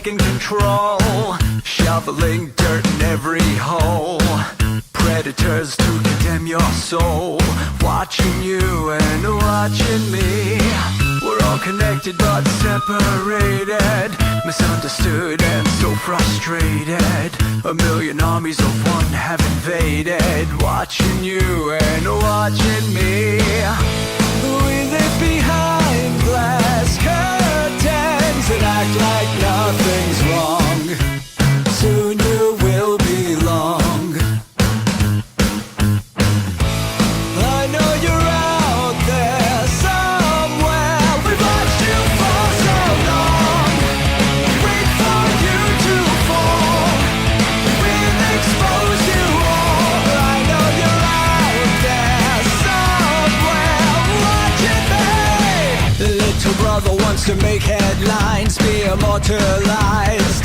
taking control, shoveling dirt in every hole. Predators to condemn your soul, watching you and watching me. We're all connected but separated, misunderstood and so frustrated. A million armies of one have invaded, watching you and watching me. We live behind glass curtains and act like nothing's wrong. Soon you will belong. I know you're out there somewhere. We've watched you for so long. Wait for you to fall. We'll expose you all. I know you're out there somewhere watching me. The little brother wants to make headlines, be immortalized.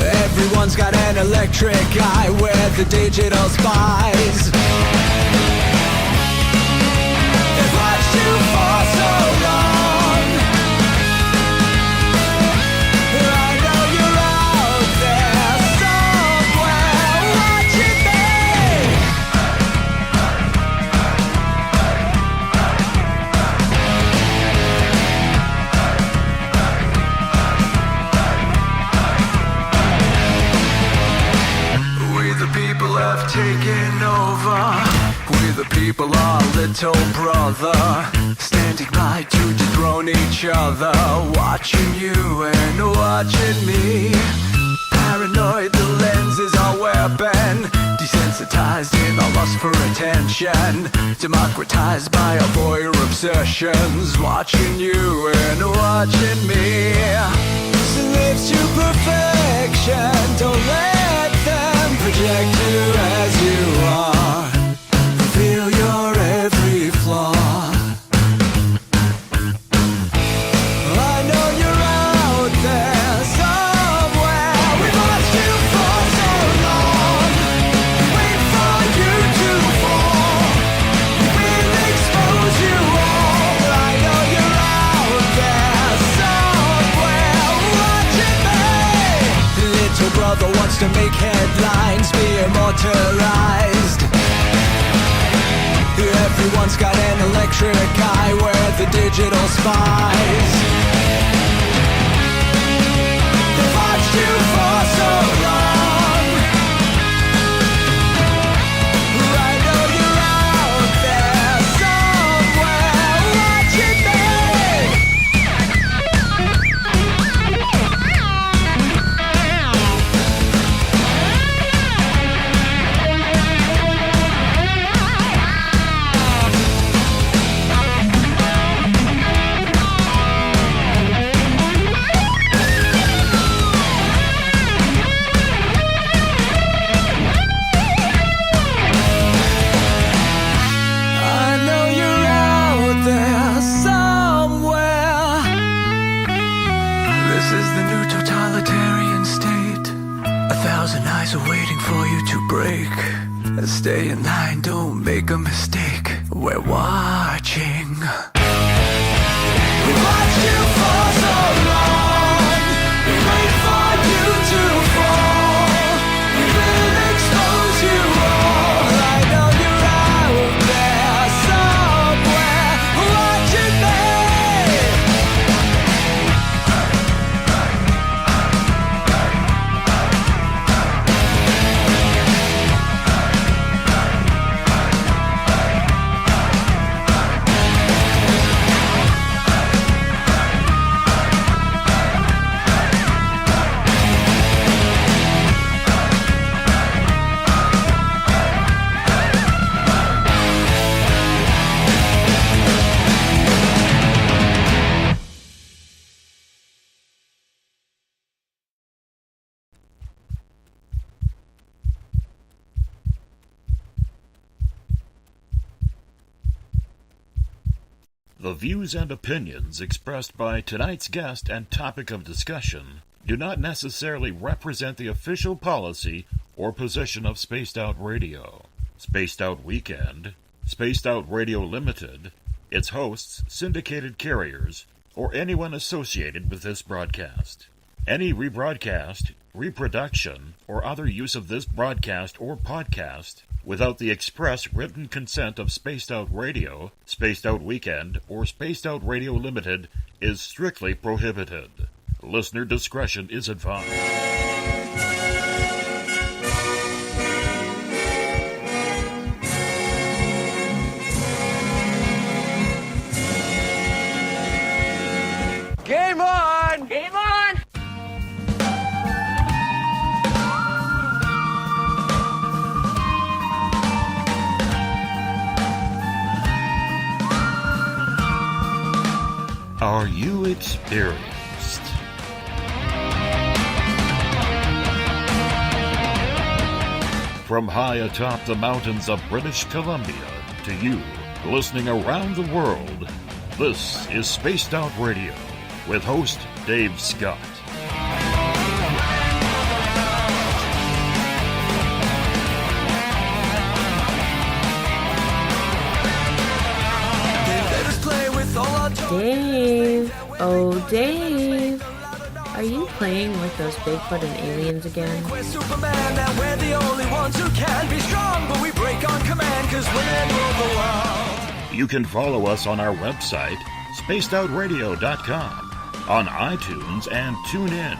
Everyone's got an electric eye with the digital spies. They've watched you for so long. I know you're out there somewhere watching have taken over. We the people are little brother, standing by to dethrone each other, watching you and watching me. Paranoid, the lens is our weapon, desensitized in our lust for attention, democratized by our voyeur obsessions, watching you and watching me. Slaves to perfection, don't let them project you as you are. Feel your every flaw. I know you're out there somewhere. We've watched you for so long. Wait for you to fall. We'll expose you all. I know you're out there somewhere watching me. Little brother wants to make headlines, be immortalized. Everyone's got an electric eye with the digital spies. They've watched you for so long. I know you're out there somewhere watching me. Stay in line, don't make a mistake. We're watching. We watched you for so long. We wait for you to fall. We will expose you all. I know you're out there somewhere watching The views and opinions expressed by tonight's guest and topic of discussion do not necessarily represent the official policy or position of Spaced Out Radio, Spaced Out Weekend, Spaced Out Radio Limited, its hosts, syndicated carriers, or anyone associated with this broadcast. Any rebroadcast, reproduction, or other use of this broadcast or podcast without the express written consent of Spaced Out Radio, Spaced Out Weekend, or Spaced Out Radio Limited is strictly prohibited. Listener discretion is advised. Game on! Game on! Are you experienced? From high atop the mountains of British Columbia to you, listening around the world, this is Spaced Out Radio with host Dave Scott. Dave, oh Dave, are you playing with those Bigfoot and aliens again? We're Superman, that we're the only ones who can be strong, but we break on command, 'cause women rule the world. You can follow us on our website, spacedoutradio.com, on iTunes and TuneIn.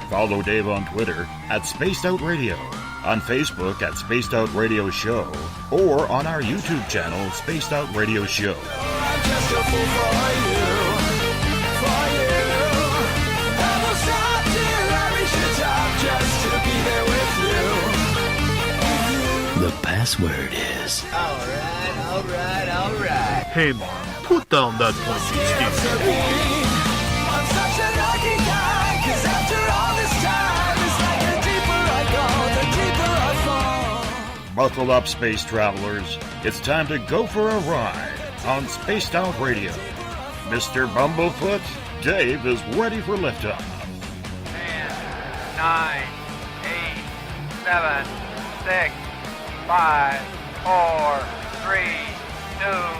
Follow Dave on Twitter at Spaced Out Radio, on Facebook at Spaced Out Radio Show, or on our YouTube channel, Spaced Out Radio Show. I'm just a fool for you, for you. I will stop till I reach the top just to be there with you. The password is... Alright. Hey, Mom, put down that pointy stick. I'm such a lucky guy, 'cause after all this time, it's like the deeper I go, the deeper I fall. Buckle up, space travelers. It's time to go for a ride on Spaced Out Radio. Mr. Bumblefoot, Dave is ready for liftoff. 10, 9, 8, 7, 6, 5, 4, 3, 2,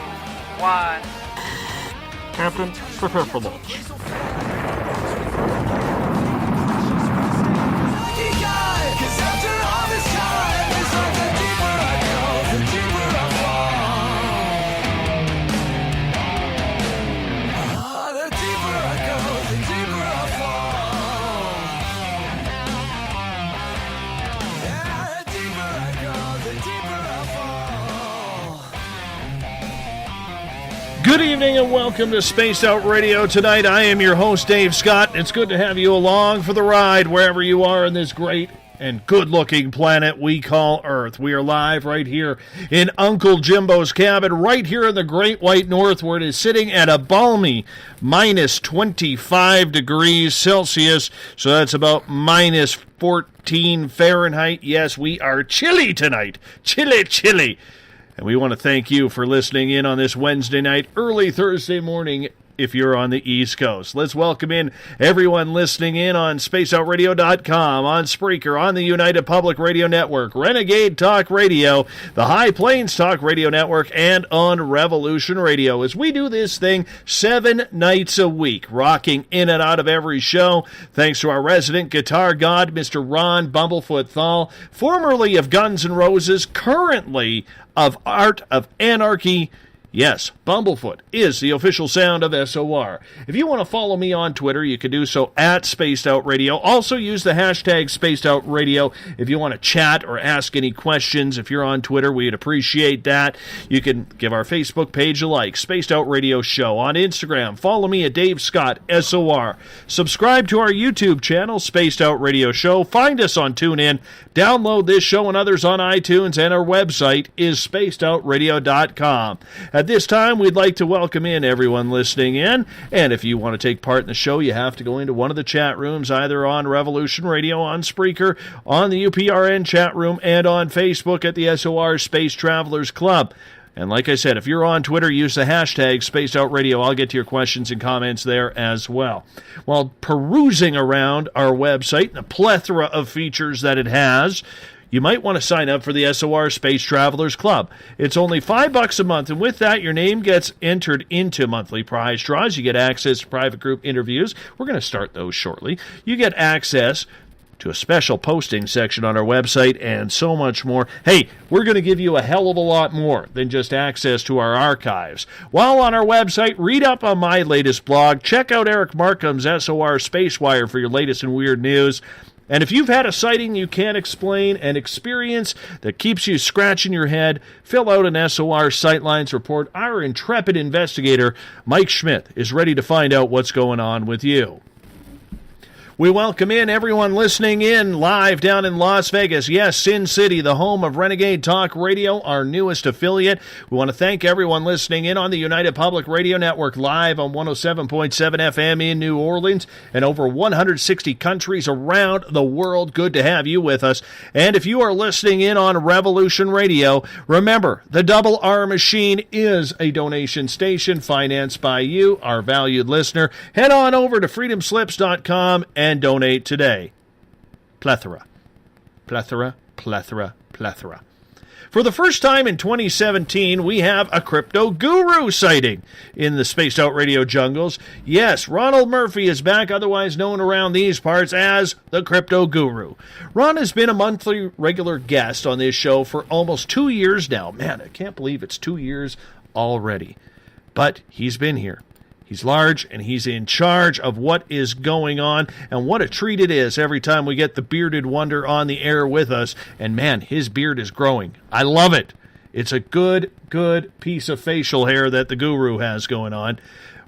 1. Captain, prepare for launch. Lucky guy, 'cause after all this time, it's like the deeper I go, the deeper I fall. The deeper I go, the deeper I fall. Yeah, the deeper I go, the deeper I fall. Good evening and welcome to Spaced Out Radio. Tonight I am your host, Dave Scott. It's good to have you along for the ride wherever you are in this great and good-looking planet we call Earth. We are live right here in Uncle Jimbo's cabin, right here in the Great White North, where it is sitting at a balmy minus 25 degrees Celsius. So that's about minus 14 Fahrenheit. Yes, we are chilly tonight. Chilly. And we want to thank you for listening in on this Wednesday night, early Thursday morning, if you're on the East Coast. Let's welcome in everyone listening in on SpaceOutRadio.com, on Spreaker, on the United Public Radio Network, Renegade Talk Radio, the High Plains Talk Radio Network, and on Revolution Radio, as we do this thing 7 nights a week, rocking in and out of every show, thanks to our resident guitar god, Mr. Ron Bumblefoot Thal, formerly of Guns N' Roses, currently of Art of Anarchy. Yes, Bumblefoot is the official sound of SOR. If you want to follow me on Twitter, you can do so at Spaced Out Radio. Also use the hashtag Spaced Out Radio if you want to chat or ask any questions. If you're on Twitter, we'd appreciate that. You can give our Facebook page a like, Spaced Out Radio Show. On Instagram, follow me at Dave Scott SOR. Subscribe to our YouTube channel, Spaced Out Radio Show. Find us on TuneIn. Download this show and others on iTunes, and our website is spacedoutradio.com. At this time, we'd like to welcome in everyone listening in, and if you want to take part in the show, you have to go into one of the chat rooms, either on Revolution Radio, on Spreaker, on the UPRN chat room, and on Facebook at the SOR Space Travelers Club. And like I said, if you're on Twitter, use the hashtag Spaced Out Radio. I'll get to your questions and comments there as well. While perusing around our website and the plethora of features that it has, you might want to sign up for the SOR Space Travelers Club. It's only $5 a month, and with that, your name gets entered into monthly prize draws. You get access to private group interviews. We're going to start those shortly. You get access to a special posting section on our website and so much more. Hey, we're going to give you a hell of a lot more than just access to our archives. While on our website, read up on my latest blog. Check out Eric Markham's SOR Spacewire for your latest and weird news. And if you've had a sighting you can't explain, an experience that keeps you scratching your head, fill out an SOR Sightlines report. Our intrepid investigator, Mike Schmidt, is ready to find out what's going on with you. We welcome in everyone listening in live down in Las Vegas. Yes, Sin City, the home of Renegade Talk Radio, our newest affiliate. We want to thank everyone listening in on the United Public Radio Network live on 107.7 FM in New Orleans and over 160 countries around the world. Good to have you with us. And if you are listening in on Revolution Radio, remember, the Double R Machine is a donation station financed by you, our valued listener. Head on over to freedomslips.com and donate today. Plethora. For the first time in 2017, we have a crypto guru sighting in the Spaced Out Radio jungles. Yes, Ronald Murphy is back, otherwise known around these parts as the Crypto Guru. Ron has been a monthly regular guest on this show for almost 2 years now. Man, I can't believe it's 2 years already. But he's been here. He's large, and he's in charge of what is going on, and what a treat it is every time we get the bearded wonder on the air with us. And man, his beard is growing. I love it. It's a good piece of facial hair that the guru has going on.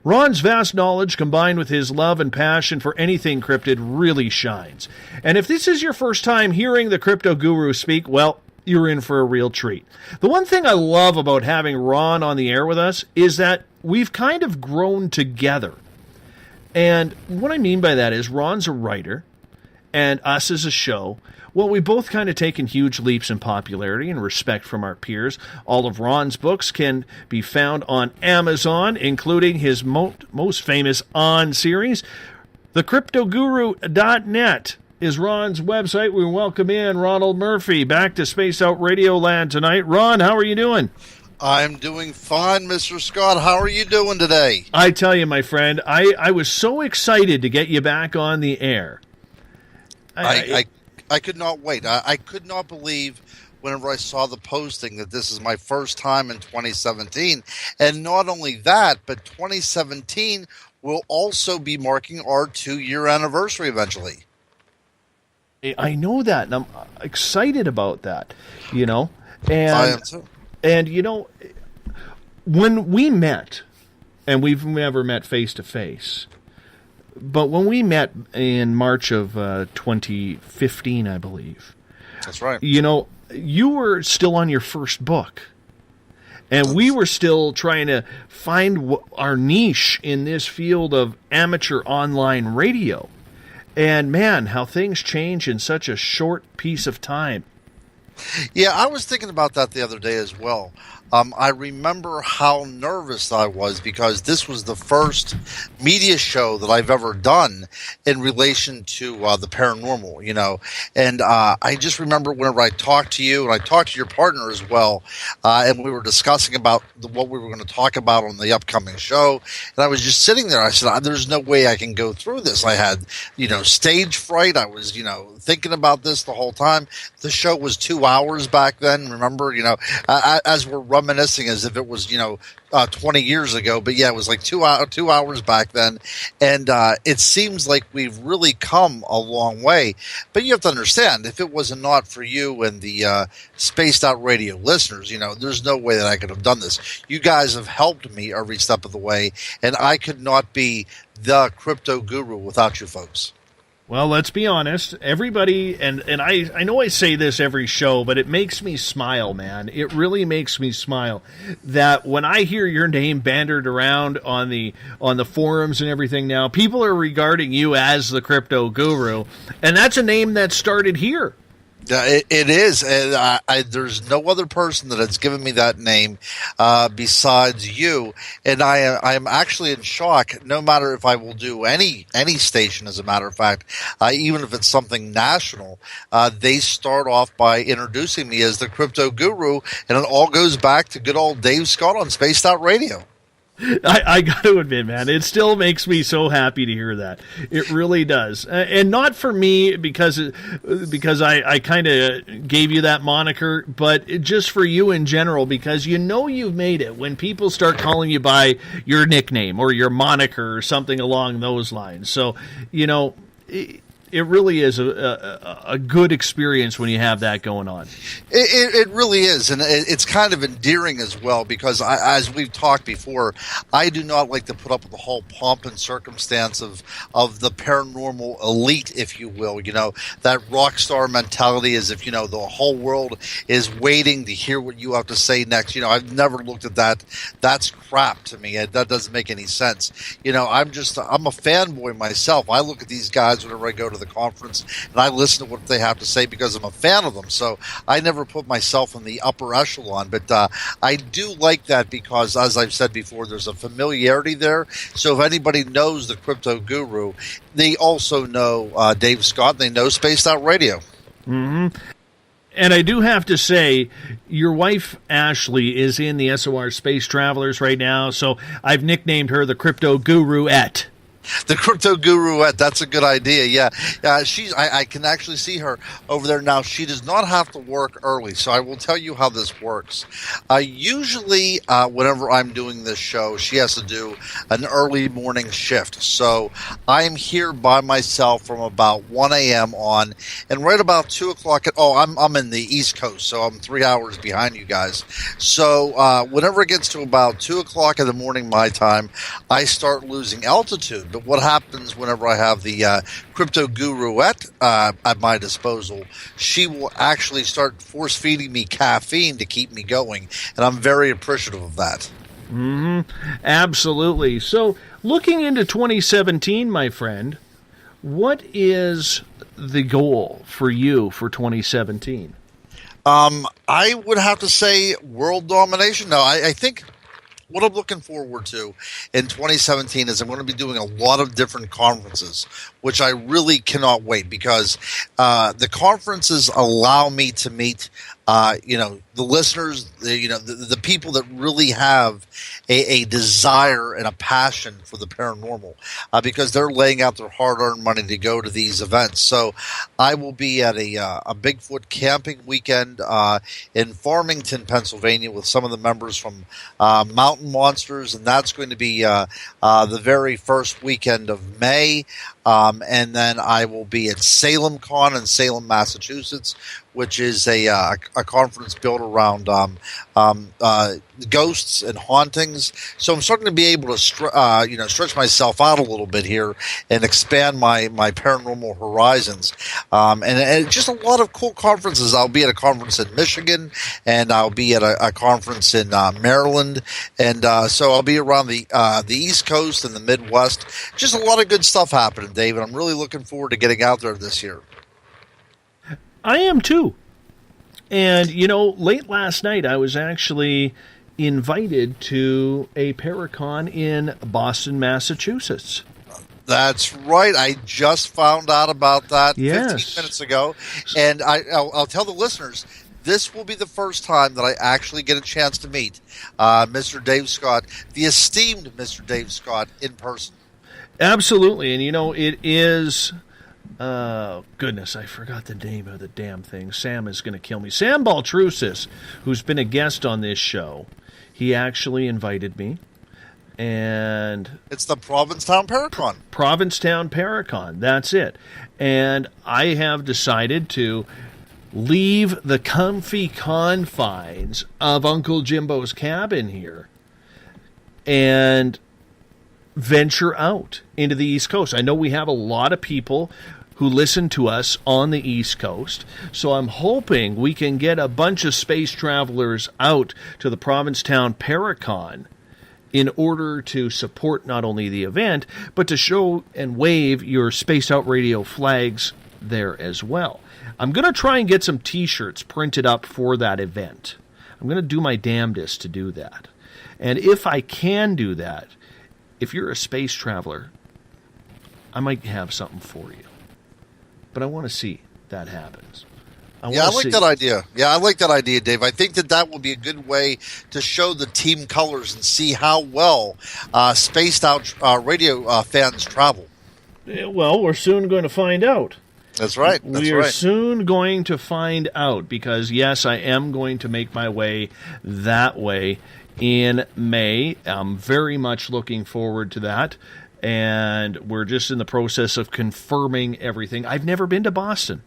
Ron's vast knowledge combined with his love and passion for anything cryptid really shines. And if this is your first time hearing the Crypto Guru speak, well, you're in for a real treat. The one thing I love about having Ron on the air with us is that we've kind of grown together. And what I mean by that is Ron's a writer, and us as a show, well, we both kind of taken huge leaps in popularity and respect from our peers. All of Ron's books can be found on Amazon, including his most famous On series. TheCryptoGuru.net is Ron's website. We welcome in Ronald Murphy back to Space Out Radio Land tonight. Ron, how are you doing? I'm doing fine, Mr. Scott. How are you doing today? I tell you, my friend, I was so excited to get you back on the air. I could not wait. I could not believe whenever I saw the posting that this is my first time in 2017. And not only that, but 2017 will also be marking our 2-year anniversary eventually. I know that, and I'm excited about that, you know. And I am too. And, you know, when we met, and we've never met face-to-face, but when we met in March of 2015, I believe. That's right. You know, you were still on your first book. And we were still trying to find our niche in this field of amateur online radio. And, man, how things change in such a short piece of time. Yeah, I was thinking about that the other day as well. I remember how nervous I was because this was the first media show that I've ever done in relation to the paranormal, you know. And I just remember whenever I talked to you and I talked to your partner as well, and we were discussing about what we were going to talk about on the upcoming show. And I was just sitting there. I said, there's no way I can go through this. I had, you know, stage fright. I was, you know, thinking about this the whole time. The show was 2 hours back then. Remember, you know, as we're reminiscing as if it was, you know, 20 years ago. But yeah, it was like 2 hours back then. And it seems like we've really come a long way. But you have to understand, if it was not for you and the Spaced Out Radio listeners, you know, there's no way that I could have done this. You guys have helped me every step of the way. And I could not be the Crypto Guru without you folks. Well, let's be honest. Everybody, and I know I say this every show, but it makes me smile, man. It really makes me smile that when I hear your name bandied around on the forums and everything now, people are regarding you as the Crypto Guru, and that's a name that started here. It is. And there's no other person that has given me that name besides you. And I am actually in shock, no matter if I will do any station, as a matter of fact, even if it's something national, they start off by introducing me as the crypto guru, and it all goes back to good old Dave Scott on Spaced Out Radio. I got to admit, man, it still makes me so happy to hear that. It really does. And not for me because I kind of gave you that moniker, but just for you in general, because you've made it when people start calling you by your nickname or your moniker or something along those lines. So, it really is a good experience when you have that going on. It really is, and it's kind of endearing as well, because as we've talked before, I do not like to put up with the whole pomp and circumstance of the paranormal elite, if you will. That rock star mentality, as if the whole world is waiting to hear what you have to say next. I've never looked at that. That's crap to me. That doesn't make any sense. I'm a fanboy myself. I look at these guys whenever I go to the conference, and I listen to what they have to say because I'm a fan of them. So I never put myself in the upper echelon, but I do like that because, as I've said before, there's a familiarity there. So if anybody knows the crypto guru, they also know Dave Scott. They know Spaced Out Radio. Mm-hmm. And I do have to say, your wife, Ashley, is in the SOR Space Travelers right now, so I've nicknamed her the Crypto Guru-ette. The crypto guru, that's a good idea. Yeah, I can actually see her over there now. She does not have to work early, so I will tell you how this works. Usually, whenever I'm doing this show, she has to do an early morning shift. So I'm here by myself from about 1 a.m. on, and right about 2 o'clock. I'm in the East Coast, so I'm 3 hours behind you guys. So whenever it gets to about 2 o'clock in the morning, my time, I start losing altitude. But what happens whenever I have the crypto guruette at my disposal, she will actually start force feeding me caffeine to keep me going, and I'm very appreciative of that. Mm-hmm. Absolutely. So, looking into 2017, my friend, what is the goal for you for 2017? I would have to say world domination. No, I think what I'm looking forward to in 2017 is I'm going to be doing a lot of different conferences, which I really cannot wait, because the conferences allow me to meet the listeners, the people that really have a desire and a passion for the paranormal, because they're laying out their hard-earned money to go to these events. So I will be at a Bigfoot camping weekend in Farmington, Pennsylvania, with some of the members from Mountain Monsters, and that's going to be the very first weekend of May. And then I will be at Salem Con in Salem, Massachusetts, which is a conference built around ghosts and hauntings. So I'm starting to be able to stretch myself out a little bit here and expand my paranormal horizons. And just a lot of cool conferences. I'll be at a conference in Michigan, and I'll be at a conference in Maryland, and so I'll be around the East Coast and the Midwest. Just a lot of good stuff happening, David. I'm really looking forward to getting out there this year. I am too. And, late last night I was actually invited to a Paracon in Boston, Massachusetts. That's right. I just found out about that 15 Yes. minutes ago. And I'll tell the listeners, this will be the first time that I actually get a chance to meet Mr. Dave Scott, the esteemed Mr. Dave Scott, in person. Absolutely. And, it is... goodness, I forgot the name of the damn thing. Sam is going to kill me. Sam Baltrusis, who's been a guest on this show, he actually invited me. And it's the Provincetown Paracon. Provincetown Paracon, that's it. And I have decided to leave the comfy confines of Uncle Jimbo's cabin here and venture out into the East Coast. I know we have a lot of people who listen to us on the East Coast, so I'm hoping we can get a bunch of space travelers out to the Provincetown Paracon in order to support not only the event, but to show and wave your Spaced Out Radio flags there as well. I'm going to try and get some T-shirts printed up for that event. I'm going to do my damnedest to do that. And if I can do that, if you're a space traveler, I might have something for you. But I want to see that happens. I like that idea. Yeah, I like that idea, Dave. I think that will be a good way to show the team colors and see how well spaced out radio fans travel. Well, we're soon going to find out. That's right. We are soon going to find out because, yes, I am going to make my way that way in May. I'm very much looking forward to that. And we're just in the process of confirming everything. I've never been to Boston.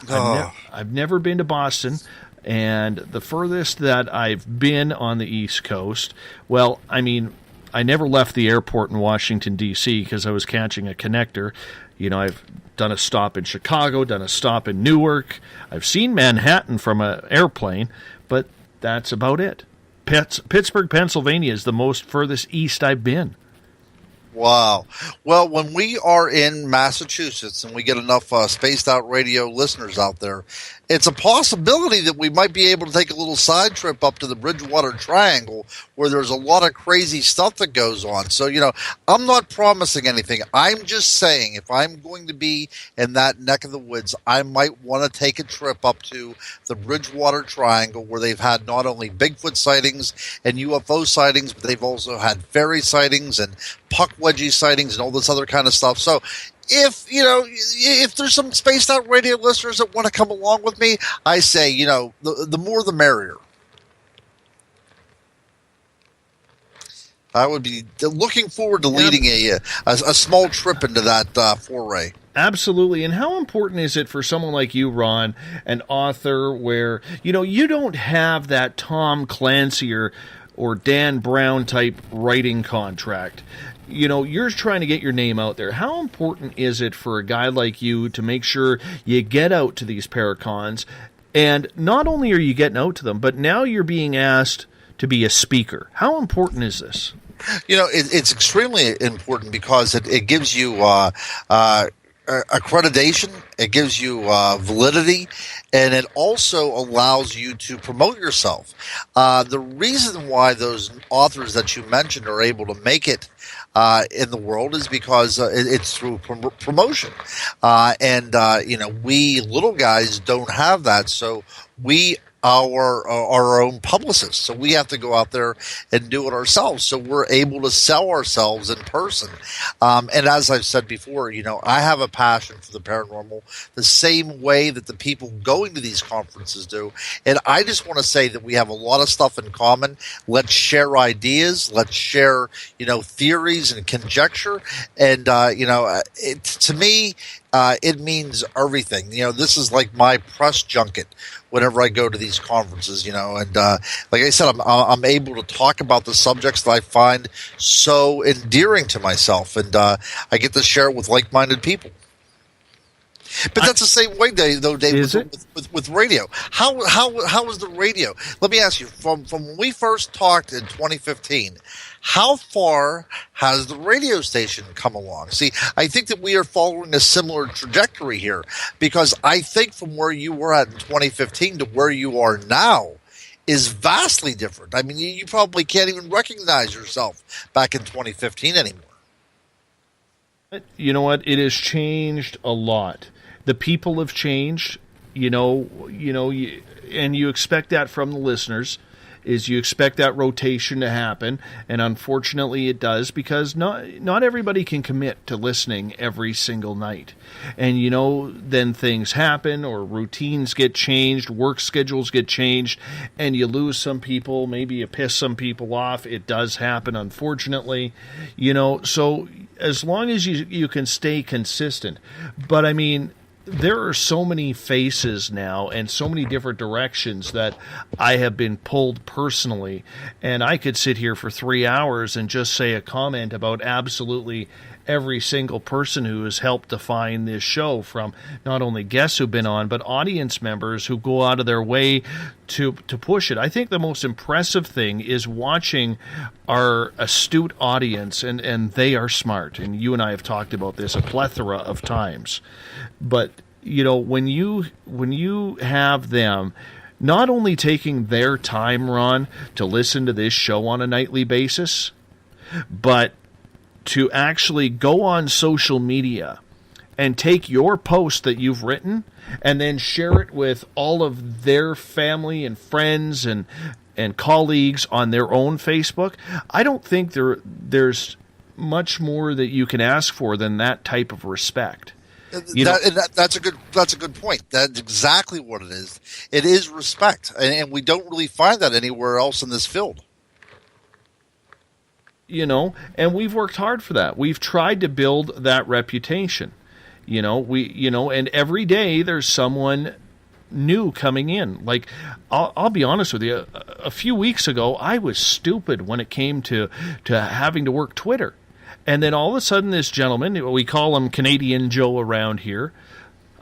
I've never been to Boston, and the furthest that I've been on the East Coast, well, I mean, I never left the airport in Washington, D.C. because I was catching a connector. I've done a stop in Chicago, done a stop in Newark. I've seen Manhattan from an airplane, but that's about it. Pittsburgh, Pennsylvania is the most furthest east I've been. Wow. Well, when we are in Massachusetts and we get enough spaced out radio listeners out there, it's a possibility that we might be able to take a little side trip up to the Bridgewater Triangle where there's a lot of crazy stuff that goes on. So, I'm not promising anything. I'm just saying if I'm going to be in that neck of the woods, I might want to take a trip up to the Bridgewater Triangle where they've had not only Bigfoot sightings and UFO sightings, but they've also had fairy sightings and puck wedgie sightings and all this other kind of stuff. So if there's some spaced out radio listeners that want to come along with me, I say, the more the merrier. I would be looking forward to leading a small trip into that foray. Absolutely. And how important is it for someone like you, Ron, an author where, you don't have that Tom Clancy or Dan Brown type writing contract? You're trying to get your name out there. How important is it for a guy like you to make sure you get out to these Paracons? And not only are you getting out to them, but now you're being asked to be a speaker. How important is this? It's extremely important because it gives you accreditation, it gives you validity, and it also allows you to promote yourself. The reason why those authors that you mentioned are able to make it in the world is because it's through promotion. We little guys don't have that, so we our own publicists. So we have to go out there and do it ourselves. So we're able to sell ourselves in person. And as I've said before, I have a passion for the paranormal the same way that the people going to these conferences do. And I just want to say that we have a lot of stuff in common. Let's share ideas. Let's share, theories and conjecture. And, to me, it means everything. This is like my press junket whenever I go to these conferences, and like I said, I'm able to talk about the subjects that I find so endearing to myself, and I get to share it with like-minded people. But that's the same way, though, Dave, with radio. How is the radio? Let me ask you, from when we first talked in 2015, how far has the radio station come along? See, I think that we are following a similar trajectory here, because I think from where you were at in 2015 to where you are now is vastly different. I mean, you probably can't even recognize yourself back in 2015 anymore. You know what? It has changed a lot. The people have changed, and you expect that from the listeners, is you expect that rotation to happen, and unfortunately it does, because not everybody can commit to listening every single night. And then things happen, or routines get changed, work schedules get changed, and you lose some people, maybe you piss some people off. It does happen, unfortunately, so as long as you can stay consistent. But I mean, there are so many faces now and so many different directions that I have been pulled personally, and I could sit here for 3 hours and just say a comment about absolutely every single person who has helped define this show, from not only guests who've been on, but audience members who go out of their way to push it. I think the most impressive thing is watching our astute audience, and they are smart, and you and I have talked about this a plethora of times. But when you have them not only taking their time, Ron, to listen to this show on a nightly basis, but to actually go on social media and take your post that you've written and then share it with all of their family and friends and colleagues on their own Facebook, I don't think there's much more that you can ask for than that type of respect. That's a good point. That's exactly what it is. It is respect, and we don't really find that anywhere else in this field. And we've worked hard for that. We've tried to build that reputation. And every day there's someone new coming in. Like, I'll be honest with you. A few weeks ago, I was stupid when it came to having to work Twitter. And then all of a sudden, this gentleman, we call him Canadian Joe around here,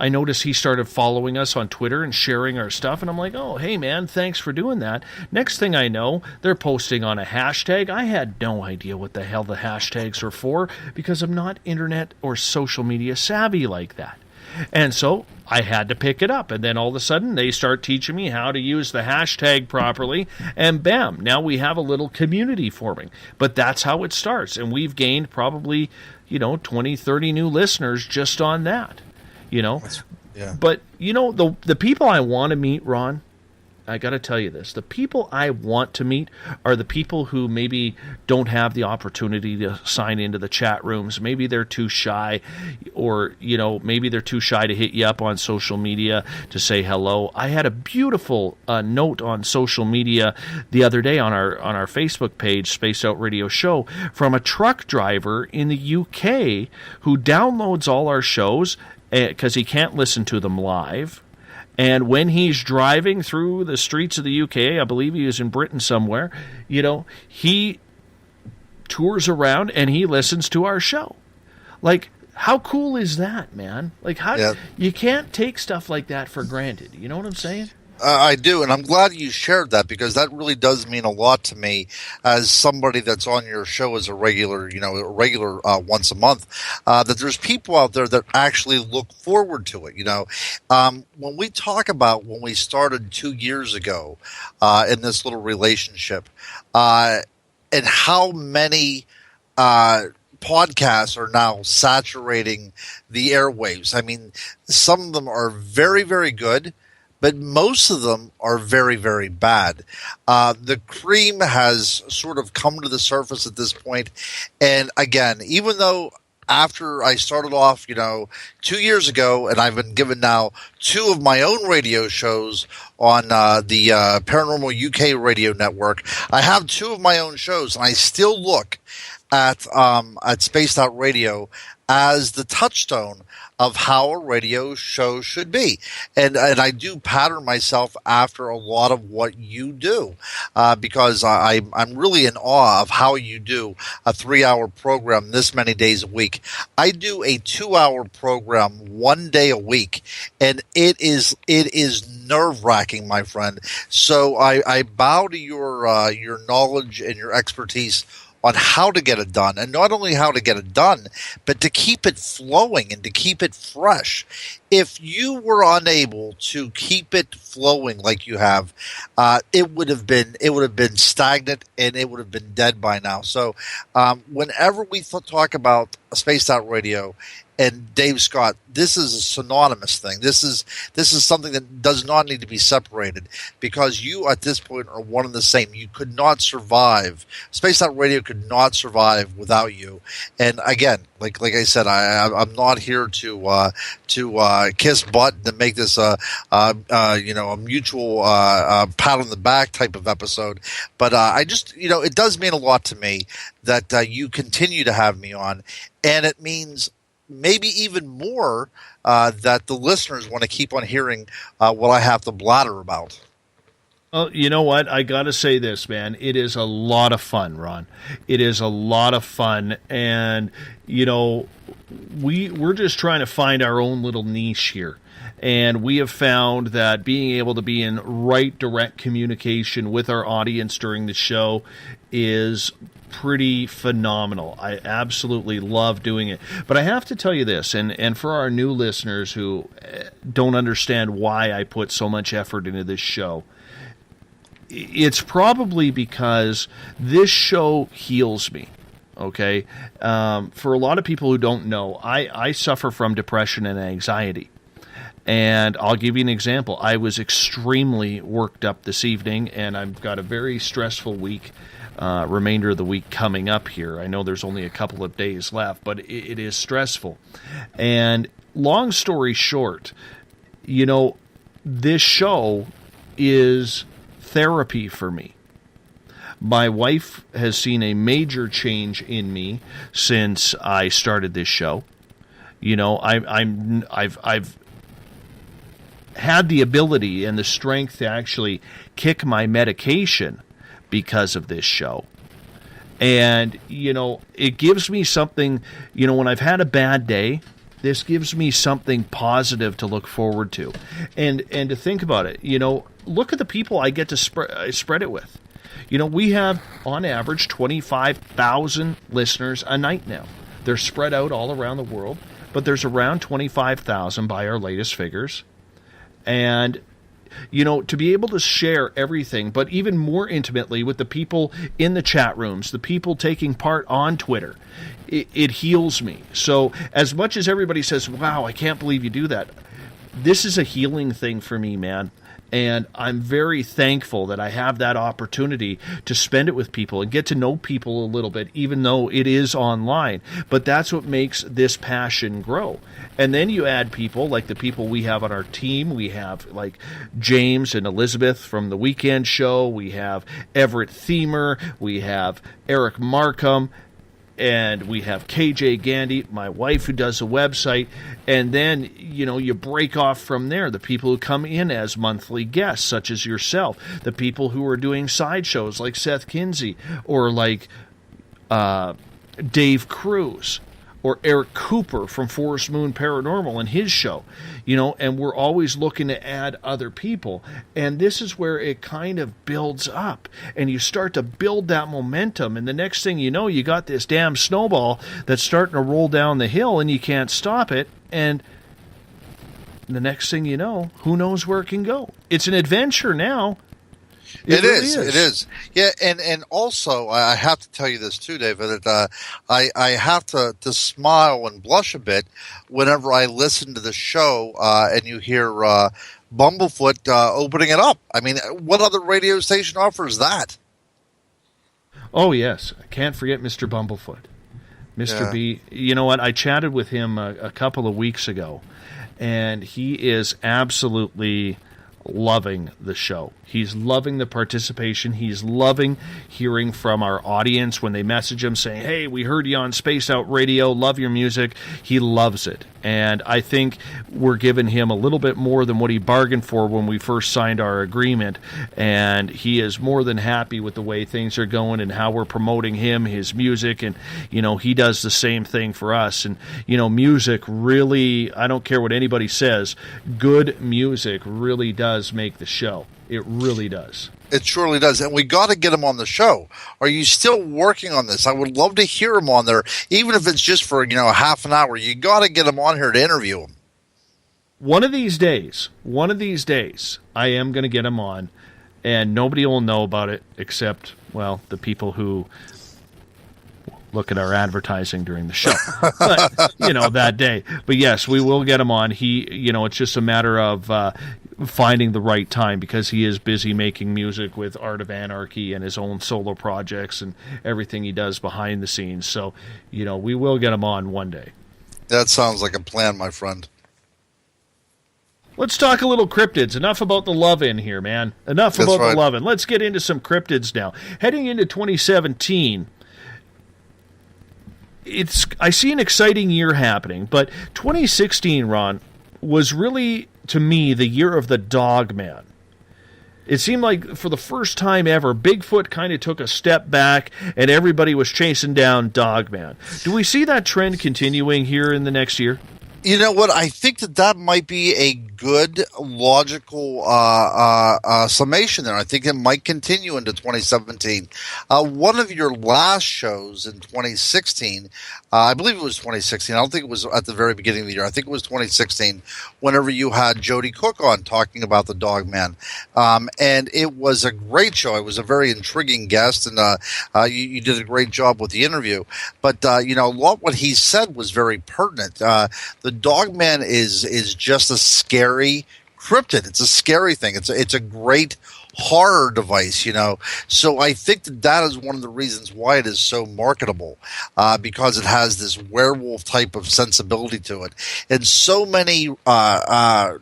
I noticed he started following us on Twitter and sharing our stuff. And I'm like, oh, hey, man, thanks for doing that. Next thing I know, they're posting on a hashtag. I had no idea what the hell the hashtags are for because I'm not internet or social media savvy like that. And so I had to pick it up. And then all of a sudden, they start teaching me how to use the hashtag properly. And bam, now we have a little community forming. But that's how it starts. And we've gained probably, 20, 30 new listeners just on that. Yeah. But the people I want to meet, Ron, I got to tell you this: the people I want to meet are the people who maybe don't have the opportunity to sign into the chat rooms. Maybe they're too shy, or maybe they're too shy to hit you up on social media to say hello. I had a beautiful note on social media the other day on our Facebook page, Spaced Out Radio Show, from a truck driver in the UK who downloads all our shows because he can't listen to them live. And when he's driving through the streets of the UK, I believe he is in Britain somewhere, he tours around and he listens to our show. Like, how cool is that, man? Like, you can't take stuff like that for granted. You know what I'm saying? I do, and I'm glad you shared that because that really does mean a lot to me as somebody that's on your show as a regular once a month, that there's people out there that actually look forward to it. When we talk about when we started 2 years ago in this little relationship and how many podcasts are now saturating the airwaves. I mean, some of them are very, very good, but most of them are very, very bad. The cream has sort of come to the surface at this point. And again, even though after I started off, 2 years ago, and I've been given now 2 of my own radio shows on the Paranormal UK radio network, I have 2 of my own shows, and I still look at Spaced Out Radio as the touchstone of how a radio show should be. And I do pattern myself after a lot of what you do because I'm really in awe of how you do a 3-hour program this many days a week. I do a 2-hour program 1 day a week, and it is nerve-wracking, my friend. So I bow to your knowledge and your expertise on how to get it done, and not only how to get it done, but to keep it flowing and to keep it fresh. If you were unable to keep it flowing like you have, it would have been stagnant and it would have been dead by now. So, whenever we talk about Spaced Out Radio and Dave Scott, this is a synonymous thing. This is something that does not need to be separated because you at this point are one and the same. You could not survive. Spaced Out Radio could not survive without you. And again, like I said, I'm not here to kiss butt and to make this a mutual pat on the back type of episode. But I just it does mean a lot to me that you continue to have me on, and it means maybe even more that the listeners want to keep on hearing what I have to blather about. Well, you know what? I got to say this, man. It is a lot of fun, Ron. It is a lot of fun. And, we're just trying to find our own little niche here. And we have found that being able to be in right direct communication with our audience during the show is pretty phenomenal. I absolutely love doing it. But I have to tell you this, and for our new listeners who don't understand why I put so much effort into this show, it's probably because this show heals me. Okay? For a lot of people who don't know, I suffer from depression and anxiety. And I'll give you an example. I was extremely worked up this evening, and I've got a very stressful week, remainder of the week coming up here. I know there's only a couple of days left, but it is stressful. And long story short, this show is therapy for me. My wife has seen a major change in me since I started this show. I've had the ability and the strength to actually kick my medication because of this show. And, it gives me something, when I've had a bad day, this gives me something positive to look forward to. And to think about it, look at the people I get to spread it with. We have, on average, 25,000 listeners a night now. They're spread out all around the world, but there's around 25,000 by our latest figures. And, to be able to share everything, but even more intimately with the people in the chat rooms, the people taking part on Twitter, it heals me. So as much as everybody says, wow, I can't believe you do that, this is a healing thing for me, man. And I'm very thankful that I have that opportunity to spend it with people and get to know people a little bit, even though it is online. But that's what makes this passion grow. And then you add people like the people we have on our team. We have like James and Elizabeth from the Weekend Show. We have Everett Thiemer. We have Eric Markham. And we have KJ Gandy, my wife, who does a website. And then, you break off from there. The people who come in as monthly guests, such as yourself. The people who are doing sideshows like Seth Kinsey or like Dave Cruz or Eric Cooper from Forest Moon Paranormal and his show. And we're always looking to add other people. And this is where it kind of builds up. And you start to build that momentum. And the next thing you know, you got this damn snowball that's starting to roll down the hill and you can't stop it. And the next thing you know, who knows where it can go? It's an adventure now. It really is. It is. Yeah, and also I have to tell you this too, David. That I have to smile and blush a bit whenever I listen to the show and you hear Bumblefoot opening it up. I mean, what other radio station offers that? Oh yes, I can't forget Mr. Bumblefoot, Mr. B. You know what? I chatted with him a couple of weeks ago, and he is absolutely loving the show. He's loving the participation. He's loving hearing from our audience when they message him saying, hey, we heard you on Spaced Out Radio, love your music. He loves it. And I think we're giving him a little bit more than what he bargained for when we first signed our agreement. And he is more than happy with the way things are going and how we're promoting him, his music. And, he does the same thing for us. And, music really, I don't care what anybody says, good music really does make the show. It really does. It surely does. And we got to get him on the show. Are you still working on this? I would love to hear him on there, even if it's just for, half an hour. You got to get him on here to interview him. One of these days, I am going to get him on, and nobody will know about it except, the people who look at our advertising during the show, but, that day. But yes, we will get him on. He, it's just a matter of finding the right time because he is busy making music with Art of Anarchy and his own solo projects and everything he does behind the scenes. So, we will get him on one day. That sounds like a plan, my friend. Let's talk a little cryptids. Enough about the love-in here, man. Enough about the love-in. Let's get into some cryptids now. Heading into 2017... I see an exciting year happening, but 2016, Ron, was really, to me, the year of the Dogman. It seemed like for the first time ever, Bigfoot kind of took a step back and everybody was chasing down Dogman. Do we see that trend continuing here in the next year? You know what? I think that might be a good logical summation there. I think it might continue into 2017. One of your last shows in 2016, I believe it was 2016. I don't think it was at the very beginning of the year. I think it was 2016. Whenever you had Jody Cook on talking about the Dogman, and it was a great show. It was a very intriguing guest, and you did a great job with the interview. But a lot what he said was very pertinent. The Dogman is just a scary cryptid. It's a scary thing. It's a great horror device, So I think that is one of the reasons why it is so marketable, because it has this werewolf type of sensibility to it. And so many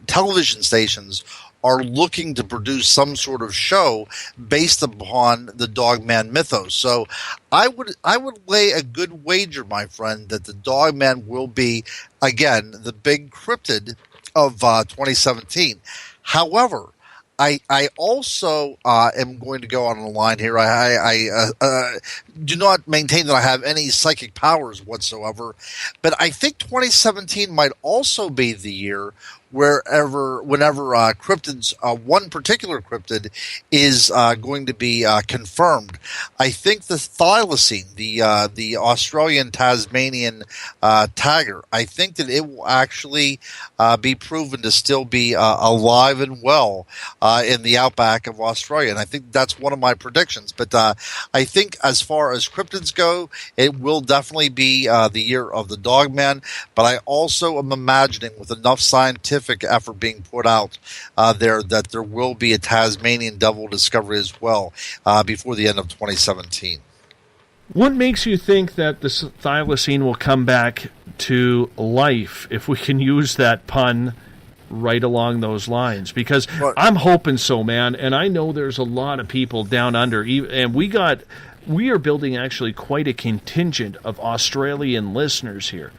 television stations are looking to produce some sort of show based upon the Dogman mythos. So I would lay a good wager, my friend, that the Dogman will be, again, the big cryptid of 2017. However, I also am going to go on the line here. I do not maintain that I have any psychic powers whatsoever, but I think 2017 might also be the year whenever cryptids, one particular cryptid is going to be confirmed. I think the thylacine, the Australian Tasmanian tiger, I think that it will actually be proven to still be alive and well in the outback of Australia. And I think that's one of my predictions. But I think as far as cryptids go, it will definitely be the year of the Dogman. But I also am imagining, with enough scientific effort being put out there, that there will be a Tasmanian devil discovery as well before the end of 2017. What makes you think that the thylacine will come back to life, if we can use that pun right along those lines? Because I'm hoping so, man, and I know there's a lot of people down under, and we are building actually quite a contingent of Australian listeners here.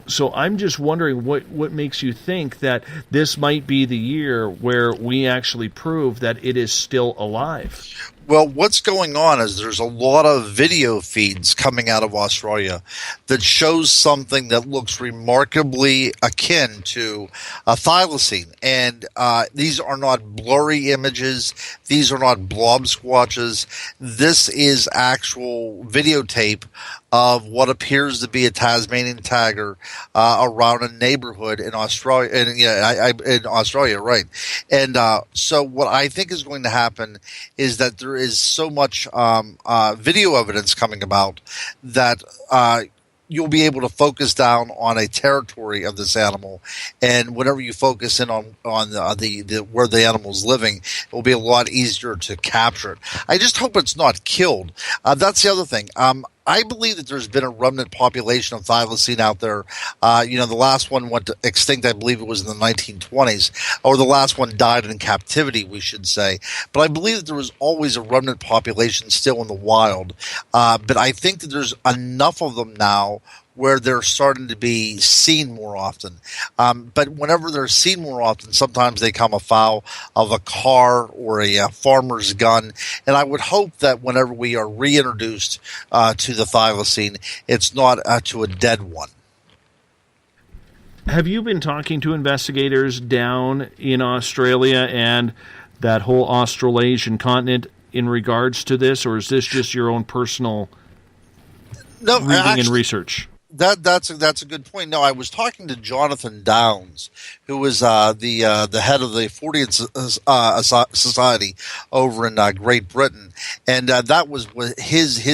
So I'm just wondering what makes you think that this might be the year where we actually prove that it is still alive. Well, what's going on is there's a lot of video feeds coming out of Australia that shows something that looks remarkably akin to a thylacine. And these are not blurry images. These are not blob squatches. This is actual videotape of what appears to be a Tasmanian tiger around a neighborhood in Australia. In Australia, right? And so what I think is going to happen is that there is so much video evidence coming about that you'll be able to focus down on a territory of this animal, and whenever you focus in on the where the animal's living, it will be a lot easier to capture it. I just hope it's not killed. That's the other thing. I believe that there's been a remnant population of thylacine out there. The last one went extinct, I believe it was in the 1920s, or the last one died in captivity, we should say. But I believe that there was always a remnant population still in the wild. But I think that there's enough of them now where they're starting to be seen more often. But whenever they're seen more often, sometimes they come afoul of a car or a farmer's gun. And I would hope that whenever we are reintroduced to the thylacine, it's not to a dead one. Have you been talking to investigators down in Australia and that whole Australasian continent in regards to this, or is this just your own personal reading and research? That's a good point. No, I was talking to Jonathan Downs, who was the head of the Fortean Society over in Great Britain, and that was his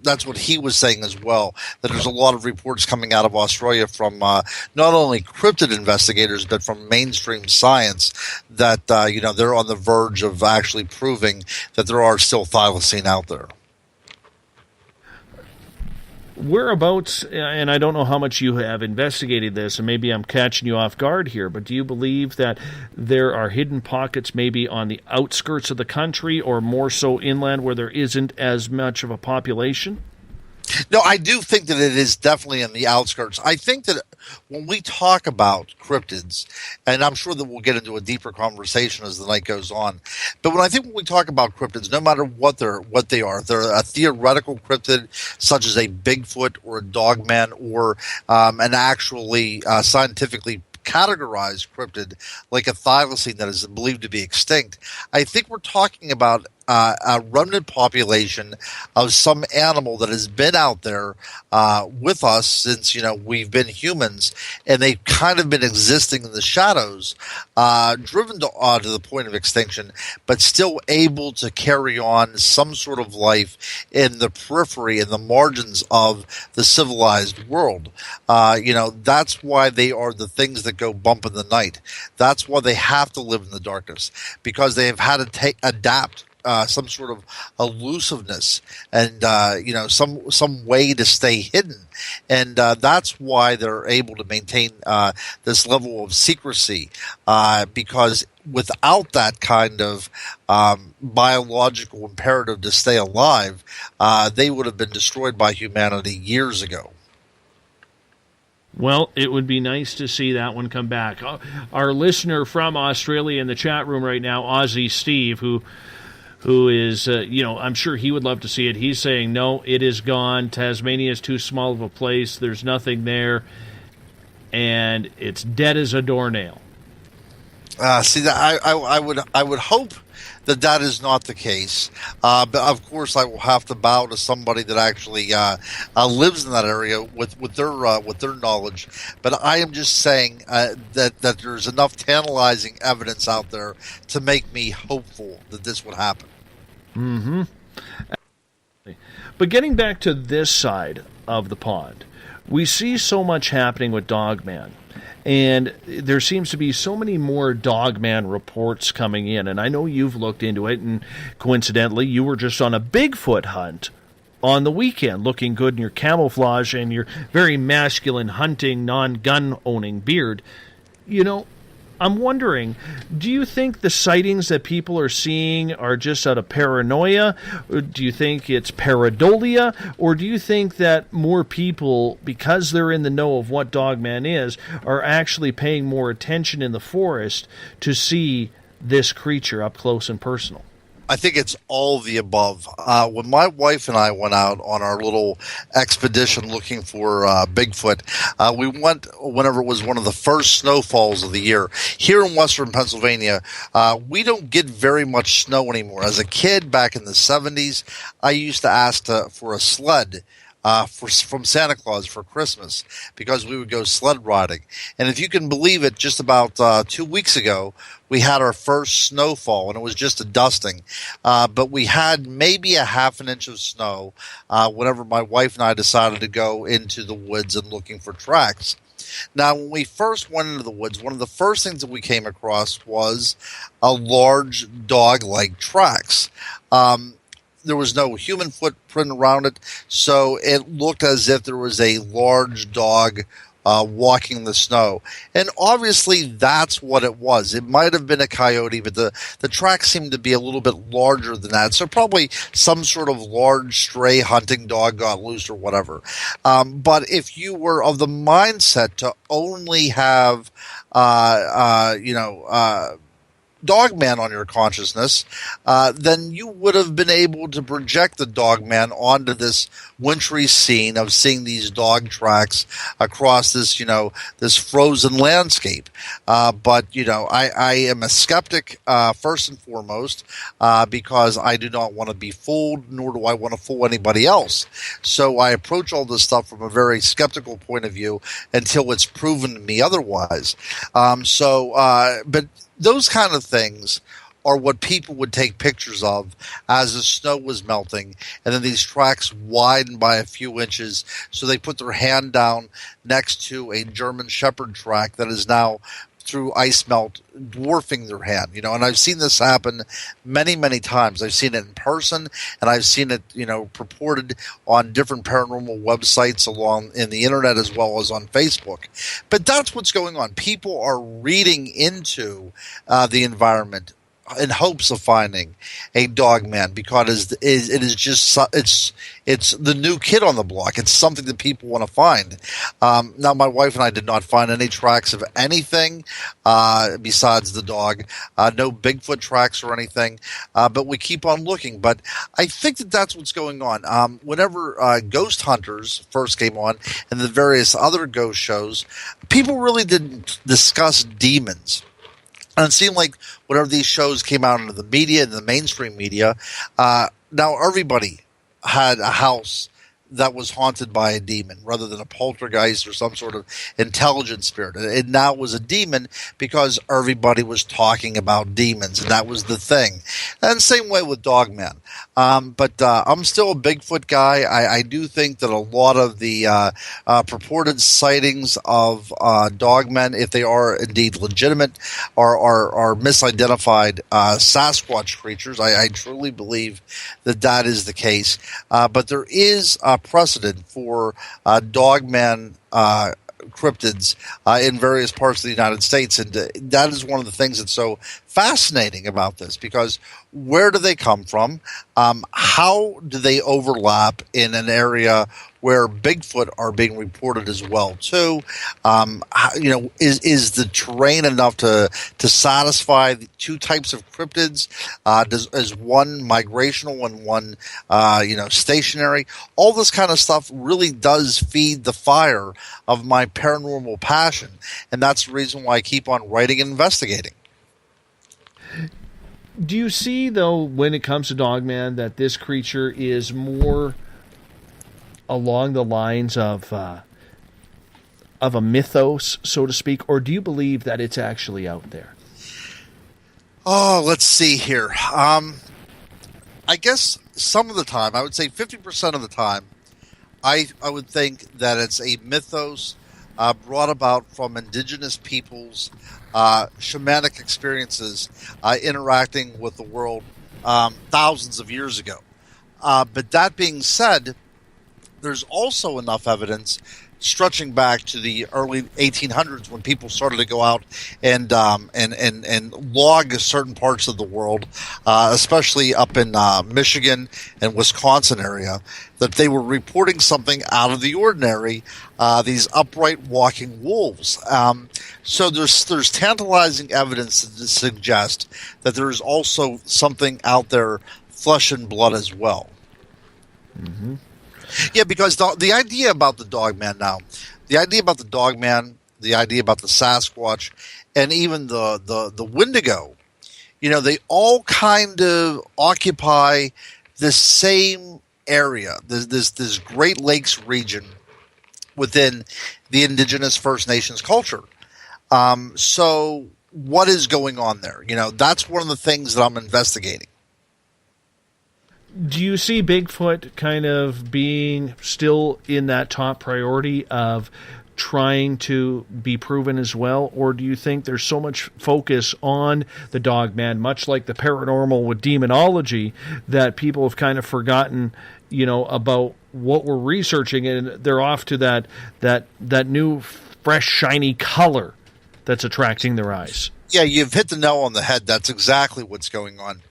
that's what he was saying as well, that there's a lot of reports coming out of Australia from not only cryptid investigators, but from mainstream science that they're on the verge of actually proving that there are still thylacine out there. Whereabouts, and I don't know how much you have investigated this, and maybe I'm catching you off guard here, but do you believe that there are hidden pockets maybe on the outskirts of the country or more so inland where there isn't as much of a population? No, I do think that it is definitely in the outskirts. I think that when we talk about cryptids, and I'm sure that we'll get into a deeper conversation as the night goes on, but when we talk about cryptids, no matter what they are, if they're a theoretical cryptid such as a Bigfoot or a Dogman or an actually scientifically categorized cryptid like a thylacine that is believed to be extinct, I think we're talking about a remnant population of some animal that has been out there with us since we've been humans, and they've kind of been existing in the shadows, driven to the point of extinction, but still able to carry on some sort of life in the periphery and the margins of the civilized world. That's why they are the things that go bump in the night. That's why they have to live in the darkness, because they have had to adapt some sort of elusiveness and some way to stay hidden, and that's why they're able to maintain this level of secrecy, because without that kind of biological imperative to stay alive, they would have been destroyed by humanity years ago. Well, it would be nice to see that one come back. Our listener from Australia in the chat room right now, Aussie Steve, who is, I'm sure he would love to see it. He's saying, no, it is gone. Tasmania is too small of a place. There's nothing there. And it's dead as a doornail. I would hope that is not the case. But of course, I will have to bow to somebody that actually lives in that area with their knowledge. But I am just saying that there's enough tantalizing evidence out there to make me hopeful that this would happen. Mm-hmm. But getting back to this side of the pond, we see so much happening with Dogman. And there seems to be so many more Dogman reports coming in. And I know you've looked into it, and coincidentally, you were just on a Bigfoot hunt on the weekend, looking good in your camouflage and your very masculine hunting, non-gun owning beard. I'm wondering, do you think the sightings that people are seeing are just out of paranoia? Or do you think it's pareidolia? Or do you think that more people, because they're in the know of what Dogman is, are actually paying more attention in the forest to see this creature up close and personal? I think it's all of the above. When my wife and I went out on our little expedition looking for Bigfoot, we went whenever it was one of the first snowfalls of the year. Here in western Pennsylvania, we don't get very much snow anymore. As a kid back in the 70s, I used to ask for a sled from Santa Claus for Christmas because we would go sled riding. And if you can believe it, just about 2 weeks ago, we had our first snowfall, and it was just a dusting. But we had maybe a half an inch of snow whenever my wife and I decided to go into the woods and looking for tracks. Now, when we first went into the woods, one of the first things that we came across was a large dog-like tracks. There was no human footprint around it, so it looked as if there was a large dog walking the snow. And obviously that's what it was. It might have been a coyote, but the tracks seemed to be a little bit larger than that. So probably some sort of large stray hunting dog got loose or whatever. But if you were of the mindset to only have, Dogman on your consciousness, then you would have been able to project the Dogman onto this wintry scene of seeing these dog tracks across this, this frozen landscape. But I am a skeptic first and foremost because I do not want to be fooled, nor do I want to fool anybody else. So I approach all this stuff from a very skeptical point of view until it's proven to me otherwise. But those kind of things are what people would take pictures of as the snow was melting, and then these tracks widened by a few inches, so they put their hand down next to a German Shepherd track that is now, through ice melt, dwarfing their hand. And I've seen this happen many, many times. I've seen it in person, and I've seen it, purported on different paranormal websites along in the internet as well as on Facebook. But that's what's going on. People are reading into the environment, in hopes of finding a Dogman because it is just it's the new kid on the block. It's something that people want to find. Now, my wife and I did not find any tracks of anything besides the dog. No Bigfoot tracks or anything, but we keep on looking. But I think that that's what's going on. Whenever Ghost Hunters first came on and the various other ghost shows, people really didn't discuss demons. And it seemed like whenever these shows came out into the media and the mainstream media, now everybody had a house that was haunted by a demon rather than a poltergeist or some sort of intelligent spirit. It now was a demon because everybody was talking about demons, and that was the thing. And same way with Dogman. But I'm still a Bigfoot guy. I do think that a lot of the purported sightings of Dogmen, if they are indeed legitimate, are misidentified Sasquatch creatures. I truly believe that that is the case. But there is a precedent for Dogman cryptids in various parts of the United States, and that is one of the things that's so fascinating about this, because where do they come from? How do they overlap in an area where Bigfoot are being reported as well too? Is the terrain enough to satisfy the two types of cryptids? Is one migrational and one stationary? All this kind of stuff really does feed the fire of my paranormal passion, and that's the reason why I keep on writing and investigating. Do you see, though, when it comes to Dogman, that this creature is more along the lines of a mythos, so to speak, or do you believe that it's actually out there? Oh, let's see here. I guess some of the time, I would say 50% of the time, I would think that it's a mythos brought about from indigenous peoples' shamanic experiences interacting with the world thousands of years ago. But that being said, there's also enough evidence stretching back to the early 1800s when people started to go out and log certain parts of the world, especially up in Michigan and Wisconsin area, that they were reporting something out of the ordinary, these upright walking wolves. So there's tantalizing evidence to suggest that there is also something out there, flesh and blood as well. Mm-hmm. Yeah, because the idea about the Dogman now, the idea about the Dogman, the idea about the Sasquatch, and even the Wendigo, they all kind of occupy this same area, this Great Lakes region within the indigenous First Nations culture. So what is going on there? That's one of the things that I'm investigating. Do you see Bigfoot kind of being still in that top priority of trying to be proven as well? Or do you think there's so much focus on the Dogman, much like the paranormal with demonology, that people have kind of forgotten, about what we're researching, and they're off to that new, fresh, shiny color that's attracting their eyes? Yeah, you've hit the nail on the head. That's exactly what's going on.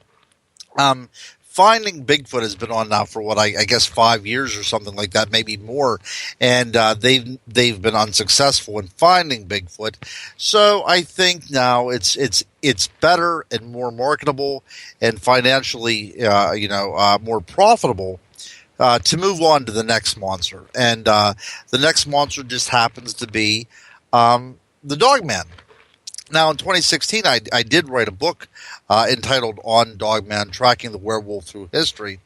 Finding Bigfoot has been on now for what I guess 5 years or something like that, maybe more, and they've been unsuccessful in finding Bigfoot. So I think now it's better and more marketable and financially more profitable to move on to the next monster, and the next monster just happens to be the Dogman. Now, in 2016, I did write a book entitled On Dogman, Tracking the Werewolf Through History.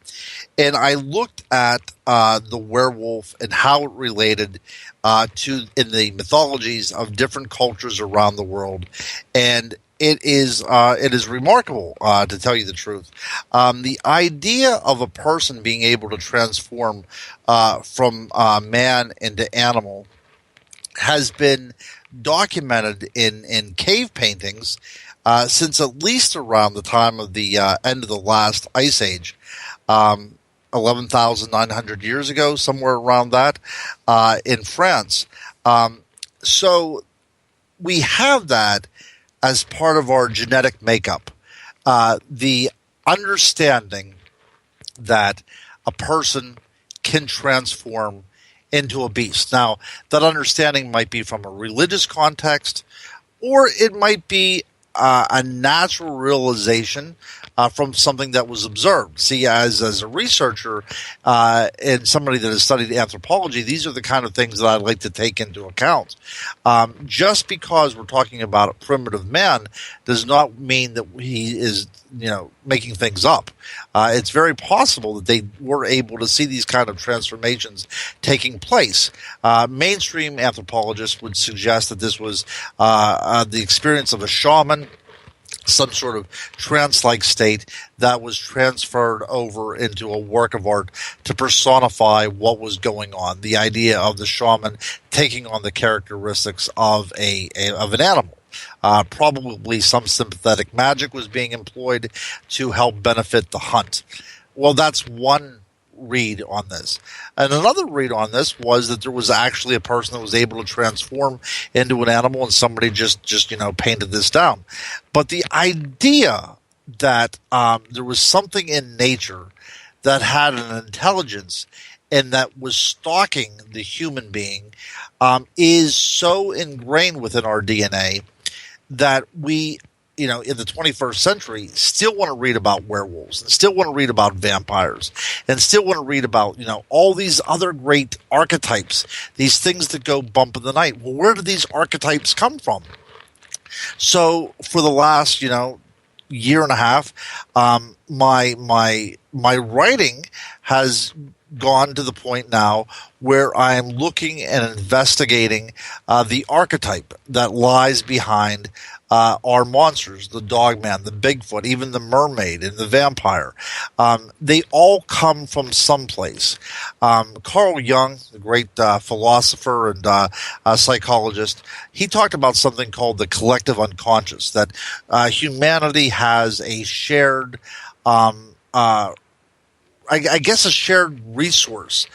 And I looked at the werewolf and how it related in the mythologies of different cultures around the world. And it is remarkable, to tell you the truth. The idea of a person being able to transform from man into animal has been documented in cave paintings since at least around the time of the end of the last ice age, 11,900 years ago, somewhere around that, in France. So we have that as part of our genetic makeup. the understanding that a person can transform into a beast. Now, that understanding might be from a religious context, or it might be a natural realization from something that was observed. See, as a researcher and somebody that has studied anthropology, these are the kind of things that I like to take into account. Just because we're talking about a primitive man does not mean that he is, making things up. It's very possible that they were able to see these kind of transformations taking place. Mainstream anthropologists would suggest that this was the experience of a shaman, some sort of trance-like state that was transferred over into a work of art to personify what was going on. The idea of the shaman taking on the characteristics of an animal. Probably some sympathetic magic was being employed to help benefit the hunt. Well, that's one read on this. And another read on this was that there was actually a person that was able to transform into an animal, and somebody just painted this down. But the idea that there was something in nature that had an intelligence and that was stalking the human being is so ingrained within our DNA that we, in the 21st century, still want to read about werewolves and still want to read about vampires and still want to read about, all these other great archetypes, these things that go bump in the night. Well, where do these archetypes come from? So for the last, year and a half, my writing has gone to the point now where I am looking and investigating the archetype that lies behind our monsters, the Dogman, the Bigfoot, even the mermaid and the vampire. They all come from someplace. Carl Jung, the great philosopher and psychologist, he talked about something called the collective unconscious, that humanity has a shared I guess a shared resource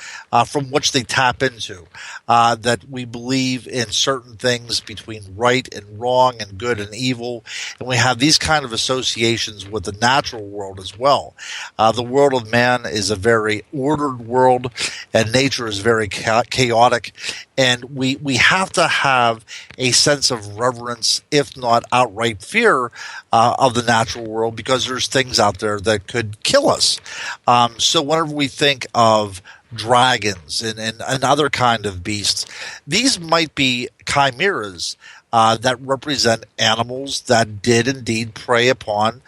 from which they tap into, that we believe in certain things between right and wrong and good and evil, and we have these kind of associations with the natural world as well. The world of man is a very ordered world, and nature is very chaotic, and we have to have a sense of reverence, if not outright fear, of the natural world, because there's things out there that could kill us. So whenever we think of dragons and other kind of beasts, these might be chimeras that represent animals that did indeed prey upon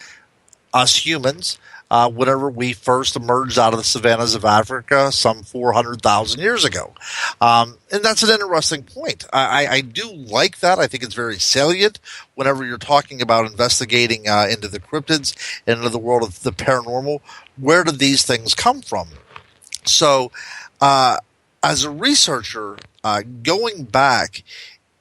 us humans whenever we first emerged out of the savannas of Africa some 400,000 years ago. And that's an interesting point. I do like that. I think it's very salient whenever you're talking about investigating into the cryptids and into the world of the paranormal. Where did these things come from? So as a researcher, going back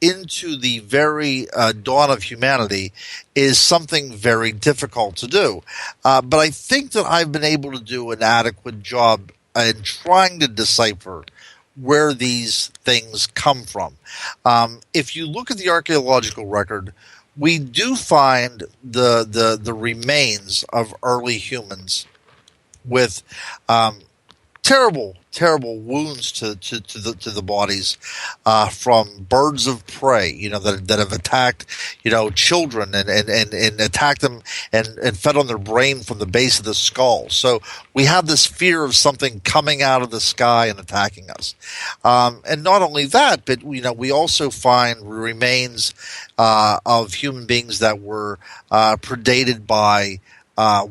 into the very dawn of humanity is something very difficult to do. But I think that I've been able to do an adequate job in trying to decipher where these things come from. If you look at the archaeological record, we do find the remains of early humans with terrible wounds to the bodies from birds of prey, that have attacked, children and attacked them and fed on their brain from the base of the skull. So we have this fear of something coming out of the sky and attacking us. And not only that, but we also find remains of human beings that were predated by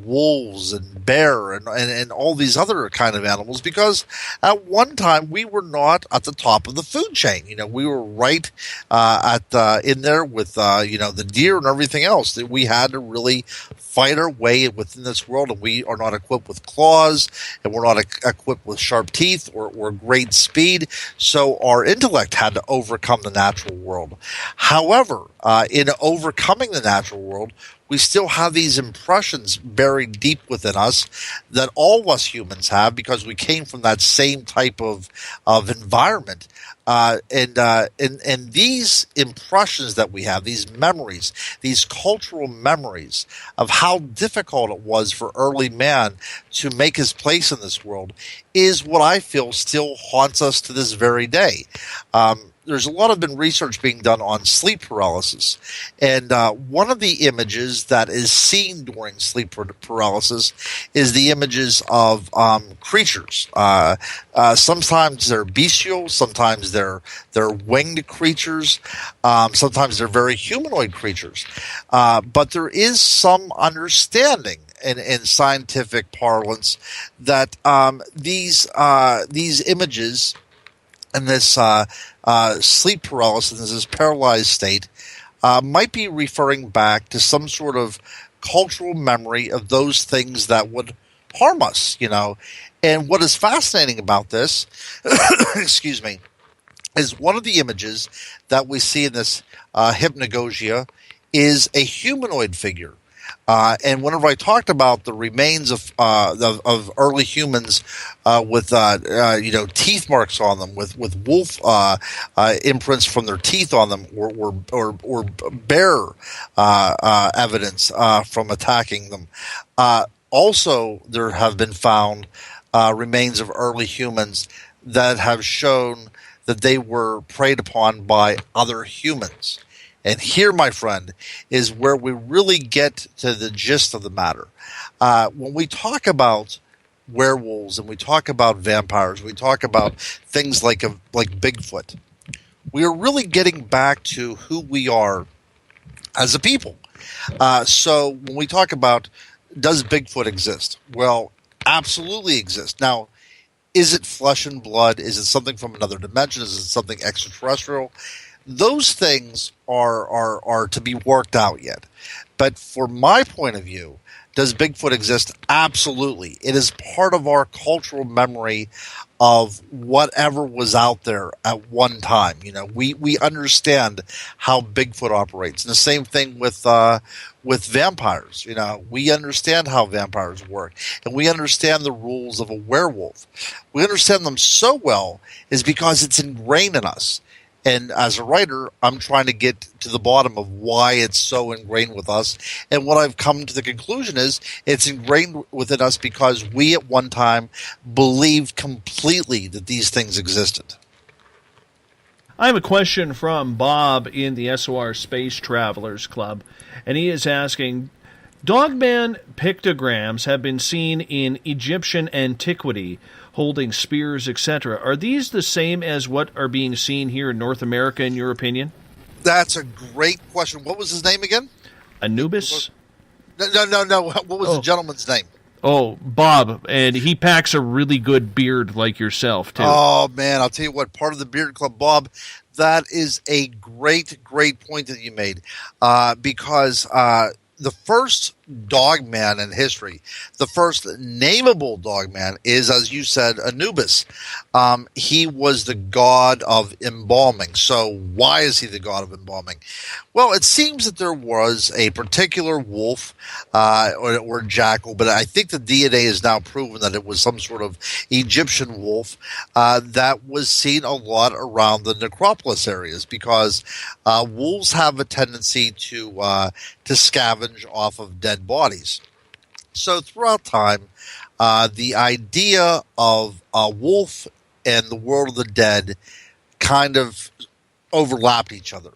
wolves and bear and all these other kind of animals, because at one time we were not at the top of the food chain. We were right in there with the deer and everything else. That we had to really fight our way within this world, and we are not equipped with claws, and we're not equipped with sharp teeth or great speed. So our intellect had to overcome the natural world. However, in overcoming the natural world, we still have these impressions buried deep within us that all of us humans have because we came from that same type of environment. And these impressions that we have, these memories, these cultural memories of how difficult it was for early man to make his place in this world is what I feel still haunts us to this very day. There's a lot of been research being done on sleep paralysis. And one of the images that is seen during sleep paralysis is the images of creatures. Sometimes they're bestial, sometimes they're winged creatures, sometimes they're very humanoid creatures. But there is some understanding in scientific parlance that these images and this sleep paralysis, this paralyzed state, might be referring back to some sort of cultural memory of those things that would harm us, And what is fascinating about this, excuse me, is one of the images that we see in this hypnagogia is a humanoid figure. And whenever I talked about the remains of early humans with teeth marks on them, with wolf imprints from their teeth on them, or bear evidence from attacking them, also there have been found remains of early humans that have shown that they were preyed upon by other humans. And here, my friend, is where we really get to the gist of the matter. When we talk about werewolves and we talk about vampires, we talk about things like Bigfoot, we are really getting back to who we are as a people. So when we talk about, does Bigfoot exist? Well, absolutely exist. Now, is it flesh and blood? Is it something from another dimension? Is it something extraterrestrial? Those things are to be worked out yet. But from my point of view, does Bigfoot exist? Absolutely. It is part of our cultural memory of whatever was out there at one time. We understand how Bigfoot operates. And the same thing with vampires. We understand how vampires work, and we understand the rules of a werewolf. We understand them so well is because it's ingrained in us. And as a writer, I'm trying to get to the bottom of why it's so ingrained with us. And what I've come to the conclusion is it's ingrained within us because we at one time believed completely that these things existed. I have a question from Bob in the SOR Space Travelers Club, and he is asking, Dogman pictograms have been seen in Egyptian antiquity, holding spears, etc. Are these the same as what are being seen here in North America, in your opinion? That's a great question. What was his name again? Anubis? No. What was the gentleman's name? Oh, Bob, and he packs a really good beard like yourself, too. Oh, man, I'll tell you what, part of the Beard Club, Bob, that is a great point that you made, because the first Dogman in history, the first nameable Dogman is, as you said, Anubis. He was the god of embalming. So why is he the god of embalming? Well, it seems that there was a particular wolf or jackal, but I think the DNA has now proven that it was some sort of Egyptian wolf that was seen a lot around the necropolis areas because wolves have a tendency to scavenge off of dead bodies. So throughout time, the idea of a wolf and the world of the dead kind of overlapped each other.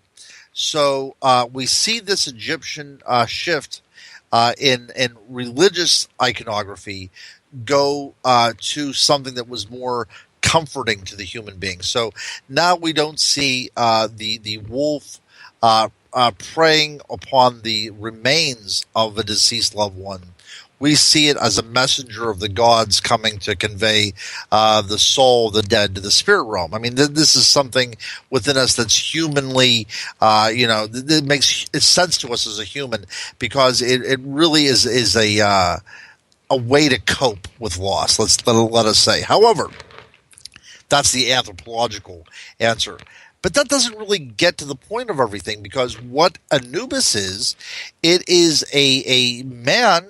So we see this Egyptian shift in religious iconography go to something that was more comforting to the human being. So now we don't see the wolf preying upon the remains of a deceased loved one. We see it as a messenger of the gods coming to convey the soul of the dead to the spirit realm. I mean, this is something within us that's humanly, that makes sense to us as a human because it really is a way to cope with loss. Let us say. However, that's the anthropological answer. But that doesn't really get to the point of everything, because what Anubis is, it is a man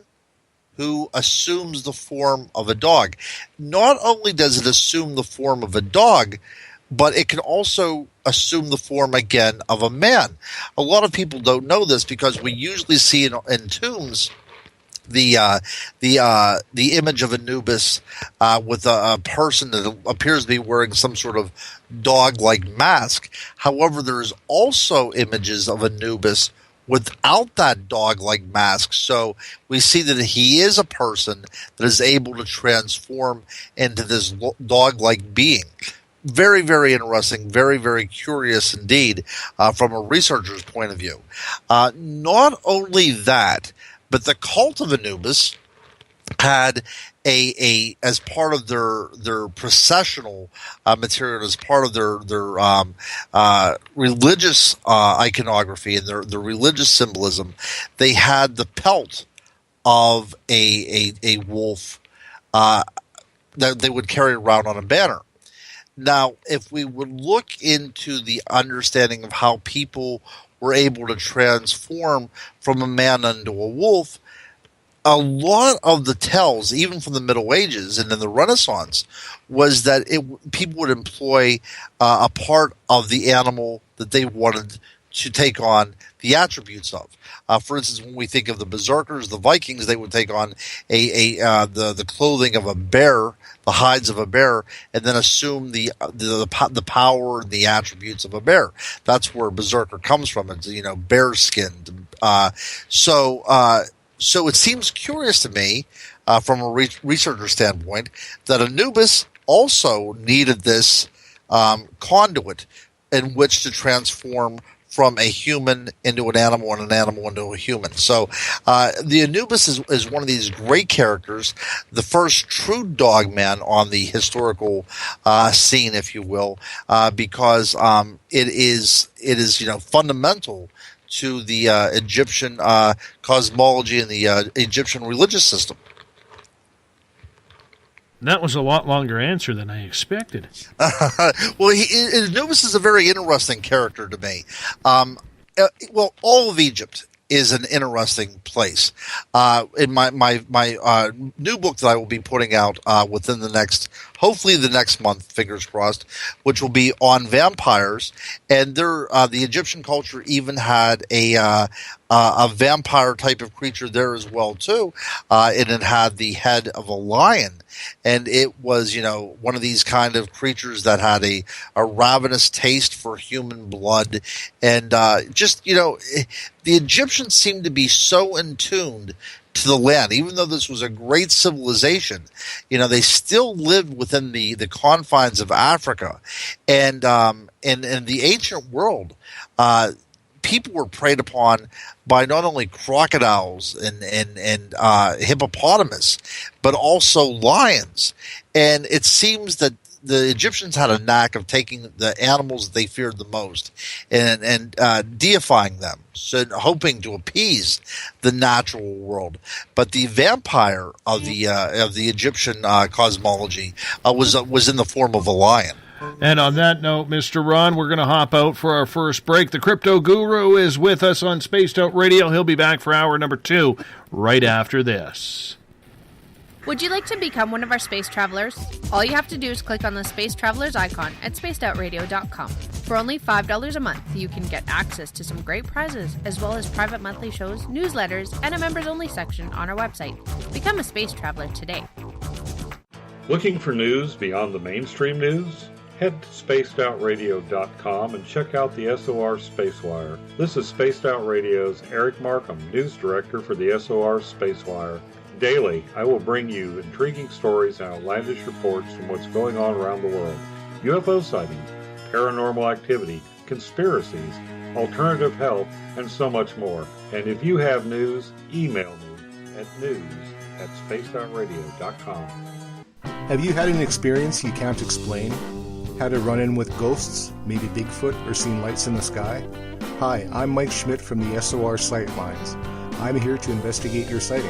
who assumes the form of a dog. Not only does it assume the form of a dog, but it can also assume the form again of a man. A lot of people don't know this, because we usually see in tombs the image of Anubis with a person that appears to be wearing some sort of dog-like mask. However, there is also images of Anubis without that dog-like mask. So we see that he is a person that is able to transform into this dog-like being. Very, very interesting, very, very curious indeed from a researcher's point of view. Not only that, but the cult of Anubis had as part of their processional material, as part of their religious iconography and their religious symbolism, they had the pelt of a wolf that they would carry around on a banner. Now, if we would look into the understanding of how people were able to transform from a man into a wolf, a lot of the tells, even from the Middle Ages and in the Renaissance, was that people would employ a part of the animal that they wanted to take on the attributes of. For instance, when we think of the berserkers, the Vikings, they would take on the clothing of a bear, the hides of a bear, and then assume the power and the attributes of a bear. That's where berserker comes from. It's bear skinned. So it seems curious to me, from a researcher standpoint, that Anubis also needed this conduit in which to transform from a human into an animal and an animal into a human. So the Anubis is one of these great characters, the first true Dogman on the historical scene, if you will, because it is fundamental to the Egyptian cosmology and the Egyptian religious system. That was a lot longer answer than I expected. Well, Anubis is a very interesting character to me. Well, all of Egypt is an interesting place. In my new book that I will be putting out within hopefully the next month, fingers crossed, which will be on vampires, and the Egyptian culture even had a vampire type of creature there as well too, and it had the head of a lion, and it was one of these kind of creatures that had a ravenous taste for human blood, and the Egyptians seemed to be so in tune to the land, even though this was a great civilization. They still lived within the confines of Africa, and in the ancient world, people were preyed upon by not only crocodiles and hippopotamus, but also lions. And it seems that the Egyptians had a knack of taking the animals they feared the most and deifying them, so hoping to appease the natural world. But the vampire of the Egyptian cosmology was in the form of a lion. And on that note, Mr. Ron, we're going to hop out for our first break. The Crypto Guru is with us on Spaced Out Radio. He'll be back for hour number 2 right after this. Would you like to become one of our space travelers? All you have to do is click on the Space Travelers icon at spacedoutradio.com. For only $5 a month, you can get access to some great prizes, as well as private monthly shows, newsletters, and a members-only section on our website. Become a space traveler today. Looking for news beyond the mainstream news? Head to spacedoutradio.com and check out the SOR Spacewire. This is Spaced Out Radio's Eric Markham, news director for the SOR Spacewire. Daily, I will bring you intriguing stories and outlandish reports from what's going on around the world. UFO sightings, paranormal activity, conspiracies, alternative health, and so much more. And if you have news, email me at news@spacedoutradio.com. Have you had an experience you can't explain? Had a run-in with ghosts, maybe Bigfoot, or seen lights in the sky? Hi, I'm Mike Schmidt from the SOR Sightlines. I'm here to investigate your sighting.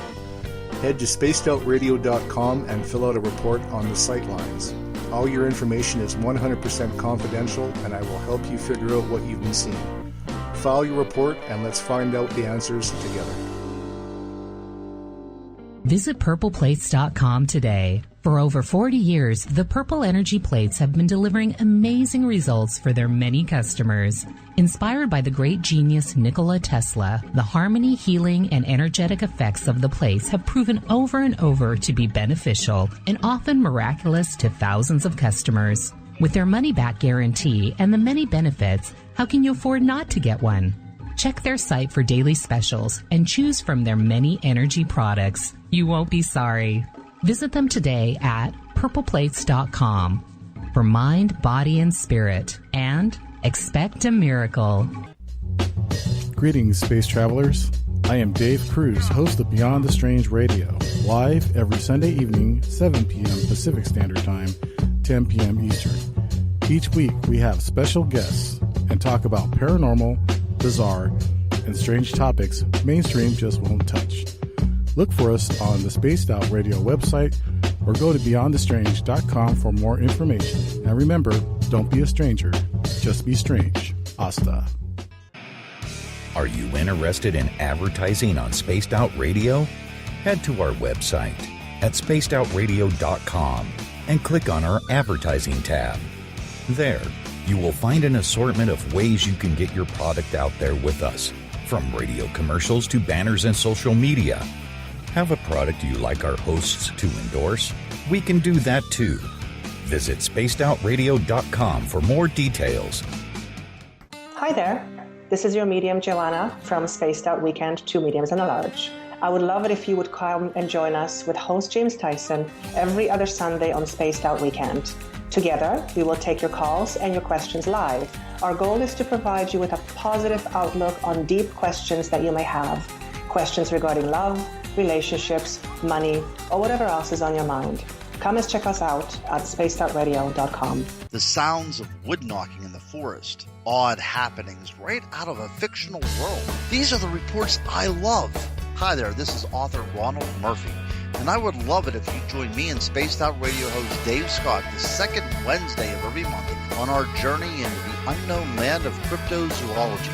Head to spacedoutradio.com and fill out a report on the Sightlines. All your information is 100% confidential, and I will help you figure out what you've been seeing. File your report, and let's find out the answers together. Visit purpleplates.com today. For over 40 years, the Purple Energy Plates have been delivering amazing results for their many customers. Inspired by the great genius Nikola Tesla, the harmony, healing, and energetic effects of the plates have proven over and over to be beneficial and often miraculous to thousands of customers. With their money-back guarantee and the many benefits, how can you afford not to get one? Check their site for daily specials and choose from their many energy products. You won't be sorry. Visit them today at purpleplates.com for mind, body, and spirit, and expect a miracle. Greetings, space travelers. I am Dave Cruz, host of Beyond the Strange Radio, live every Sunday evening, 7 p.m. Pacific Standard Time, 10 p.m. Eastern. Each week, we have special guests and talk about paranormal, bizarre, and strange topics mainstream just won't touch. Look for us on the Spaced Out Radio website or go to beyondthestrange.com for more information. And remember, don't be a stranger, just be strange. Hasta. Are you interested in advertising on Spaced Out Radio? Head to our website at spacedoutradio.com and click on our advertising tab. There, you will find an assortment of ways you can get your product out there with us, from radio commercials to banners and social media. Have a product you like our hosts to endorse? We can do that too. Visit spacedoutradio.com for more details. Hi there. This is your medium, Joanna, from Spaced Out Weekend, 2 Mediums and a Large. I would love it if you would come and join us with host James Tyson every other Sunday on Spaced Out Weekend. Together, we will take your calls and your questions live. Our goal is to provide you with a positive outlook on deep questions that you may have. Questions regarding love, relationships, money, or whatever else is on your mind. Come and check us out at spacedoutradio.com. The sounds of wood knocking in the forest, odd happenings right out of a fictional world. These are the reports I love. Hi there, this is author Ronald Murphy, and I would love it if you join me and Spaced Out Radio host Dave Scott the second Wednesday of every month on our journey into the unknown land of cryptozoology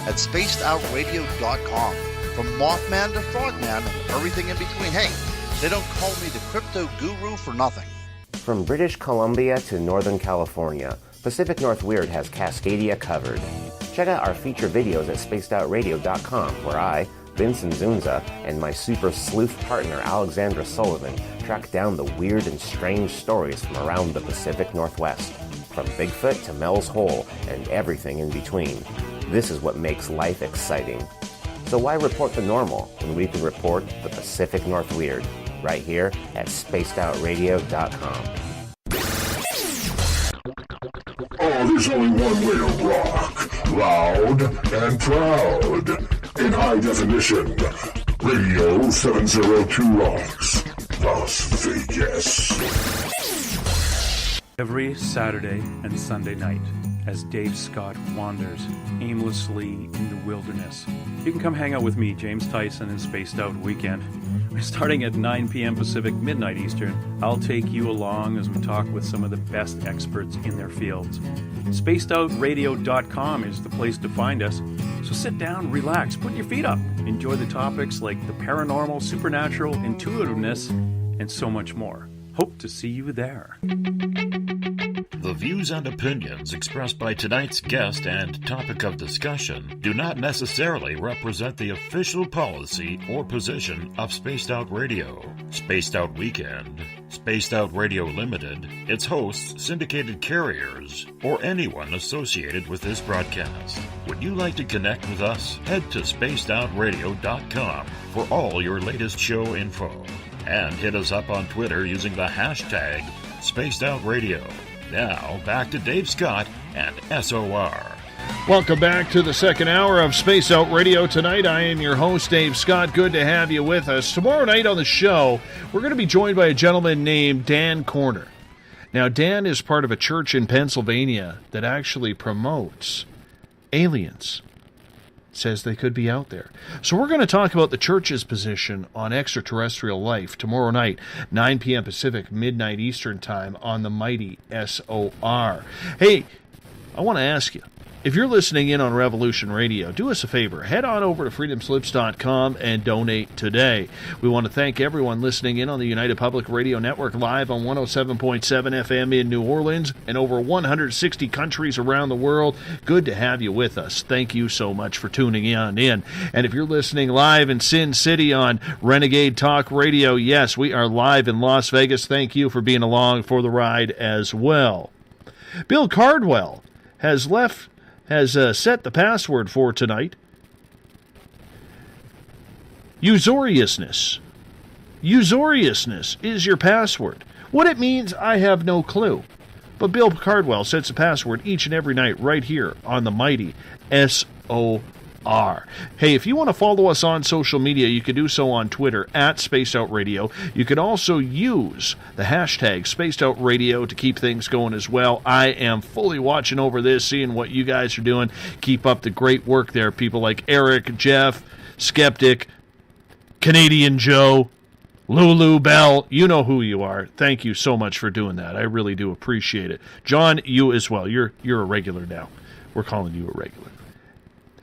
at spacedoutradio.com. From Mothman to Frogman and everything in between. Hey, they don't call me the crypto guru for nothing. From British Columbia to Northern California, Pacific North Weird has Cascadia covered. Check out our feature videos at spacedoutradio.com, where I, Vincent Zunza, and my super sleuth partner Alexandra Sullivan track down the weird and strange stories from around the Pacific Northwest. From Bigfoot to Mel's Hole and everything in between. This is what makes life exciting. So why report the normal when we can report the Pacific North Weird right here at spacedoutradio.com. Oh, there's only one way to rock. Loud and proud. In high definition. Radio 702 rocks. Las Vegas. Every Saturday and Sunday night, as Dave Scott wanders aimlessly in the wilderness, you can come hang out with me, James Tyson, in Spaced Out Weekend. Starting at 9 p.m. Pacific, midnight Eastern, I'll take you along as we talk with some of the best experts in their fields. SpacedOutRadio.com is the place to find us. So sit down, relax, put your feet up, enjoy the topics like the paranormal, supernatural, intuitiveness, and so much more. Hope to see you there. The views and opinions expressed by tonight's guest and topic of discussion do not necessarily represent the official policy or position of Spaced Out Radio, Spaced Out Weekend, Spaced Out Radio Limited, its hosts, syndicated carriers, or anyone associated with this broadcast. Would you like to connect with us? Head to spacedoutradio.com for all your latest show info. And hit us up on Twitter using the hashtag Spaced Out Radio. Now, back to Dave Scott and SOR. Welcome back to the second hour of Space Out Radio. Tonight, I am your host, Dave Scott. Good to have you with us. Tomorrow night on the show, we're going to be joined by a gentleman named Dan Corner. Now, Dan is part of a church in Pennsylvania that actually promotes aliens. says they could be out there. So we're going to talk about the church's position on extraterrestrial life tomorrow night, 9 p.m. Pacific, midnight Eastern time on the mighty SOR. Hey, I want to ask you, if you're listening in on Revolution Radio, do us a favor. Head on over to freedomslips.com and donate today. We want to thank everyone listening in on the United Public Radio Network live on 107.7 FM in New Orleans and over 160 countries around the world. Good to have you with us. Thank you so much for tuning in. And if you're listening live in Sin City on Renegade Talk Radio, yes, we are live in Las Vegas. Thank you for being along for the ride as well. Bill Cardwell has set the password for tonight. Usoriousness. Usoriousness is your password. What it means, I have no clue. But Bill Cardwell sets the password each and every night right here on the mighty SOR. Hey, if you want to follow us on social media, you can do so on Twitter at Spaced Out Radio. You can also use the hashtag Spaced Out Radio to keep things going as well. I am fully watching over this, seeing what you guys are doing. Keep up the great work there. People like Eric, Jeff, Skeptic, Canadian Joe, Lulu Bell, you know who you are. Thank you so much for doing that. I really do appreciate it. John, you as well. You're a regular now. We're calling you a regular.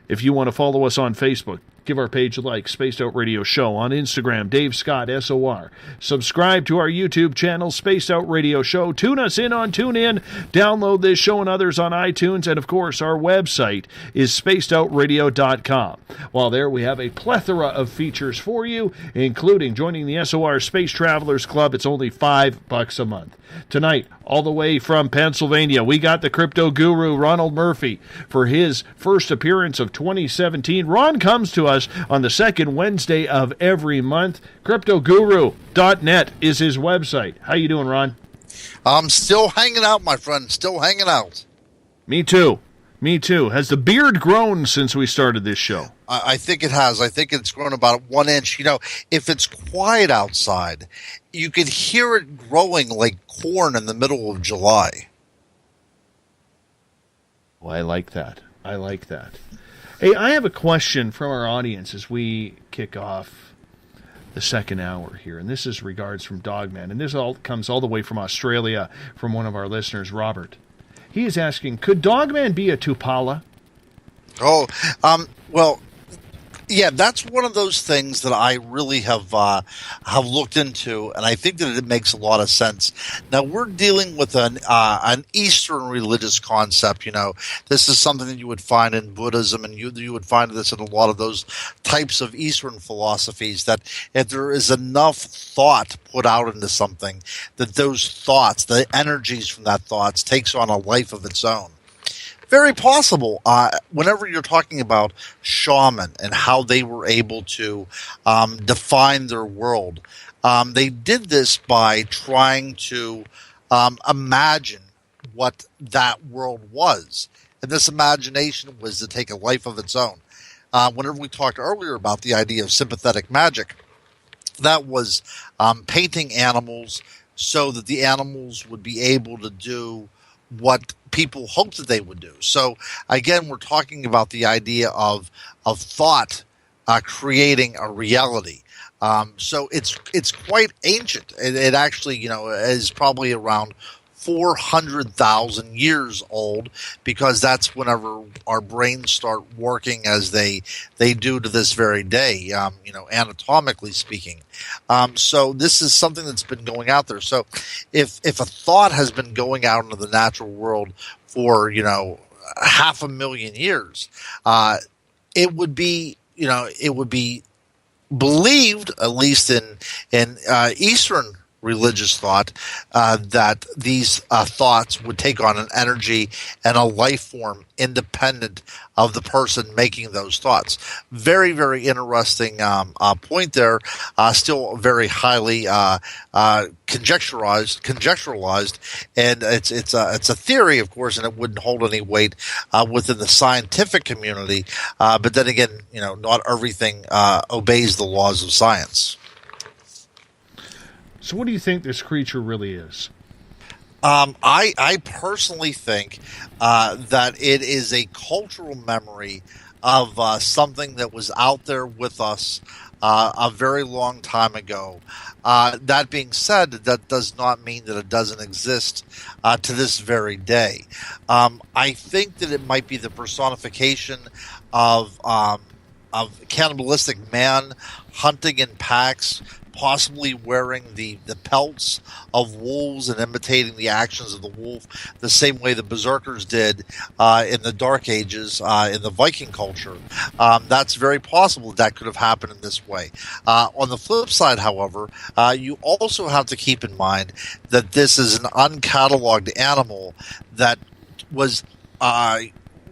If you want to follow us on Facebook, give our page a like, Spaced Out Radio Show. On Instagram, Dave Scott, SOR. Subscribe to our YouTube channel, Spaced Out Radio Show. Tune us in on TuneIn. Download this show and others on iTunes. And, of course, our website is spacedoutradio.com. While there, we have a plethora of features for you, including joining the SOR Space Travelers Club. It's only $5 a month. Tonight, all the way from Pennsylvania, we got the crypto guru, Ronald Murphy, for his first appearance of 2017. Ron comes to us on the second Wednesday of every month. CryptoGuru.net is his website. How you doing, Ron? I'm still hanging out, my friend. Still hanging out. Me too. Me too. Has the beard grown since we started this show? I think it has. I think it's grown about 1 inch. You know, if it's quiet outside, you could hear it growing like corn in the middle of July. Well, I like that. I like that. Hey, I have a question from our audience as we kick off the second hour here, and this is regards from Dogman, and this all comes all the way from Australia from one of our listeners, Robert. He is asking, could Dogman be a Tupala? Oh, well, yeah, that's one of those things that I really have looked into, and I think that it makes a lot of sense. Now, we're dealing with an Eastern religious concept. You know, this is something that you would find in Buddhism, and you would find this in a lot of those types of Eastern philosophies, that if there is enough thought put out into something, that those thoughts, the energies from that thoughts, takes on a life of its own. Very possible. Whenever you're talking about shaman and how they were able to define their world, they did this by trying to imagine what that world was. And this imagination was to take a life of its own. Whenever we talked earlier about the idea of sympathetic magic, that was painting animals so that the animals would be able to do what people hoped that they would do. So again, we're talking about the idea of thought creating a reality. So it's quite ancient. It actually, you know, is probably around 400,000 years old, because that's whenever our brains start working as they do to this very day, you know, anatomically speaking. So this is something that's been going out there. So if a thought has been going out into the natural world for, you know, 500,000 years, it would be, you know, it would be believed, at least in Eastern religious thought, that these thoughts would take on an energy and a life form independent of the person making those thoughts. Very, very interesting point there. Still very highly conjecturalized, and it's a theory, of course, and it wouldn't hold any weight within the scientific community. But then again, you know, not everything obeys the laws of science. So what do you think this creature really is? I personally think that it is a cultural memory of something that was out there with us a very long time ago. That being said, that does not mean that it doesn't exist to this very day. I think that it might be the personification of cannibalistic man hunting in packs, possibly wearing the pelts of wolves and imitating the actions of the wolf, the same way the berserkers did in the Dark Ages in the Viking culture. That's very possible that could have happened in this way. On the flip side, however, you also have to keep in mind that this is an uncatalogued animal that was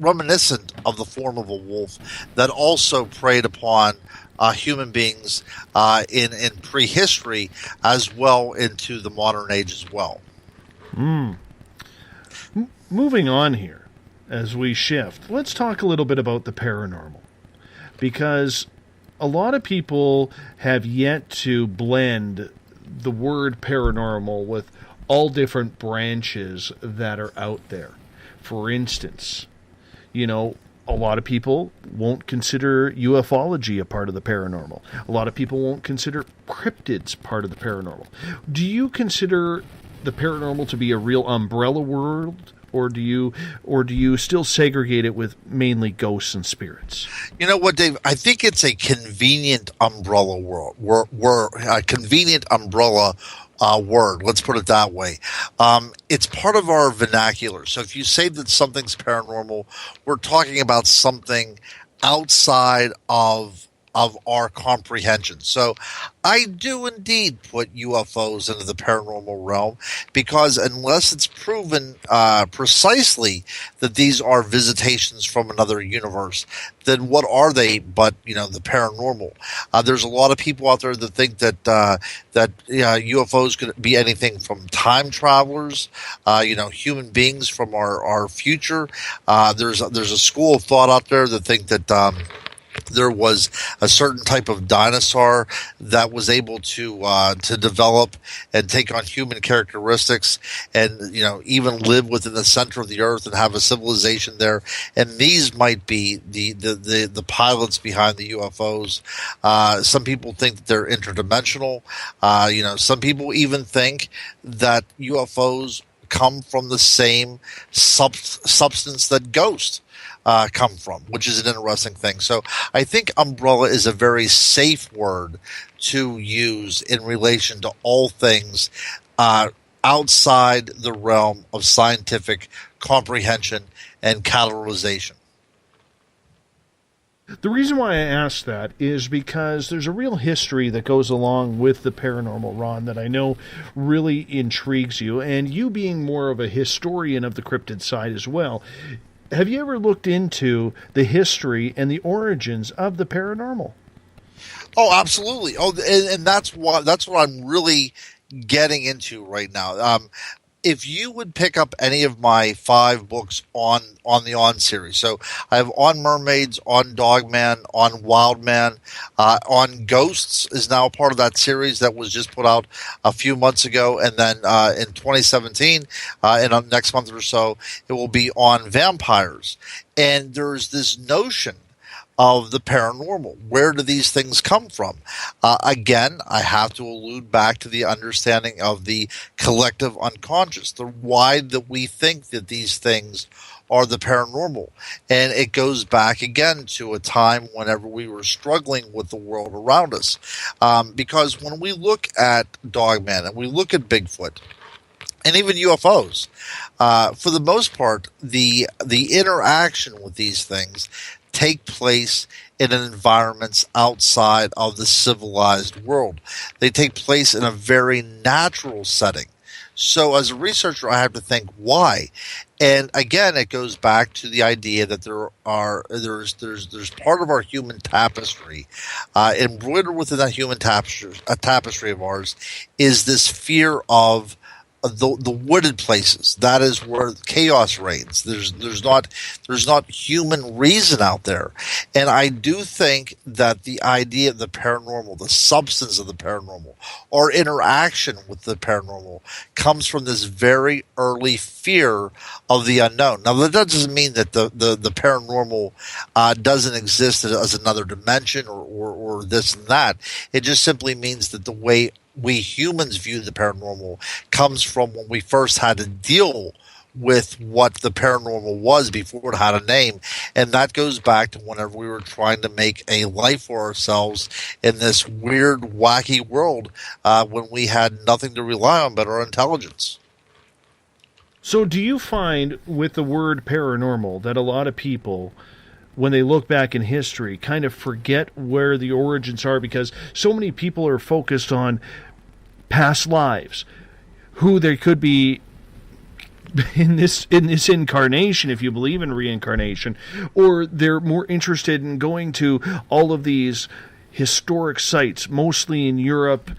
reminiscent of the form of a wolf that also preyed upon human beings in prehistory as well into the modern age as well. Moving on here, as we shift, let's talk a little bit about the paranormal, because a lot of people have yet to blend the word paranormal with all different branches that are out there. For instance, a lot of people won't consider ufology a part of the paranormal. A lot of people won't consider cryptids part of the paranormal. Do you consider the paranormal to be a real umbrella world, or do you still segregate it with mainly ghosts and spirits? You know what, Dave? I think it's a convenient umbrella world. We're a convenient umbrella word. Let's put it that way. It's part of our vernacular. So if you say that something's paranormal, we're talking about something outside of our comprehension. So I do indeed put UFOs into the paranormal realm, because unless it's proven precisely that these are visitations from another universe, then what are they but the paranormal? There's a lot of people out there that think that UFOs could be anything from time travelers, human beings from our future. There's a school of thought out there that think that there was a certain type of dinosaur that was able to develop and take on human characteristics, and even live within the center of the earth and have a civilization there. And these might be the pilots behind the UFOs. Some people think that they're interdimensional. Some people even think that UFOs come from the same substance that ghosts come from, which is an interesting thing. So I think umbrella is a very safe word to use in relation to all things outside the realm of scientific comprehension and categorization. The reason why I ask that is because there's a real history that goes along with the paranormal, Ron, that I know really intrigues you, and you being more of a historian of the cryptid side as well. Have you ever looked into the history and the origins of the paranormal? Oh, absolutely. Oh, and that's what I'm really getting into right now. If you would pick up any of my 5 books on the On series, so I have On Mermaids, On Dogman, On Wildman, On Ghosts is now part of that series that was just put out a few months ago, and then in 2017, in next month or so, it will be On Vampires. And there's this notion of the paranormal. Where do these things come from? Again, I have to allude back to the understanding of the collective unconscious, the why that we think that these things are the paranormal. And it goes back again to a time whenever we were struggling with the world around us. Because when we look at Dogman and we look at Bigfoot, and even UFOs, for the most part, the interaction with these things take place in environments outside of the civilized world. They take place in a very natural setting. So as a researcher, I have to think why. And again, it goes back to the idea that there's part of our human tapestry, embroidered within that human tapestry of ours is this fear of the wooded places. That is where chaos reigns. There's not human reason out there. And I do think that the idea of the paranormal, the substance of the paranormal, or interaction with the paranormal comes from this very early fear of the unknown. Now, that doesn't mean that the paranormal doesn't exist as another dimension or this and that. It just simply means that the way we humans view the paranormal comes from when we first had to deal with what the paranormal was before it had a name. And that goes back to whenever we were trying to make a life for ourselves in this weird, wacky world when we had nothing to rely on but our intelligence. So do you find with the word paranormal that a lot of people, when they look back in history, kind of forget where the origins are, because so many people are focused on past lives, who they could be in this incarnation, if you believe in reincarnation, or they're more interested in going to all of these historic sites, mostly in Europe,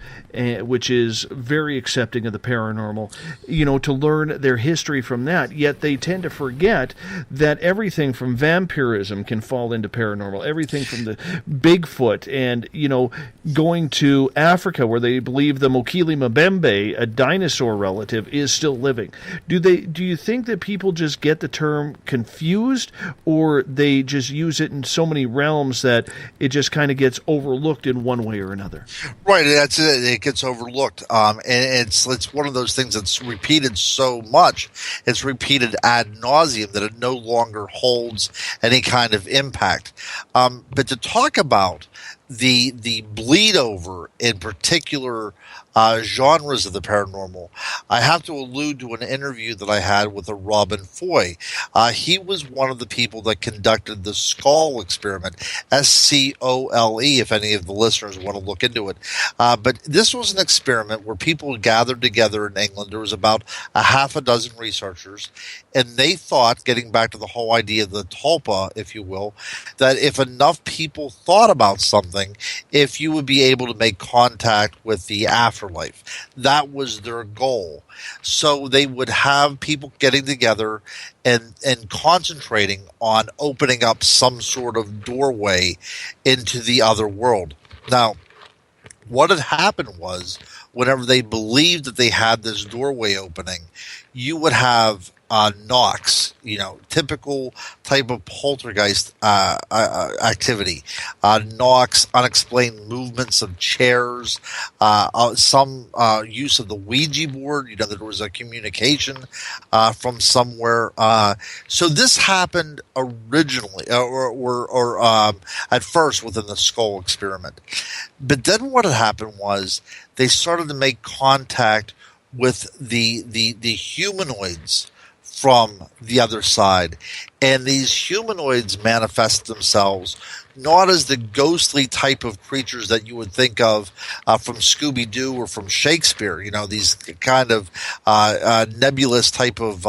which is very accepting of the paranormal, to learn their history from that. Yet they tend to forget that everything from vampirism can fall into paranormal, everything from the Bigfoot and, going to Africa where they believe the Mokele Mbembe, a dinosaur relative, is still living. Do you think that people just get the term confused, or they just use it in so many realms that it just kind of gets overlooked in one way or another? Right, that's it. It gets overlooked, and it's one of those things that's repeated so much, it's repeated ad nauseum that it no longer holds any kind of impact. But to talk about the bleed over in particular genres of the paranormal, I have to allude to an interview that I had with a Robin Foy. He was one of the people that conducted the Skull experiment, SCOLE, if any of the listeners want to look into it. But this was an experiment where people gathered together in England. There was about a half a dozen researchers, and they thought, getting back to the whole idea of the tulpa, if you will, that if enough people thought about something, if you would be able to make contact with the afterlife. That was their goal. So they would have people getting together and concentrating on opening up some sort of doorway into the other world. Now, what had happened was, whenever they believed that they had this doorway opening, you would have knocks, typical type of poltergeist activity, knocks, unexplained movements of chairs, some use of the Ouija board. There was a communication from somewhere. So this happened originally, or at first within the Skull experiment. But then what had happened was they started to make contact with the humanoids from the other side. And these humanoids manifest themselves not as the ghostly type of creatures that you would think of from Scooby-Doo or from Shakespeare, these kind of nebulous type of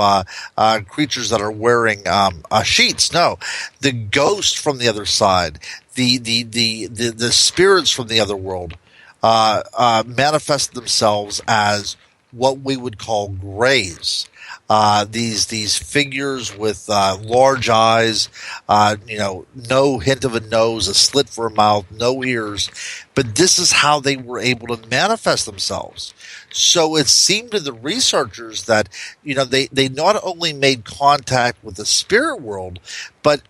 creatures that are wearing sheets. No, the ghost from the other side, the spirits from the other world manifest themselves as what we would call grays. These figures with large eyes, no hint of a nose, a slit for a mouth, no ears. But this is how they were able to manifest themselves. So it seemed to the researchers that, they not only made contact with the spirit world, but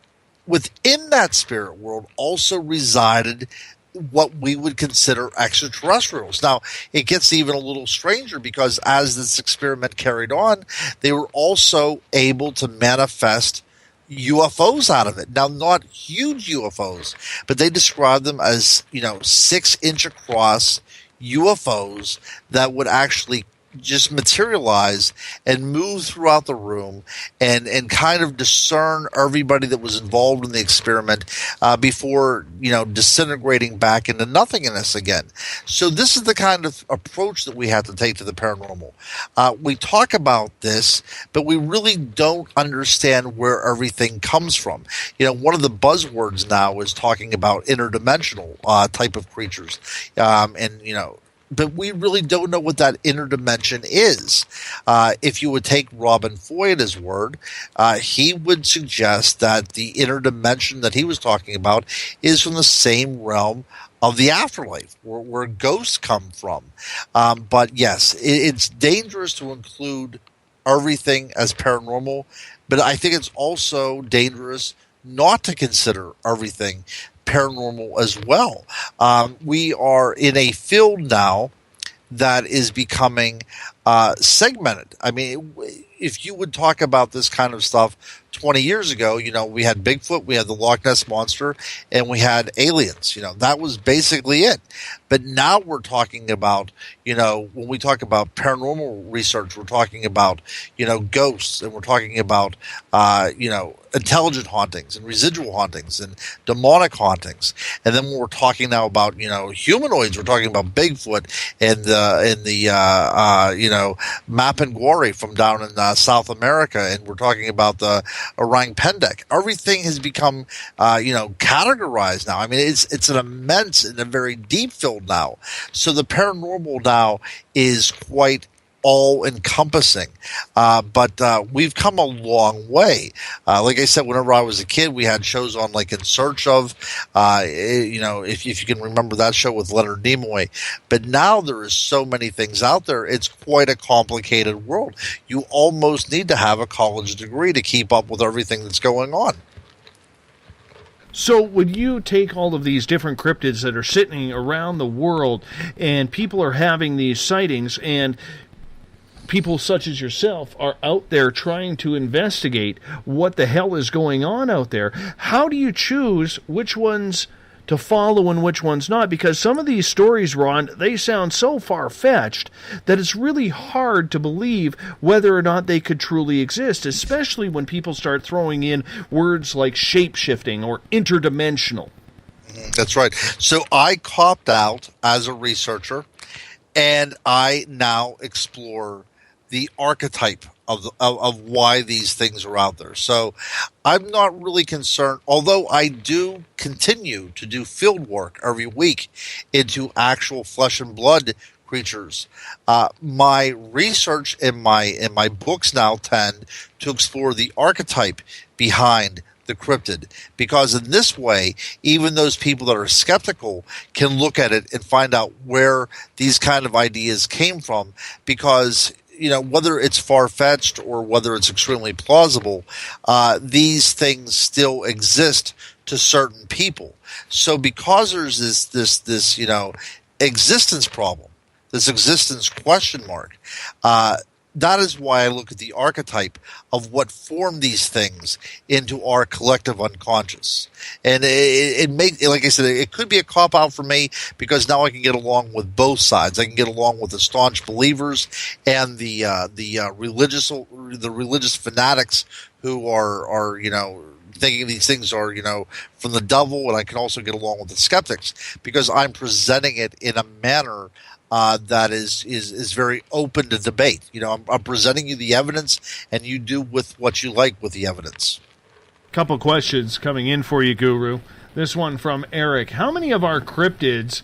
within that spirit world also resided what we would consider extraterrestrials. Now, it gets even a little stranger, because as this experiment carried on, they were also able to manifest UFOs out of it. Now, not huge UFOs, but they described them as, 6-inch across UFOs that would actually just materialize and move throughout the room and kind of discern everybody that was involved in the experiment before, disintegrating back into nothingness again. So this is the kind of approach that we have to take to the paranormal. We talk about this, but we really don't understand where everything comes from. One of the buzzwords now is talking about interdimensional type of creatures. but we really don't know what that inner dimension is. If you would take Robin Foy at his word, he would suggest that the inner dimension that he was talking about is from the same realm of the afterlife, where ghosts come from. But yes, it's dangerous to include everything as paranormal, but I think it's also dangerous not to consider everything paranormal as well. We are in a field now that is becoming segmented. I mean, if you would talk about this kind of stuff 20 years ago, we had Bigfoot, we had the Loch Ness Monster, and we had aliens. That was basically it. But now we're talking about, when we talk about paranormal research, we're talking about, ghosts, and we're talking about, intelligent hauntings and residual hauntings and demonic hauntings. And then when we're talking now about, humanoids, we're talking about Bigfoot and the Mapinguari from down in South America, and we're talking about the orang pendek. Everything has become, categorized now. I mean, it's an immense and a very deep field now. So the paranormal now is quite all-encompassing, but we've come a long way. Like I said, whenever I was a kid, we had shows on like In Search Of, if you can remember that show with Leonard Nimoy. But now there is so many things out there. It's quite a complicated world. You almost need to have a college degree to keep up with everything that's going on. So when you take all of these different cryptids that are sitting around the world and people are having these sightings, and people such as yourself are out there trying to investigate what the hell is going on out there, how do you choose which ones to follow and which ones not? Because some of these stories, Ron, they sound so far-fetched that it's really hard to believe whether or not they could truly exist, especially when people start throwing in words like shape-shifting or interdimensional. That's right. So I copped out as a researcher, and I now explore the archetype of why these things are out there. So I'm not really concerned, although I do continue to do field work every week into actual flesh and blood creatures. My research in my books now tend to explore the archetype behind the cryptid, because in this way, even those people that are skeptical can look at it and find out where these kind of ideas came from, because whether it's far-fetched or whether it's extremely plausible, these things still exist to certain people. So because there's this existence problem, this existence question mark, that is why I look at the archetype of what formed these things into our collective unconscious. And it like I said, it could be a cop-out for me, because now I can get along with both sides. I can get along with the staunch believers and the religious fanatics who are thinking these things are, from the devil, and I can also get along with the skeptics, because I'm presenting it in a manner that is very open to debate. I'm presenting you the evidence, and you do with what you like with the evidence. Couple questions coming in for you, Guru. This one from Eric. How many of our cryptids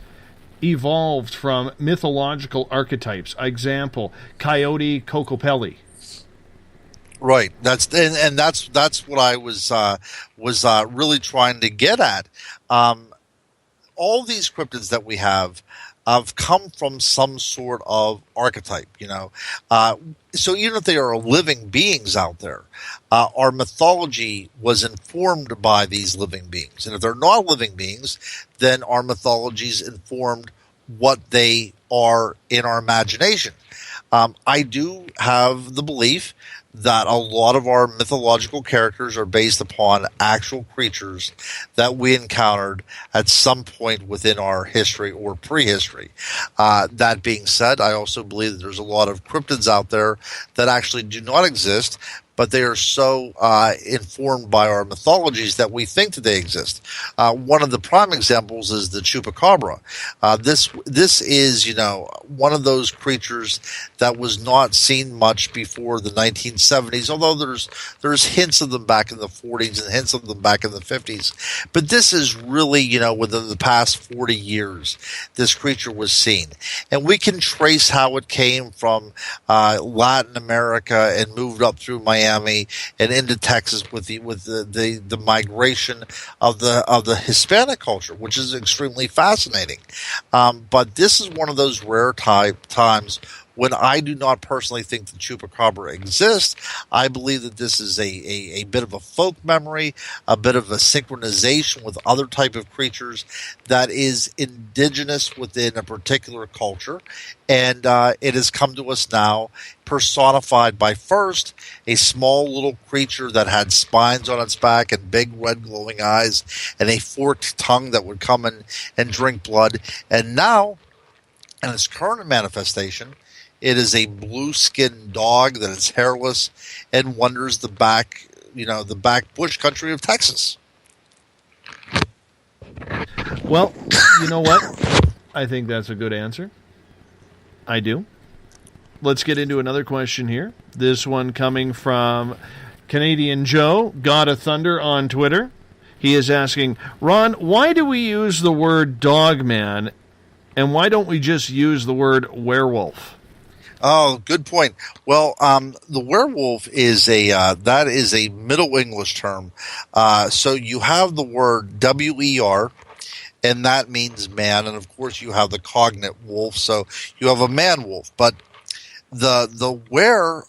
evolved from mythological archetypes? Example, Coyote, Cocopelli. Right. That's what I was really trying to get at. All these cryptids that we have come from some sort of archetype, so even if they are living beings out there, our mythology was informed by these living beings. And if they're not living beings, then our mythologies informed what they are in our imagination. I do have the belief that a lot of our mythological characters are based upon actual creatures that we encountered at some point within our history or prehistory. That being said, I also believe that there's a lot of cryptids out there that actually do not exist, but they are so informed by our mythologies that we think that they exist. One of the prime examples is the chupacabra. This is, one of those creatures that was not seen much before the 1970s, although there's hints of them back in the 40s and hints of them back in the 50s. But this is really, within the past 40 years, this creature was seen. And we can trace how it came from Latin America and moved up through Miami and into Texas with the migration of the Hispanic culture, which is extremely fascinating. But this is one of those rare times when I do not personally think the chupacabra exists. I believe that this is a bit of a folk memory, a bit of a synchronization with other type of creatures that is indigenous within a particular culture. And it has come to us now personified by first a small little creature that had spines on its back and big red glowing eyes and a forked tongue that would come in and drink blood. And now, in its current manifestation, it is a blue-skinned dog that is hairless and wanders the back bush country of Texas. Well, you know what? I think that's a good answer. I do. Let's get into another question here. This one coming from Canadian Joe, God of Thunder on Twitter. He is asking, Ron, why do we use the word Dogman, and why don't we just use the word werewolf? Oh, good point. Well, the werewolf is that is a Middle English term. So you have the word WER, and that means man, and of course you have the cognate wolf, so you have a man wolf. But the WER,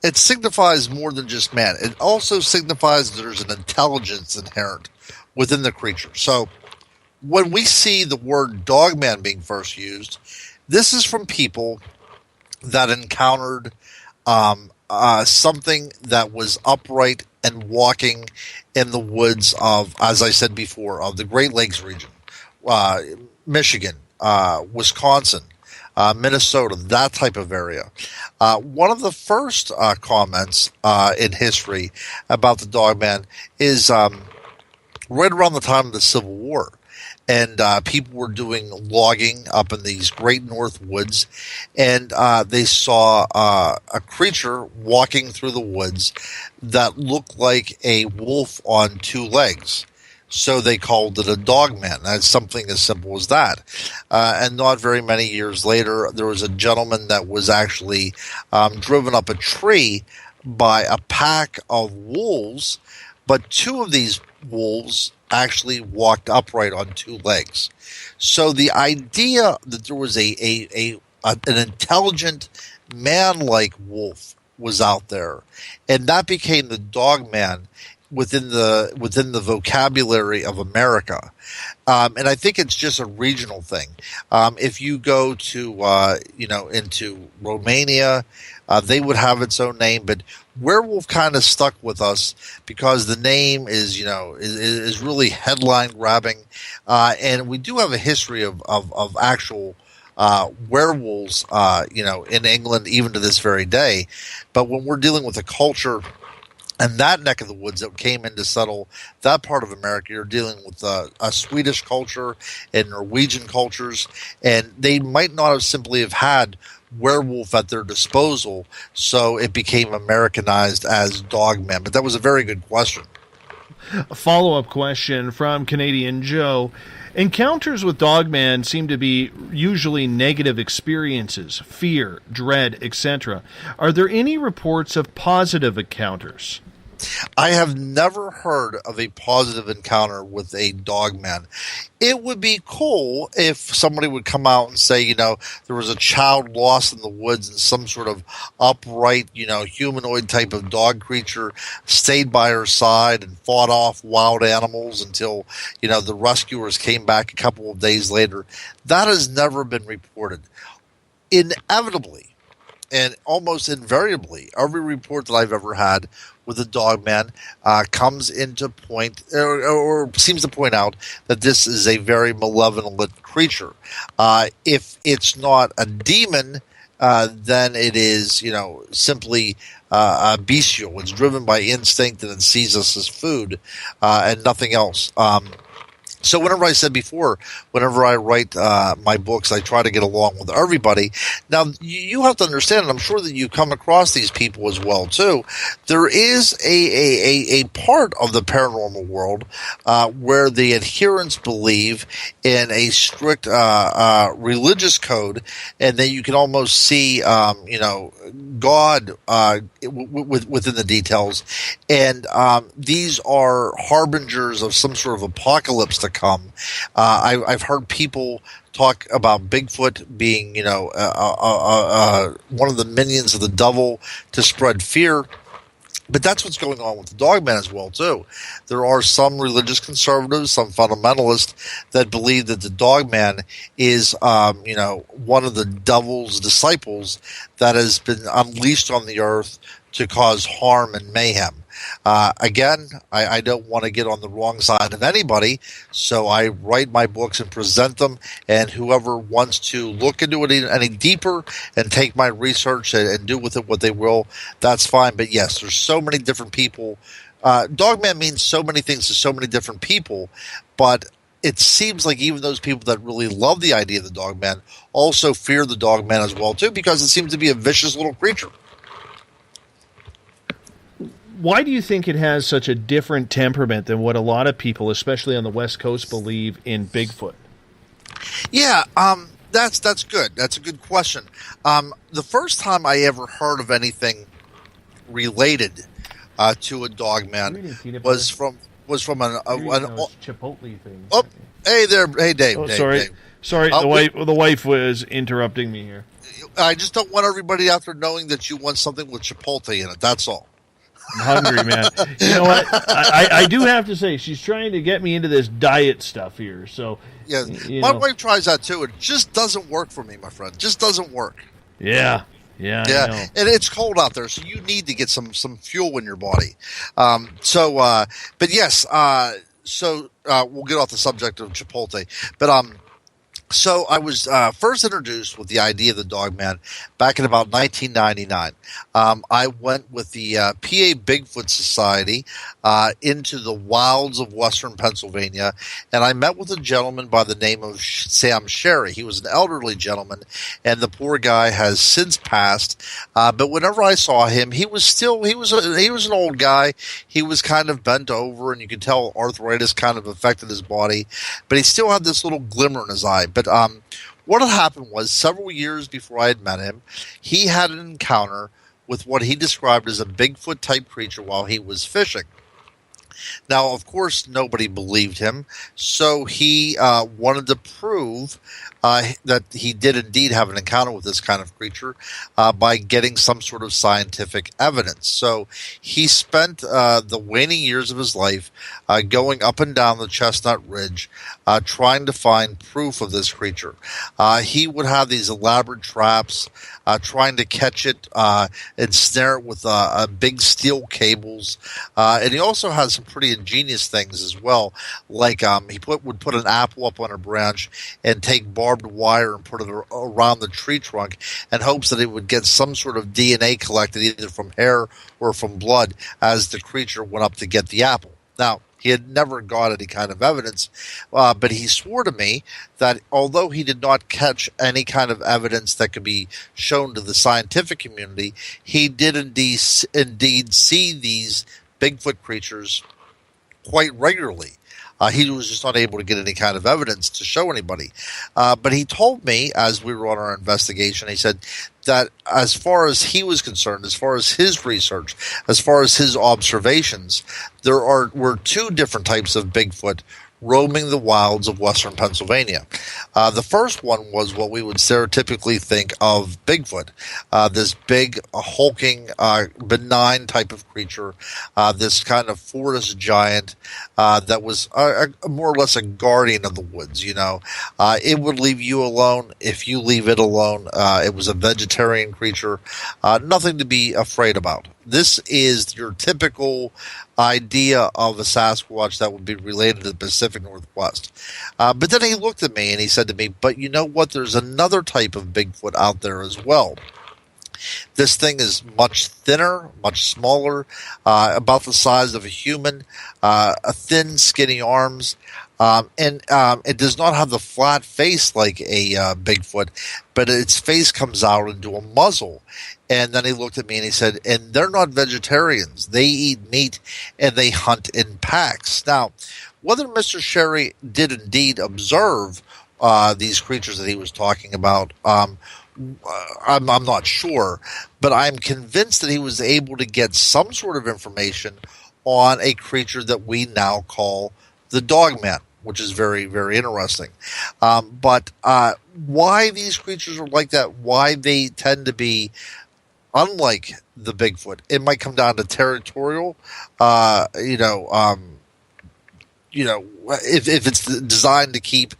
it signifies more than just man. It also signifies that there's an intelligence inherent within the creature. So when we see the word dogman being first used, this is from people that encountered something that was upright and walking in the woods of, as I said before, of the Great Lakes region, Michigan, Wisconsin, Minnesota, that type of area. One of the first comments in history about the Dogman is right around the time of the Civil War. And people were doing logging up in these great north woods, and they saw a creature walking through the woods that looked like a wolf on two legs. So they called it a dogman. That's something as simple as that. And not very many years later, there was a gentleman that was actually driven up a tree by a pack of wolves, but two of these wolves actually walked upright on two legs. So the idea that there was an intelligent man-like wolf was out there, and that became the dogman within the vocabulary of America. And I think it's just a regional thing. If you go to into Romania, they would have its own name, but werewolf kind of stuck with us because the name is really headline grabbing, and we do have a history of actual werewolves, in England even to this very day. But when we're dealing with a culture and that neck of the woods that came in to settle that part of America, you're dealing with a Swedish culture and Norwegian cultures, and they might not have simply have had werewolf at their disposal, so it became Americanized as dogman. But that was a very good question. A follow-up question from Canadian Joe. Encounters with dogman seem to be usually negative experiences, fear, dread, etc. Are there any reports of positive encounters? I have never heard of a positive encounter with a dogman. It would be cool if somebody would come out and say, there was a child lost in the woods and some sort of upright, humanoid type of dog creature stayed by her side and fought off wild animals until, the rescuers came back a couple of days later. That has never been reported. Inevitably, and almost invariably, every report that I've ever had with a dogman comes into point or seems to point out that this is a very malevolent creature. If it's not a demon, then it is, simply bestial. It's driven by instinct and it sees us as food and nothing else. So whenever I said before, whenever I write my books, I try to get along with everybody. Now, you have to understand, and I'm sure that you come across these people as well, too. There is a part of the paranormal world where the adherents believe in a strict religious code, and that you can almost see, God within the details. And these are harbingers of some sort of apocalypse to come. I've heard people talk about Bigfoot being, one of the minions of the devil to spread fear. But that's what's going on with the Dogman as well, too. There are some religious conservatives, some fundamentalists that believe that the Dogman is, one of the devil's disciples that has been unleashed on the earth to cause harm and mayhem. Again, I don't want to get on the wrong side of anybody, so I write my books and present them, and whoever wants to look into it any deeper and take my research and do with it what they will, that's fine. But yes, there's so many different people. Dogman means so many things to so many different people, but it seems like even those people that really love the idea of the Dogman also fear the Dogman as well, too, because it seems to be a vicious little creature. Why do you think it has such a different temperament than what a lot of people, especially on the West Coast, believe in Bigfoot? Yeah, that's good. That's a good question. The first time I ever heard of anything related to a Dogman was from an Chipotle thing. Oh, hey there, hey Dave. Oh, Dave, sorry, Dave. sorry. The wife was interrupting me here. I just don't want everybody out there knowing that you want something with Chipotle in it. That's all. I'm hungry, man. You know what? I do have to say, she's trying to get me into this diet stuff here. So, yeah, my wife tries that too. It just doesn't work for me, my friend. It just doesn't work. Yeah. I know. And it's cold out there, so you need to get some fuel in your body. But yes, we'll get off the subject of Chipotle. But so I was first introduced with the idea of the Dogman back in about 1999. I went with the PA Bigfoot Society into the wilds of western Pennsylvania, and I met with a gentleman by the name of Sam Sherry. He was an elderly gentleman, and the poor guy has since passed. But whenever I saw him, he was an old guy. He was kind of bent over, and you could tell arthritis kind of affected his body, but he still had this little glimmer in his eye. But what had happened was several years before I had met him, he had an encounter with what he described as a Bigfoot-type creature while he was fishing. Now, of course, nobody believed him, so he wanted to prove that he did indeed have an encounter with this kind of creature by getting some sort of scientific evidence. So he spent the waning years of his life going up and down the Chestnut Ridge trying to find proof of this creature. He would have these elaborate traps, trying to catch it and snare it with big steel cables. And he also has some pretty ingenious things as well, like he would put an apple up on a branch and take barbed wire and put it around the tree trunk in hopes that it would get some sort of DNA collected either from hair or from blood as the creature went up to get the apple. Now, he had never got any kind of evidence, but he swore to me that although he did not catch any kind of evidence that could be shown to the scientific community, he did indeed see these Bigfoot creatures quite regularly. He was just not able to get any kind of evidence to show anybody. But he told me, as we were on our investigation, he said that as far as he was concerned, as far as his research, as far as his observations, were two different types of Bigfoot roaming the wilds of western Pennsylvania. The first one was what we would stereotypically think of Bigfoot, this big, hulking, benign type of creature, this kind of forest giant that was more or less a guardian of the woods, you know. It would leave you alone if you leave it alone. It was a vegetarian creature, nothing to be afraid about. This is your typical idea of a Sasquatch that would be related to the Pacific Northwest. But then he looked at me and he said to me, but you know what? There's another type of Bigfoot out there as well. This thing is much thinner, much smaller, about the size of a human, a thin, skinny arms, and it does not have the flat face like a Bigfoot, but its face comes out into a muzzle. And then he looked at me and he said, and they're not vegetarians. They eat meat and they hunt in packs. Now, whether Mr. Sherry did indeed observe these creatures that he was talking about, I'm not sure, but I'm convinced that he was able to get some sort of information on a creature that we now call the Dogman, which is very, very interesting. But why these creatures are like that, why they tend to be unlike the Bigfoot, it might come down to territorial, if it's designed to keep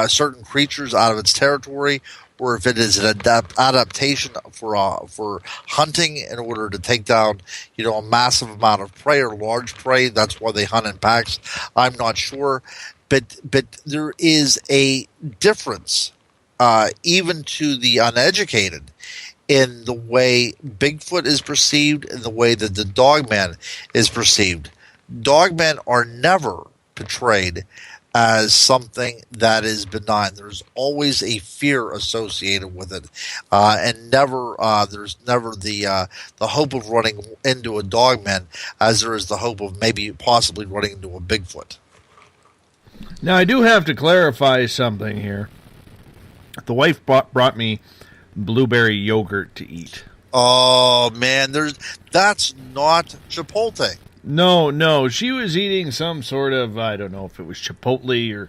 certain creatures out of its territory, or if it is an adaptation for hunting in order to take down, a massive amount of prey or large prey. That's why they hunt in packs. I'm not sure, but there is a difference, even to the uneducated, in the way Bigfoot is perceived and the way that the Dogman is perceived. Dogmen are never portrayed as something that is benign. There's always a fear associated with it, and there's never the hope of running into a Dogman as there is the hope of maybe possibly running into a Bigfoot. Now, I do have to clarify something here. The wife brought me blueberry yogurt to eat. Oh, man, that's not Chipotle. No, she was eating some sort of, I don't know if it was Chipotle or,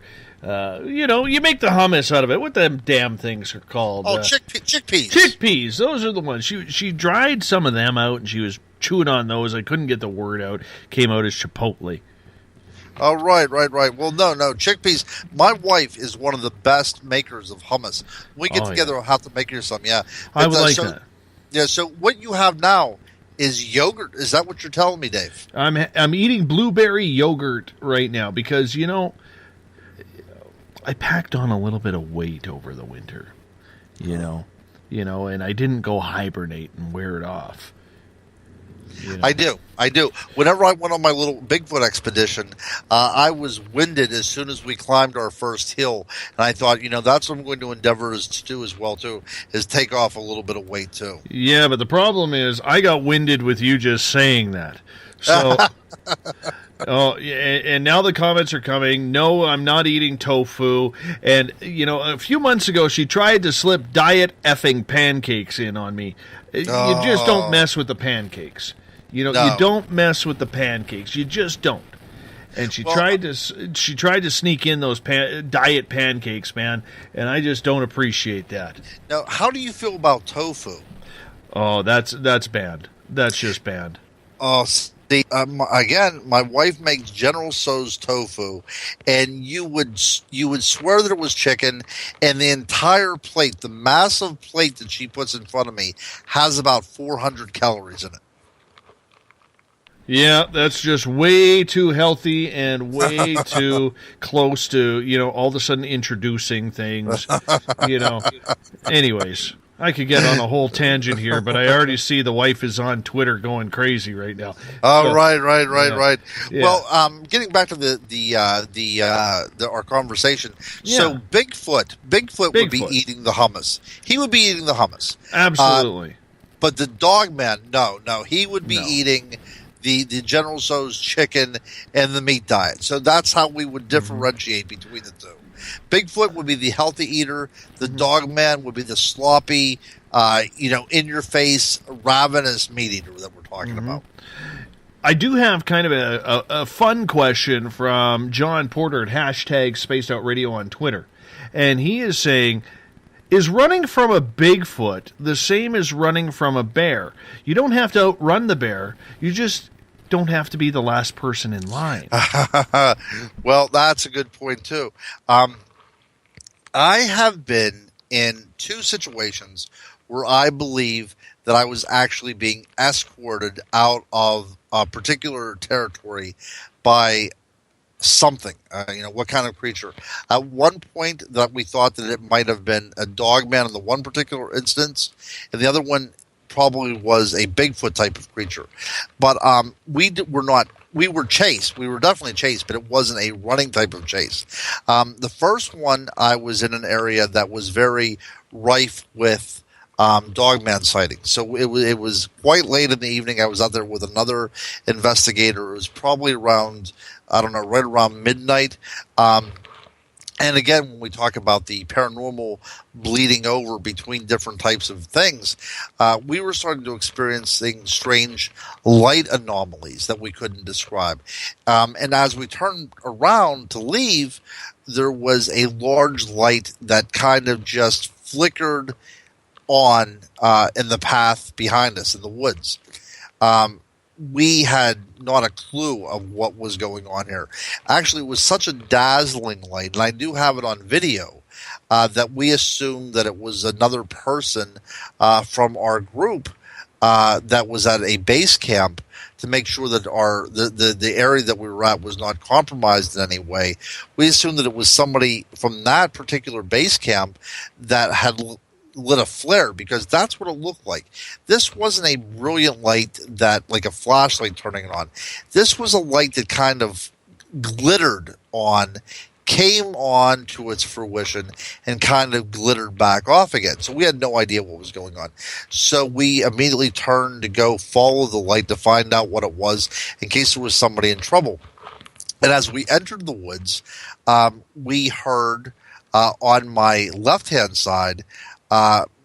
you make the hummus out of it. What them damn things are called? Oh, chickpeas. Chickpeas, those are the ones. She dried some of them out and she was chewing on those. I couldn't get the word out. Came out as Chipotle. Oh, right. Well, no, chickpeas. My wife is one of the best makers of hummus. When we get together, I'll have to make you some, yeah. I would like that. Yeah, so what you have now is yogurt. Is that what you're telling me, Dave? I'm eating blueberry yogurt right now because, I packed on a little bit of weight over the winter, and I didn't go hibernate and wear it off. I do. Whenever I went on my little Bigfoot expedition, I was winded as soon as we climbed our first hill. And I thought, that's what I'm going to endeavor to do as well, too, is take off a little bit of weight, too. Yeah, but the problem is I got winded with you just saying that. So, and now the comments are coming. No, I'm not eating tofu. And, a few months ago, she tried to slip diet effing pancakes in on me. You just don't mess with the pancakes. You don't mess with the pancakes. You just don't. And she tried to sneak in those diet pancakes, man, and I just don't appreciate that. Now, how do you feel about tofu? Oh, that's banned. That's just banned. Oh, see, again, my wife makes General Tso's tofu, and you would swear that it was chicken, and the entire plate, the massive plate that she puts in front of me, has about 400 calories in it. Yeah, that's just way too healthy and way too close to, all of a sudden introducing things, Anyways, I could get on a whole tangent here, but I already see the wife is on Twitter going crazy right now. Oh, so, right. Yeah. Well, getting back to our conversation. Yeah. So Bigfoot would be eating the hummus. He would be eating the hummus. Absolutely. But the Dogman, no, he would be eating the General Tso's chicken and the meat diet. So that's how we would differentiate between the two. Bigfoot would be the healthy eater. The Dogman would be the sloppy, in your face, ravenous meat eater that we're talking about. I do have kind of a fun question from John Porter at hashtag Spaced Out Radio on Twitter. And he is saying, is running from a Bigfoot the same as running from a bear? You don't have to outrun the bear. You just don't have to be the last person in line. Well, that's a good point, too. I have been in two situations where I believe that I was actually being escorted out of a particular territory by something, what kind of creature. At one point that we thought that it might have been a Dogman in the one particular instance, and the other one probably was a Bigfoot type of creature. But we were chased. We were definitely chased, but it wasn't a running type of chase. The first one, I was in an area that was very rife with Dogman sightings. So it was quite late in the evening. I was out there with another investigator. It was probably around, I don't know, right around midnight. And again, when we talk about the paranormal bleeding over between different types of things, we were starting to experience strange light anomalies that we couldn't describe. And as we turned around to leave, there was a large light that kind of just flickered on in the path behind us in the woods. We had not a clue of what was going on here. Actually, it was such a dazzling light, and I do have it on video, that we assumed that it was another person from our group that was at a base camp to make sure that the area that we were at was not compromised in any way. We assumed that it was somebody from that particular base camp that had lit a flare, because that's what it looked like. This wasn't a brilliant light that, like a flashlight turning it on. This was a light that kind of glittered on, came on to its fruition, and kind of glittered back off again. So we had no idea what was going on. So we immediately turned to go follow the light to find out what it was in case there was somebody in trouble. And as we entered the woods, we heard on my left-hand side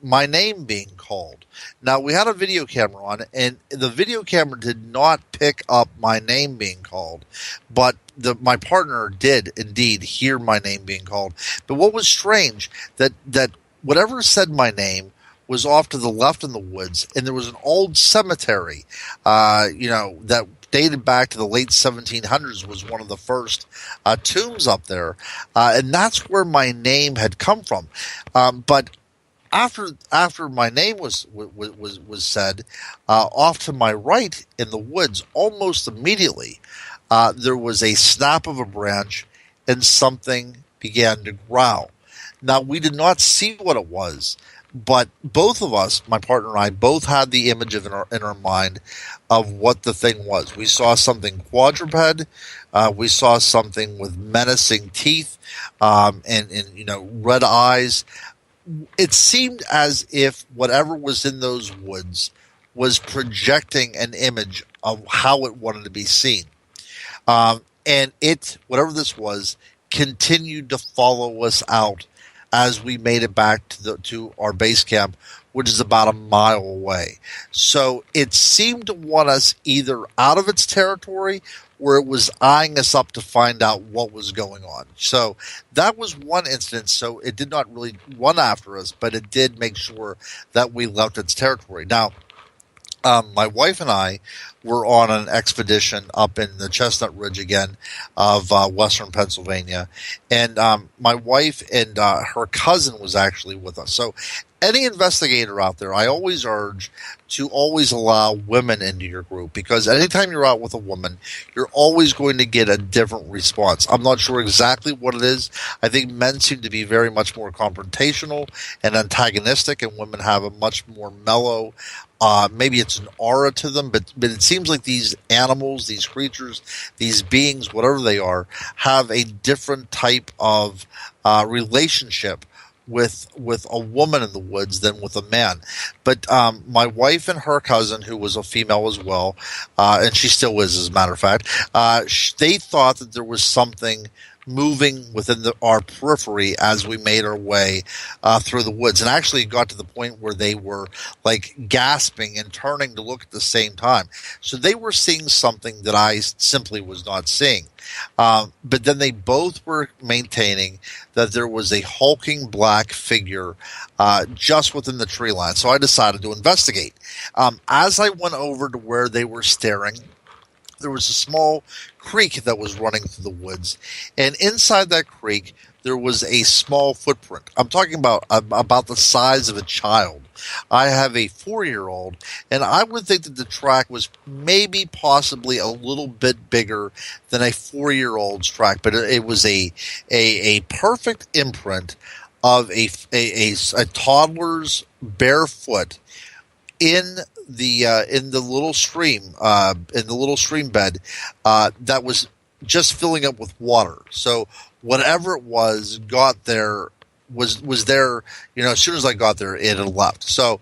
my name being called. Now, we had a video camera on, and the video camera did not pick up my name being called, but my partner did indeed hear my name being called. But what was strange, that whatever said my name was off to the left in the woods, and there was an old cemetery, that dated back to the late 1700s, was one of the first tombs up there, and that's where my name had come from. But after my name was said, off to my right in the woods, almost immediately, there was a snap of a branch, and something began to growl. Now, we did not see what it was, but both of us, my partner and I, both had the image in our mind of what the thing was. We saw something quadruped. We saw something with menacing teeth, and red eyes. It seemed as if whatever was in those woods was projecting an image of how it wanted to be seen. And it, whatever this was, continued to follow us out as we made it back to our base camp, which is about a mile away. So it seemed to want us either out of its territory, or it was eyeing us up to find out what was going on. So that was one instance. So it did not really run after us, but it did make sure that we left its territory. Now, my wife and I were on an expedition up in the Chestnut Ridge again of western Pennsylvania, and my wife and her cousin was actually with us. So any investigator out there, I always urge to always allow women into your group, because anytime you're out with a woman, you're always going to get a different response. I'm not sure exactly what it is. I think men seem to be very much more confrontational and antagonistic, and women have a much more mellow, maybe it's an aura to them, but it seems like these animals, these creatures, these beings, whatever they are, have a different type of relationship with a woman in the woods than with a man. But my wife and her cousin, who was a female as well, and she still is, as a matter of fact, they thought that there was something moving within our periphery as we made our way through the woods, and actually got to the point where they were like gasping and turning to look at the same time. So they were seeing something that I simply was not seeing. But then they both were maintaining that there was a hulking black figure just within the tree line. So I decided to investigate. As I went over to where they were staring, there was a small creek that was running through the woods, and inside that creek there was a small footprint. I'm talking about the size of a child. I have a 4-year-old, and I would think that the track was maybe possibly a little bit bigger than a 4-year-old's track, but it was a perfect imprint of a toddler's bare foot in the little stream bed that was just filling up with water. So whatever it was got there was there. As soon as I got there, it had left. So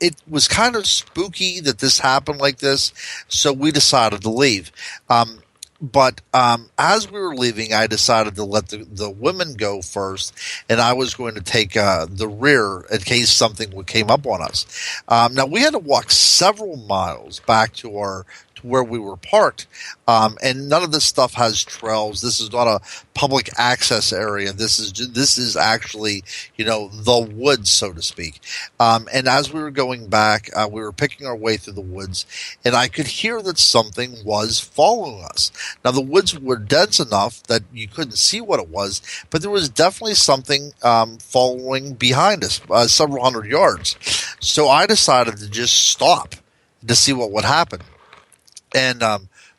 it was kind of spooky that this happened like this. So we decided to leave. But as we were leaving, I decided to let the women go first, and I was going to take the rear in case something came up on us. Now, we had to walk several miles back to where we were parked, and none of this stuff has trails. This is not a public access area. This is actually, the woods, so to speak. And as we were going back, we were picking our way through the woods, and I could hear that something was following us. Now, the woods were dense enough that you couldn't see what it was, but there was definitely something following behind us, several hundred yards. So I decided to just stop to see what would happen. And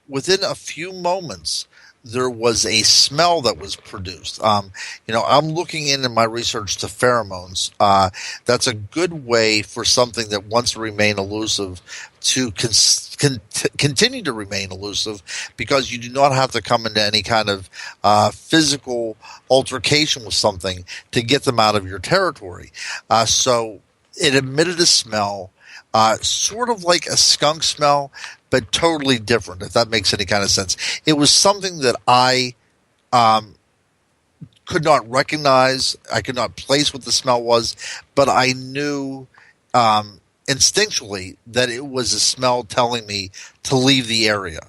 within a few moments, there was a smell that was produced. I'm looking in my research to pheromones. That's a good way for something that wants to remain elusive to continue to remain elusive, because you do not have to come into any kind of physical altercation with something to get them out of your territory. So it emitted a smell, sort of like a skunk smell, but totally different, if that makes any kind of sense. It was something that I could not recognize. I could not place what the smell was, but I knew instinctually that it was a smell telling me to leave the area.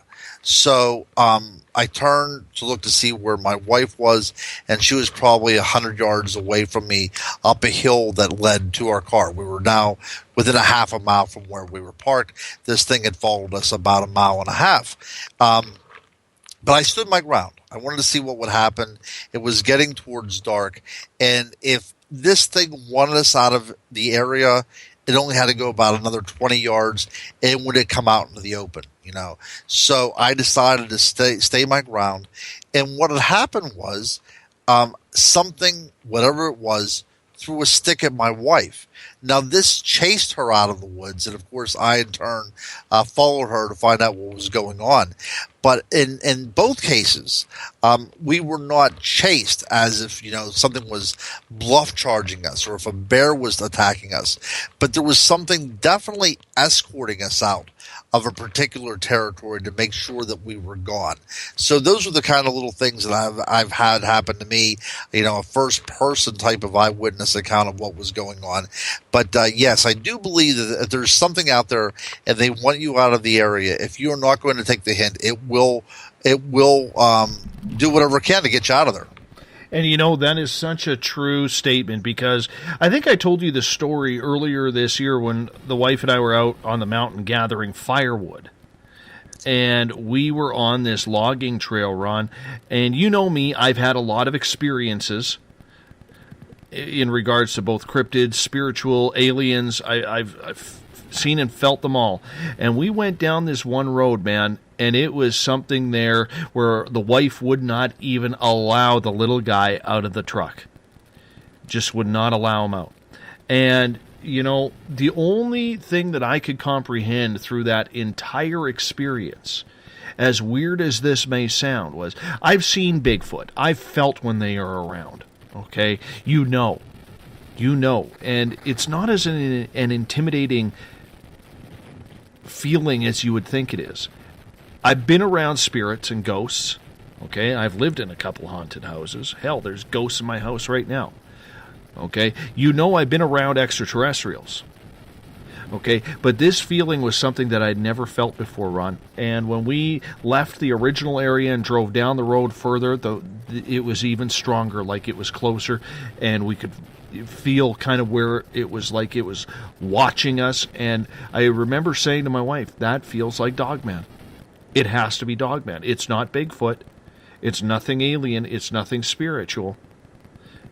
So I turned to look to see where my wife was, and she was probably 100 yards away from me up a hill that led to our car. We were now within a half a mile from where we were parked. This thing had followed us about a mile and a half. But I stood my ground. I wanted to see what would happen. It was getting towards dark, and if this thing wanted us out of the area, it only had to go about another 20 yards, and would it come out into the open, So I decided to stay my ground. And what had happened was something, whatever it was, threw a stick at my wife. Now, this chased her out of the woods, and of course, I in turn followed her to find out what was going on. But in both cases, we were not chased as if something was bluff charging us, or if a bear was attacking us. But there was something definitely escorting us out of a particular territory to make sure that we were gone. So those are the kind of little things that I've had happen to me, a first person type of eyewitness account of what was going on. But yes, I do believe that if there's something out there and they want you out of the area, if you're not going to take the hint, it will do whatever it can to get you out of there. And that is such a true statement, because I think I told you the story earlier this year when the wife and I were out on the mountain gathering firewood. And we were on this logging trail, Ron. And me, I've had a lot of experiences in regards to both cryptids, spiritual, aliens. I've seen and felt them all. And we went down this one road, man, and it was something there where the wife would not even allow the little guy out of the truck. Just would not allow him out. And, the only thing that I could comprehend through that entire experience, as weird as this may sound, was I've seen Bigfoot. I've felt when they are around. Okay? And it's not as an intimidating feeling as you would think it is. I've been around spirits and ghosts. Okay, I've lived in a couple haunted houses. Hell, there's ghosts in my house right now. Okay, I've been around extraterrestrials. Okay, but this feeling was something that I'd never felt before, Ron. And when we left the original area and drove down the road further, it was even stronger, like it was closer, and we could feel kind of where it was like it was watching us. And I remember saying to my wife, that feels like Dogman. It has to be Dogman. It's not Bigfoot. It's nothing alien. It's nothing spiritual.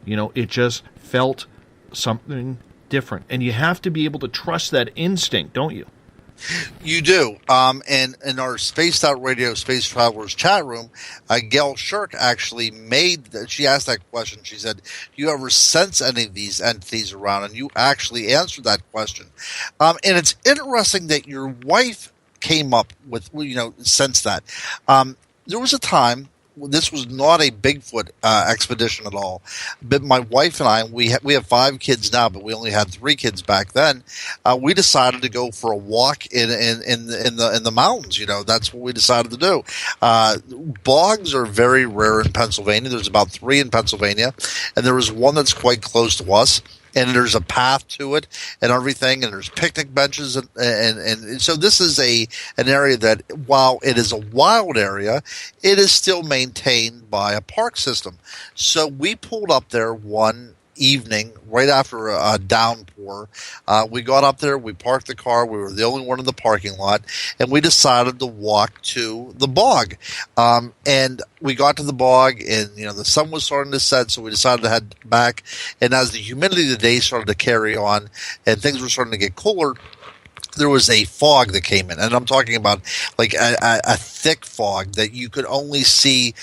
It just felt something different. And you have to be able to trust that instinct, don't you? You do. And in our Spaced Out Radio Space Travelers chat room, Gail Shirk actually she asked that question. She said, do you ever sense any of these entities around? And you actually answered that question. And it's interesting that your wife came up with, since that. There was a time, this was not a Bigfoot expedition at all, but my wife and I, we have 5 kids now, but we only had 3 kids back then. We decided to go for a walk in the mountains. That's what we decided to do. Bogs are very rare in Pennsylvania. There's about 3 in Pennsylvania, and there is one that's quite close to us. And there's a path to it and everything, and there's picnic benches, and so this is an area that, while it is a wild area, it is still maintained by a park system. So we pulled up there one evening right after a downpour. We got up there, we parked the car, we were the only one in the parking lot, and we decided to walk to the bog. And we got to the bog, and the sun was starting to set, so we decided to head back. And as the humidity of the day started to carry on and things were starting to get cooler, there was a fog that came in, and I'm talking about like a thick fog that you could only see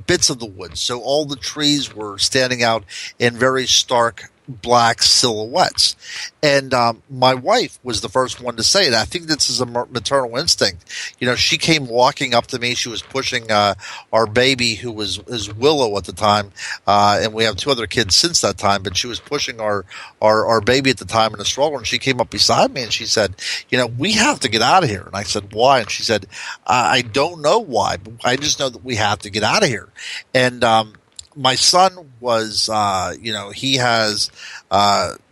bits of the woods. So all the trees were standing out in very stark black silhouettes. And my wife was the first one to say it. I think this is a maternal instinct. She came walking up to me. She was pushing our baby, who was Willow at the time, and we have 2 other kids since that time, but she was pushing our baby at the time in a stroller, and she came up beside me and she said, we have to get out of here. And I said, why? And she said, I don't know why, but I just know that we have to get out of here. And my son was, he has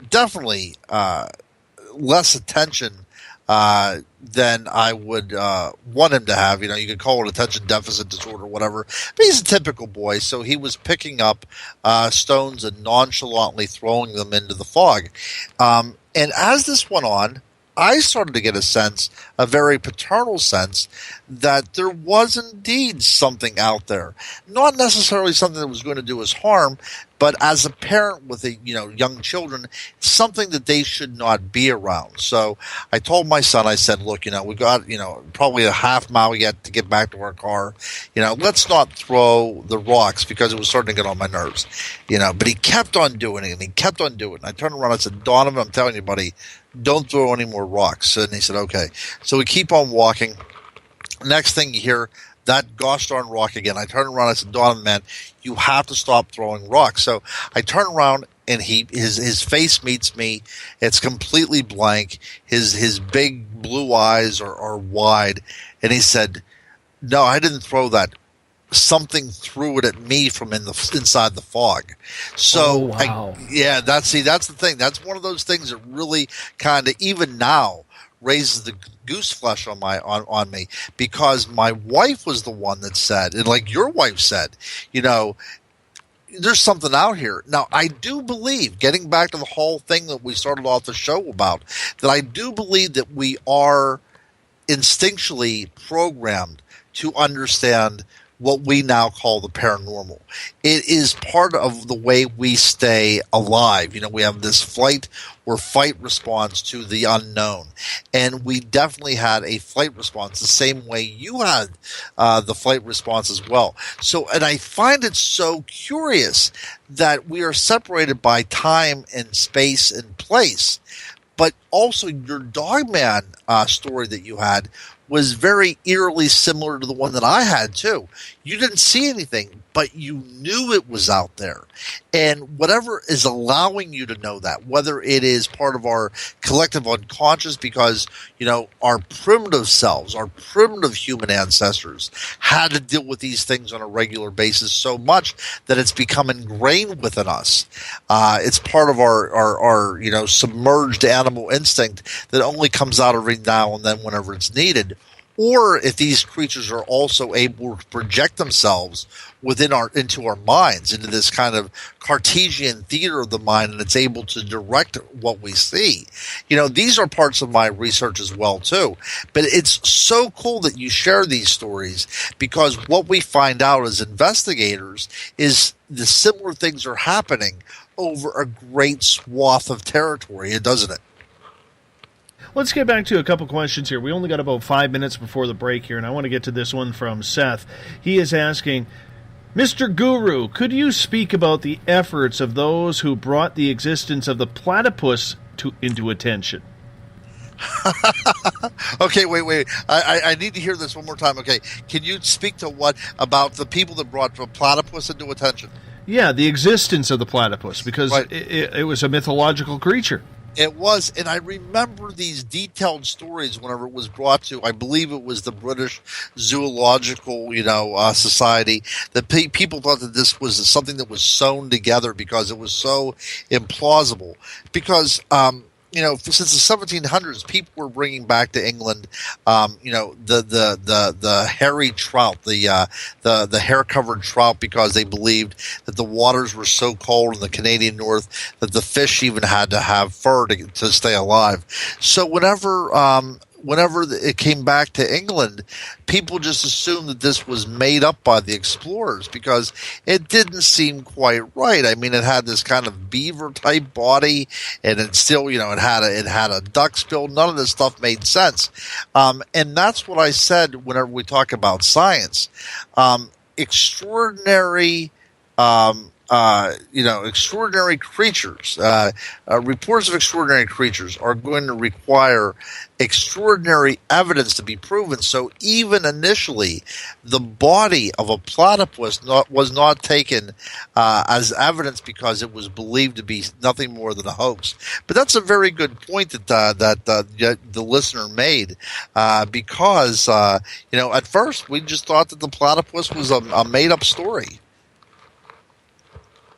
definitely less attention than I would want him to have. You could call it attention deficit disorder or whatever. But he's a typical boy, so he was picking up stones and nonchalantly throwing them into the fog. And as this went on, I started to get a very paternal sense, that there was indeed something out there. Not necessarily something that was going to do us harm, but as a parent with young children, something that they should not be around. So I told my son, I said, look, we got, probably a half mile yet to get back to our car. Let's not throw the rocks, because it was starting to get on my nerves. But he kept on doing it, and he kept on doing it. And I turned around and I said, Donovan, I'm telling you, buddy, don't throw any more rocks. And he said, okay. So we keep on walking. Next thing you hear, that gosh darn rock again. I turned around and I said, Donovan, man, you have to stop throwing rocks. So I turn around, and his face meets me. It's completely blank. His big blue eyes are wide. And he said, no, I didn't throw that. Something threw it at me from inside the fog. So, wow. That's the thing. That's one of those things that really kind of, even now, raises the goose flesh on me, because my wife was the one that said, and like your wife said, there's something out here. Now, I do believe, getting back to the whole thing that we started off the show about, that I do believe that we are instinctually programmed to understand what we now call the paranormal. It is part of the way we stay alive. We have this flight or fight response to the unknown. And we definitely had a flight response the same way you had the flight response as well. So, and I find it so curious that we are separated by time and space and place. But also your Dogman story that you had was very eerily similar to the one that I had too. You didn't see anything, but you knew it was out there. And whatever is allowing you to know that, whether it is part of our collective unconscious, because, our primitive selves, our primitive human ancestors had to deal with these things on a regular basis so much that it's become ingrained within us. It's part of our submerged animal instinct that only comes out every now and then whenever it's needed. Or if these creatures are also able to project themselves into our minds, into this kind of Cartesian theater of the mind, and it's able to direct what we see. These are parts of my research as well too. But it's so cool that you share these stories, because what we find out as investigators is the similar things are happening over a great swath of territory, doesn't it? Let's get back to a couple questions here. We only got about 5 minutes before the break here, and I want to get to this one from Seth. He is asking, Mr. Guru, could you speak about the efforts of those who brought the existence of the platypus into attention? Okay, wait. I need to hear this one more time. Okay, can you speak to what about the people that brought the platypus into attention? Yeah, the existence of the platypus, because Right. it was a mythological creature. It was, and I remember these detailed stories whenever it was brought to, I believe it was the British Zoological, Society, that people thought that this was something that was sewn together because it was so implausible. Because, since the 1700s, people were bringing back to England, the hairy trout, the hair-covered trout, because they believed that the waters were so cold in the Canadian North that the fish even had to have fur to stay alive. So whenever it came back to England, people just assumed that this was made up by the explorers because it didn't seem quite right. I mean, it had this kind of beaver type body, and it still, it had a duck's bill. None of this stuff made sense, and that's what I said whenever we talk about science. Extraordinary creatures, reports of extraordinary creatures are going to require extraordinary evidence to be proven. So even initially, the body of a platypus was not taken as evidence because it was believed to be nothing more than a hoax. But that's a very good point that the listener made, because at first we just thought that the platypus was a made-up story.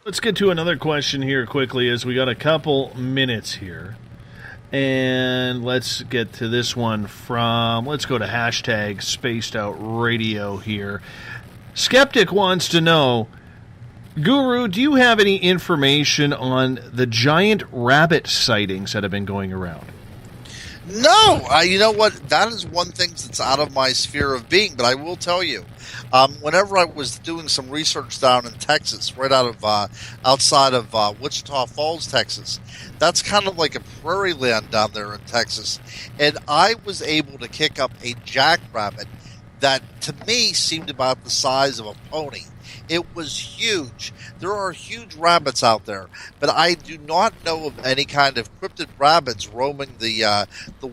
Let's get to another question here quickly, as we got a couple minutes here. And let's get to this one let's go to hashtag Spaced Out Radio here. Skeptic wants to know, Guru, do you have any information on the giant rabbit sightings that have been going around? No, you know what? That is one thing that's out of my sphere of being. But I will tell you, whenever I was doing some research down in Texas, right outside of Wichita Falls, Texas, that's kind of like a prairie land down there in Texas, and I was able to kick up a jackrabbit that to me seemed about the size of a pony. It was huge. There are huge rabbits out there, but I do not know of any kind of cryptid rabbits roaming the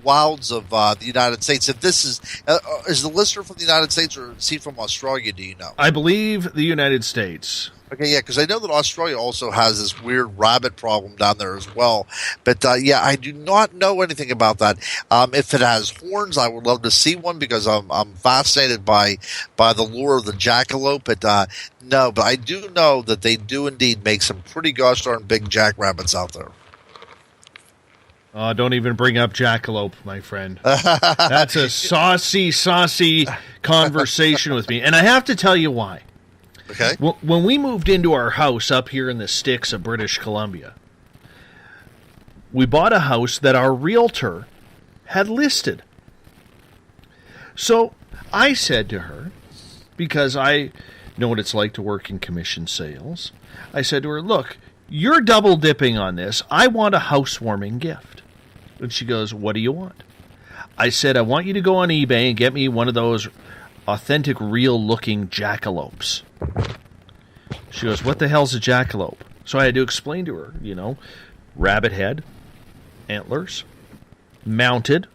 wilds of the United States. If this is the listener from the United States, or is he from Australia? Do you know? I believe the United States. Okay, yeah, because I know that Australia also has this weird rabbit problem down there as well. But, I do not know anything about that. If it has horns, I would love to see one because I'm fascinated by the lure of the jackalope. But, no, but I do know that they do indeed make some pretty gosh darn big jackrabbits out there. Don't even bring up jackalope, my friend. That's a saucy conversation with me. And I have to tell you why. Okay. When we moved into our house up here in the sticks of British Columbia, we bought a house that our realtor had listed. So I said to her, because I know what it's like to work in commission sales, I said to her, look, you're double dipping on this. I want a housewarming gift. And she goes, what do you want? I said, I want you to go on eBay and get me one of those authentic, real-looking jackalopes. She goes, what the hell's a jackalope? So I had to explain to her, rabbit head, antlers, mounted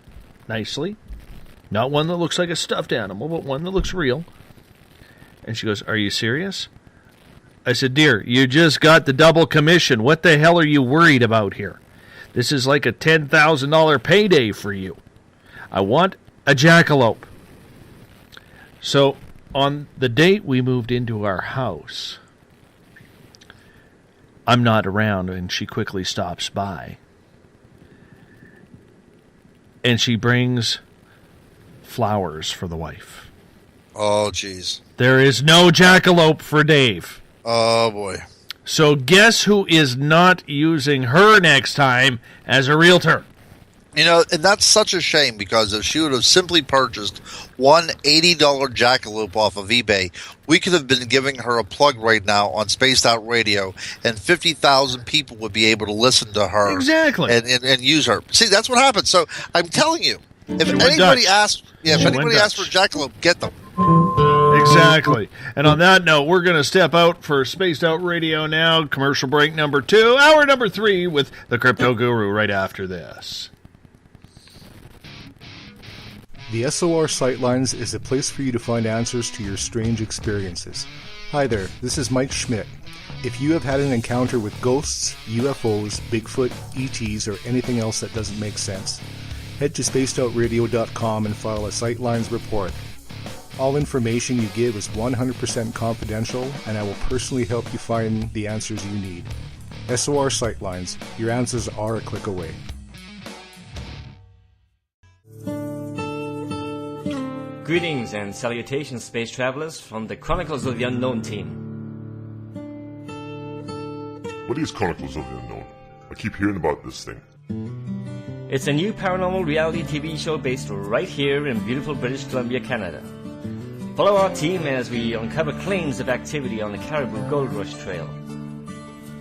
nicely, not one that looks like a stuffed animal, but one that looks real. And she goes, are you serious? I said, dear, you just got the double commission. What the hell are you worried about here? This is like a $10,000 payday for you. I want a jackalope. So, on the date we moved into our house, I'm not around, and she quickly stops by. And she brings flowers for the wife. Oh, jeez. There is no jackalope for Dave. Oh, boy. So guess who is not using her next time as a realtor? You know, and that's such a shame, because if she would have simply purchased one $80 jackalope off of eBay, we could have been giving her a plug right now on Spaced Out Radio, and 50,000 people would be able to listen to her. Exactly. And use her. See, that's what happens. So I'm telling you, if anybody asks for a jackalope, get them. Exactly. And on that note, we're going to step out for Spaced Out Radio now. Commercial break number 2, hour number 3 with the Crypto Guru right after this. The SOR Sightlines is a place for you to find answers to your strange experiences. Hi there, this is Mike Schmidt. If you have had an encounter with ghosts, UFOs, Bigfoot, ETs, or anything else that doesn't make sense, head to spacedoutradio.com and file a Sightlines report. All information you give is 100% confidential, and I will personally help you find the answers you need. SOR Sightlines, your answers are a click away. Greetings and salutations, space travelers, from the Chronicles of the Unknown team. What is Chronicles of the Unknown? I keep hearing about this thing. It's a new paranormal reality TV show based right here in beautiful British Columbia, Canada. Follow our team as we uncover claims of activity on the Caribou Gold Rush Trail.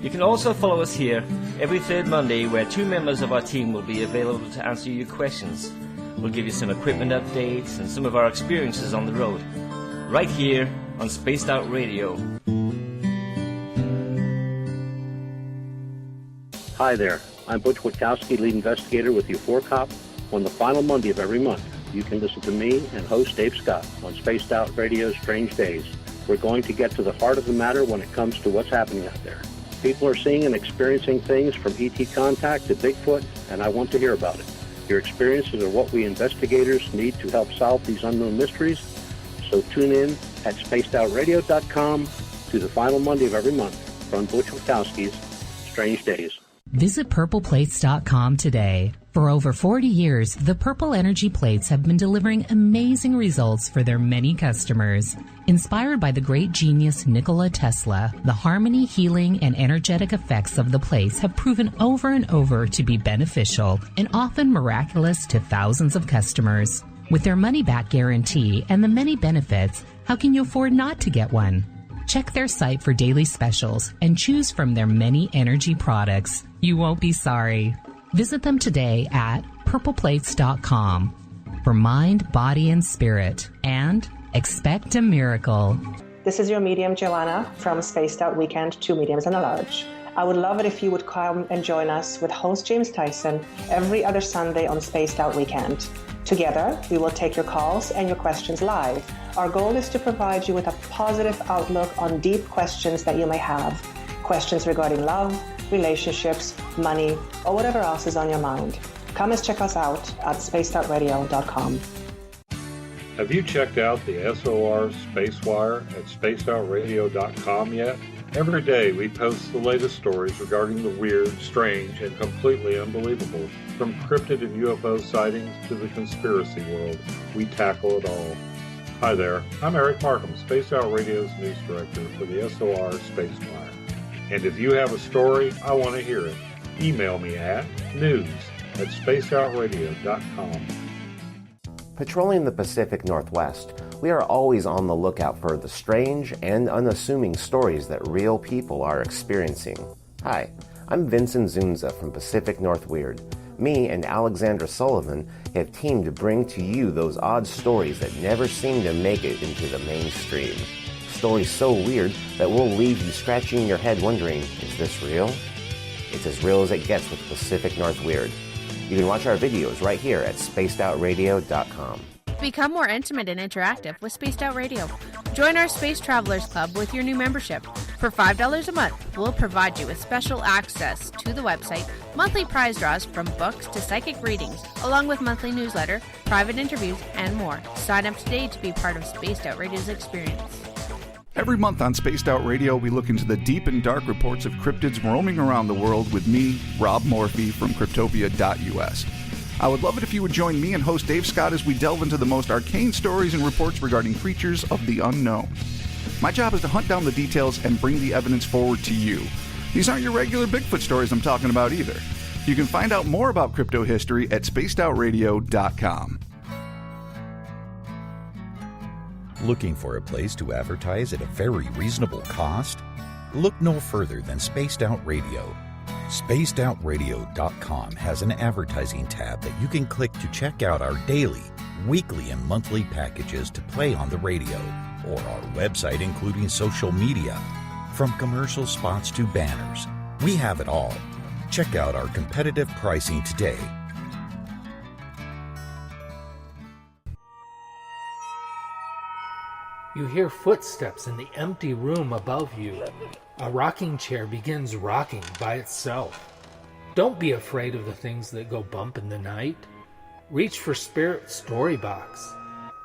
You can also follow us here every third Monday, where 2 members of our team will be available to answer your questions. We'll give you some equipment updates and some of our experiences on the road, right here on Spaced Out Radio. Hi there, I'm Butch Witkowski, lead investigator with U4Cop. On the final Monday of every month, you can listen to me and host Dave Scott on Spaced Out Radio's Strange Days. We're going to get to the heart of the matter when it comes to what's happening out there. People are seeing and experiencing things from ET contact to Bigfoot, and I want to hear about it. Your experiences are what we investigators need to help solve these unknown mysteries. So tune in at spacedoutradio.com to the final Monday of every month from Butch Witkowski's Strange Days. Visit purpleplates.com today. For over 40 years, the Purple Energy Plates have been delivering amazing results for their many customers. Inspired by the great genius Nikola Tesla, the harmony, healing, and energetic effects of the plates have proven over and over to be beneficial and often miraculous to thousands of customers. With their money-back guarantee and the many benefits, how can you afford not to get one? Check their site for daily specials and choose from their many energy products. You won't be sorry. Visit them today at purpleplates.com for mind, body, and spirit, and expect a miracle. This is your medium, Joanna, from Spaced Out Weekend, 2 mediums and a large. I would love it if you would come and join us with host James Tyson every other Sunday on Spaced Out Weekend. Together, we will take your calls and your questions live. Our goal is to provide you with a positive outlook on deep questions that you may have. Questions regarding love, relationships, money, or whatever else is on your mind. Come and check us out at spacedoutradio.com. Have you checked out the SOR Spacewire at spacedoutradio.com yet? Every day we post the latest stories regarding the weird, strange, and completely unbelievable. From cryptid and UFO sightings to the conspiracy world, we tackle it all. Hi there, I'm Eric Markham, Spaced Out Radio's news director for the SOR Spacewire. And if you have a story, I want to hear it. Email me at news@spacedoutradio.com. Patrolling the Pacific Northwest, we are always on the lookout for the strange and unassuming stories that real people are experiencing. Hi, I'm Vincent Zunza from Pacific North Weird. Me and Alexandra Sullivan have teamed to bring to you those odd stories that never seem to make it into the mainstream. Stories so weird that will leave you scratching your head wondering, is this real? It's as real as it gets with Pacific North Weird. You can watch our videos right here at spacedoutradio.com. Become more intimate and interactive with Spaced Out Radio. Join our Space Travelers Club with your new membership. For $5 a month, we'll provide you with special access to the website, monthly prize draws from books to psychic readings, along with monthly newsletter, private interviews, and more. Sign up today to be part of Spaced Out Radio's experience. Every month on Spaced Out Radio, we look into the deep and dark reports of cryptids roaming around the world with me, Rob Morphy, from Cryptopia.us. I would love it if you would join me and host Dave Scott as we delve into the most arcane stories and reports regarding creatures of the unknown. My job is to hunt down the details and bring the evidence forward to you. These aren't your regular Bigfoot stories I'm talking about either. You can find out more about crypto history at spacedoutradio.com. Looking for a place to advertise at a very reasonable cost? Look no further than Spaced Out Radio. SpacedOutRadio.com has an advertising tab that you can click to check out our daily, weekly, and monthly packages to play on the radio, or our website including social media. From commercial spots to banners, we have it all. Check out our competitive pricing today. You hear footsteps in the empty room above you. A rocking chair begins rocking by itself. Don't be afraid of the things that go bump in the night. Reach for Spirit Storybox,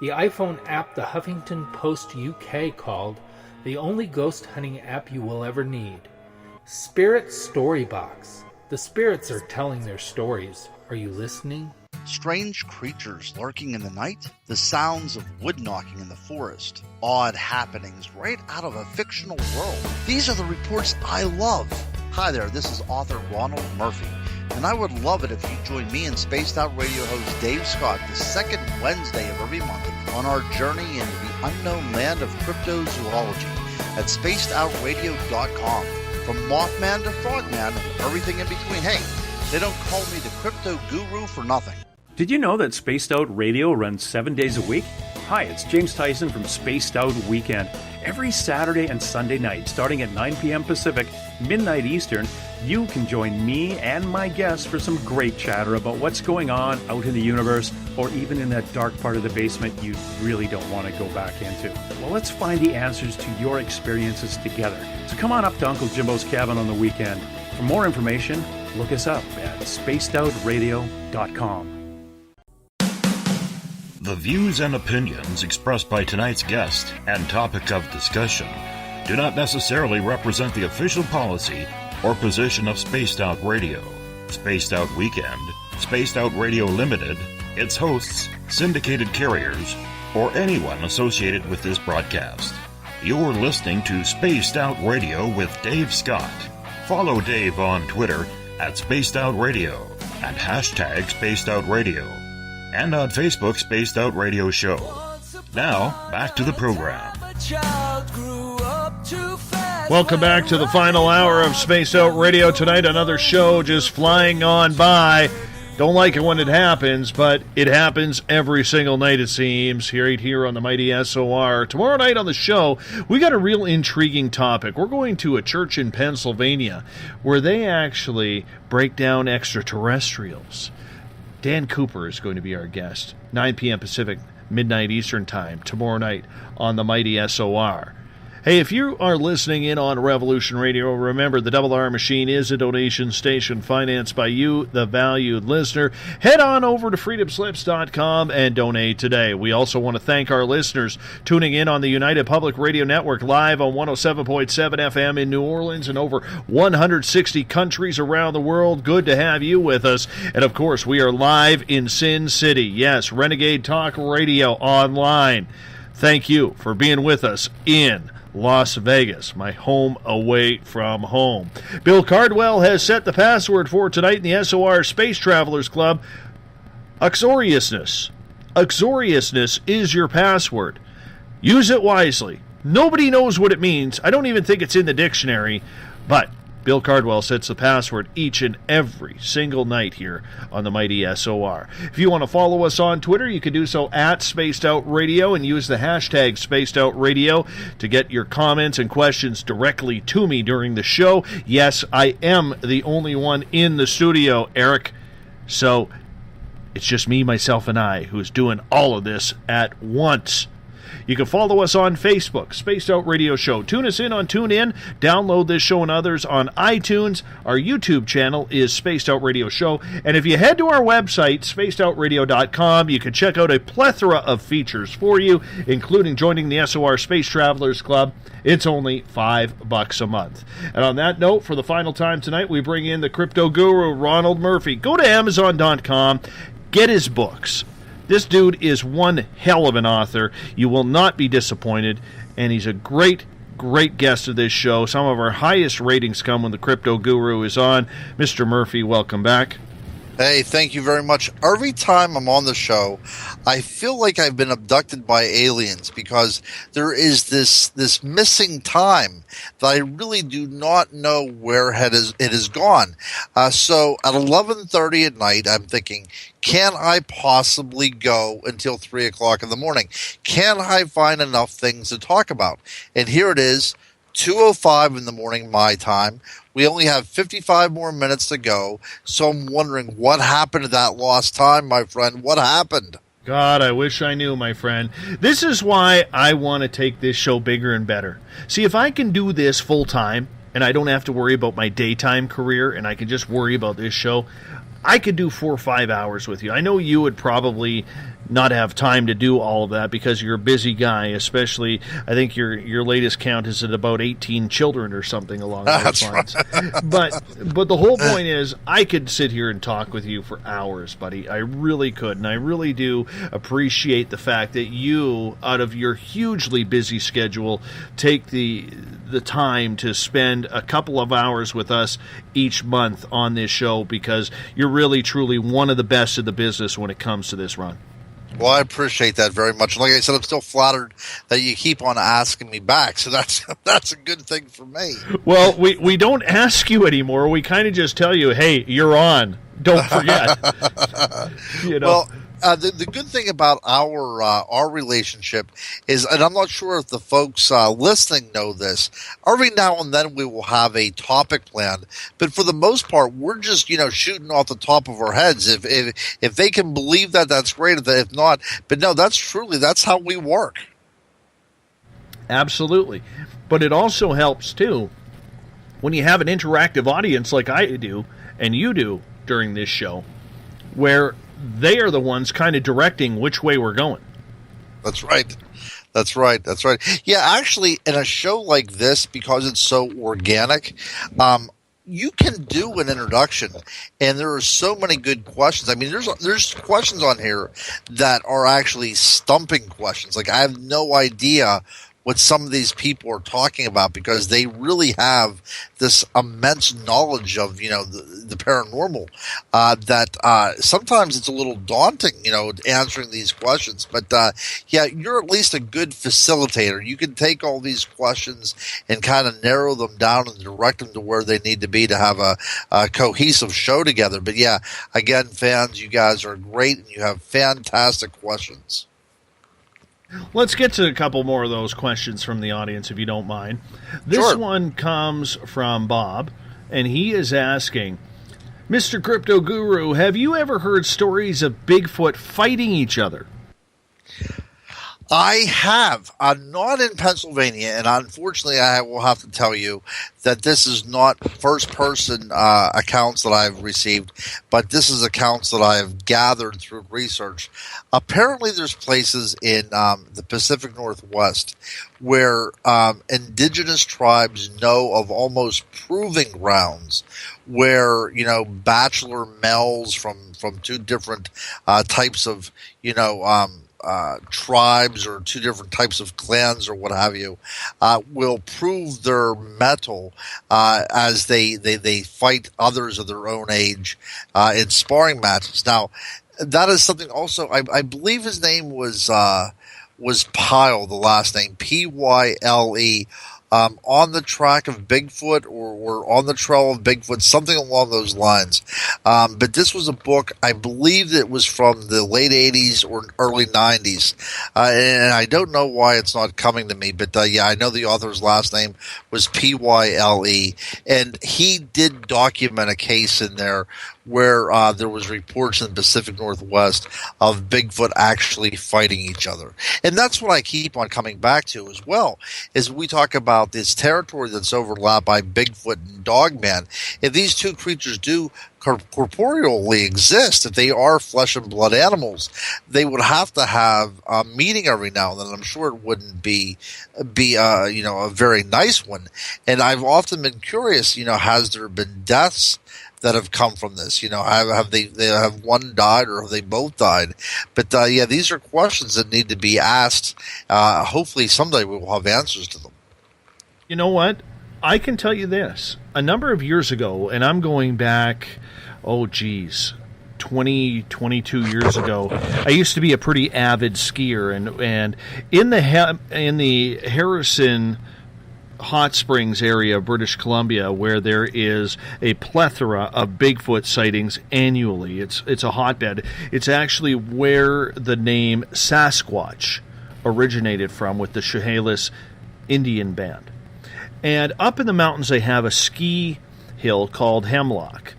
the iPhone app the Huffington Post UK called the only ghost hunting app you will ever need. Spirit Storybox. The spirits are telling their stories. Are you listening? Strange creatures lurking in the night, the sounds of wood knocking in the forest, odd happenings right out of a fictional world. These are the reports I love. Hi there, this is author Ronald Murphy, and I would love it if you join me and Spaced Out Radio host Dave Scott the second Wednesday of every month on our journey into the unknown land of cryptozoology at spacedoutradio.com. From Mothman to Frogman and everything in between. Hey, they don't call me the crypto guru for nothing. Did you know that Spaced Out Radio runs 7 days a week? Hi, it's James Tyson from Spaced Out Weekend. Every Saturday and Sunday night, starting at 9 p.m. Pacific, midnight Eastern, you can join me and my guests for some great chatter about what's going on out in the universe, or even in that dark part of the basement you really don't want to go back into. Well, let's find the answers to your experiences together. So come on up to Uncle Jimbo's cabin on the weekend. For more information, look us up at spacedoutradio.com. The views and opinions expressed by tonight's guest and topic of discussion do not necessarily represent the official policy or position of Spaced Out Radio, Spaced Out Weekend, Spaced Out Radio Limited, its hosts, syndicated carriers, or anyone associated with this broadcast. You're listening to Spaced Out Radio with Dave Scott. Follow Dave on Twitter at Spaced Out Radio and hashtag Spaced Out Radio, and on Facebook, Spaced Out Radio Show. Now, back to the program. Welcome back to the final hour of Spaced Out Radio tonight. Another show just flying on by. Don't like it when it happens, but it happens every single night, it seems, right here on the mighty SOR. Tomorrow night on the show, we got a real intriguing topic. We're going to a church in Pennsylvania where they actually break down extraterrestrials. Dan Cooper is going to be our guest, 9 p.m. Pacific, midnight Eastern Time, tomorrow night on the mighty SOR. Hey, if you are listening in on Revolution Radio, remember the Double R Machine is a donation station financed by you, the valued listener. Head on over to freedomslips.com and donate today. We also want to thank our listeners tuning in on the United Public Radio Network live on 107.7 FM in New Orleans and over 160 countries around the world. Good to have you with us. And, of course, we are live in Sin City. Yes, Renegade Talk Radio online. Thank you for being with us in Las Vegas, my home away from home. Bill Cardwell has set the password for tonight in the SOR Space Travelers Club. Uxoriousness. Uxoriousness is your password. Use it wisely. Nobody knows what it means. I don't even think it's in the dictionary, but Bill Cardwell sets the password each and every single night here on the mighty SOR. If you want to follow us on Twitter, you can do so at Spaced Out Radio and use the hashtag Spaced Out Radio to get your comments and questions directly to me during the show. Yes, I am the only one in the studio, Eric. So it's just me, myself, and I who's doing all of this at once. You can follow us on Facebook, Spaced Out Radio Show. Tune us in on TuneIn. Download this show and others on iTunes. Our YouTube channel is Spaced Out Radio Show. And if you head to our website, spacedoutradio.com, you can check out a plethora of features for you, including joining the SOR Space Travelers Club. It's only $5 a month. And on that note, for the final time tonight, we bring in the crypto guru, Ronald Murphy. Go to Amazon.com. Get his books. This dude is one hell of an author. You will not be disappointed, and he's a great great guest of this show. Some of our highest ratings come when the Crypto Guru is on. Mr. Murphy, welcome back. Hey, thank you very much. Every time I'm on the show, I feel like I've been abducted by aliens because there is this missing time that I really do not know where it has gone. So at 11:30 at night, I'm thinking, can I possibly go until 3 o'clock in the morning? Can I find enough things to talk about? And here it is, 2:05 in the morning, my time. We only have 55 more minutes to go, so I'm wondering what happened to that lost time, my friend. What happened? God, I wish I knew, my friend. This is why I want to take this show bigger and better. See, if I can do this full time, and I don't have to worry about my daytime career, and I can just worry about this show, I could do 4 or 5 hours with you. I know you would probably not have time to do all of that because you're a busy guy, especially I think your latest count is at about 18 children or something along those lines. Right. But the whole point is I could sit here and talk with you for hours, buddy. I really could, and I really do appreciate the fact that you, out of your hugely busy schedule, take the time to spend a couple of hours with us each month on this show because you're really, truly one of the best in the business when it comes to this run. Well, I appreciate that very much. Like I said, I'm still flattered that you keep on asking me back, so that's a good thing for me. Well, we don't ask you anymore. We kind of just tell you, hey, you're on. Don't forget. You know. Well, the good thing about our relationship is, and I'm not sure if the folks listening know this, every now and then we will have a topic planned, but for the most part, we're just shooting off the top of our heads. If they can believe that, that's great. If not, but no, that's how we work. Absolutely, but it also helps too when you have an interactive audience like I do and you do during this show, where they are the ones kind of directing which way we're going. That's right. Yeah, actually, in a show like this, because it's so organic, you can do an introduction, and there are so many good questions. I mean, there's questions on here that are actually stumping questions. Like, I have no idea what some of these people are talking about because they really have this immense knowledge of, the paranormal, that sometimes it's a little daunting, answering these questions. But, yeah, you're at least a good facilitator. You can take all these questions and kind of narrow them down and direct them to where they need to be to have a cohesive show together. But, yeah, again, fans, you guys are great and you have fantastic questions. Let's get to a couple more of those questions from the audience, if you don't mind. This one comes from Bob, and he is asking, Mr. Crypto Guru, have you ever heard stories of Bigfoot fighting each other? I have. Not in Pennsylvania, and unfortunately I will have to tell you that this is not first-person accounts that I've received, but this is accounts that I have gathered through research. Apparently there's places in the Pacific Northwest where indigenous tribes know of almost proving grounds where, bachelor males from two different types of, tribes or two different types of clans or what have you, will prove their mettle as they fight others of their own age in sparring matches. Now, that is something also, I believe his name was Pyle, the last name, Pyle, on the track of Bigfoot or on the trail of Bigfoot, something along those lines. But this was a book, I believe it was from the late 80s or early 90s. And I don't know why it's not coming to me, but yeah, I know the author's last name was Pyle. And he did document a case in there where there was reports in the Pacific Northwest of Bigfoot actually fighting each other. And that's what I keep on coming back to as well, is we talk about this territory that's overlapped by Bigfoot and Dogman. If these two creatures do corporeally exist, if they are flesh and blood animals, they would have to have a meeting every now and then. I'm sure it wouldn't be a very nice one. And I've often been curious, has there been deaths that have come from this? Have they have one died or have they both died? But yeah, these are questions that need to be asked. Hopefully someday we will have answers to them. You know what? I can tell you this. A number of years ago, and I'm going back, 22 years ago, I used to be a pretty avid skier, and in the Harrison Hot Springs area of British Columbia, where there is a plethora of Bigfoot sightings annually. It's a hotbed. It's actually where the name Sasquatch originated from, with the Chehalis Indian band. And up in the mountains, they have a ski hill called Hemlock.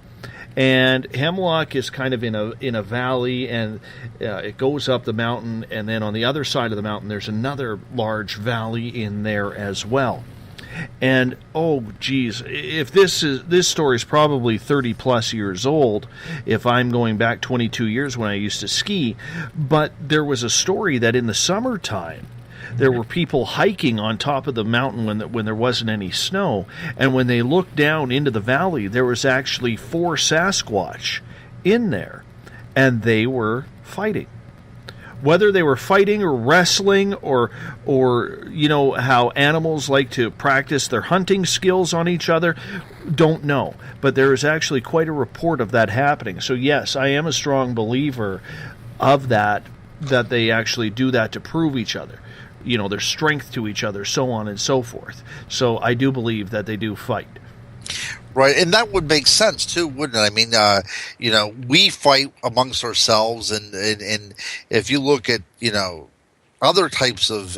And Hemlock is kind of in a valley, and it goes up the mountain, and then on the other side of the mountain, there's another large valley in there as well. And if this story is probably 30 plus years old, if I'm going back 22 years when I used to ski, but there was a story that in the summertime there were people hiking on top of the mountain when there wasn't any snow, and when they looked down into the valley, there was actually 4 Sasquatch in there, and they were fighting. Whether they were fighting or wrestling, or you know how animals like to practice their hunting skills on each other, don't know. But there is actually quite a report of that happening. So yes, I am a strong believer of that they actually do that to prove each other, you know, their strength to each other, so on and so forth. So I do believe that they do fight. Right, and that would make sense too, wouldn't it? I mean, you know, we fight amongst ourselves, and if you look at, you know, other types of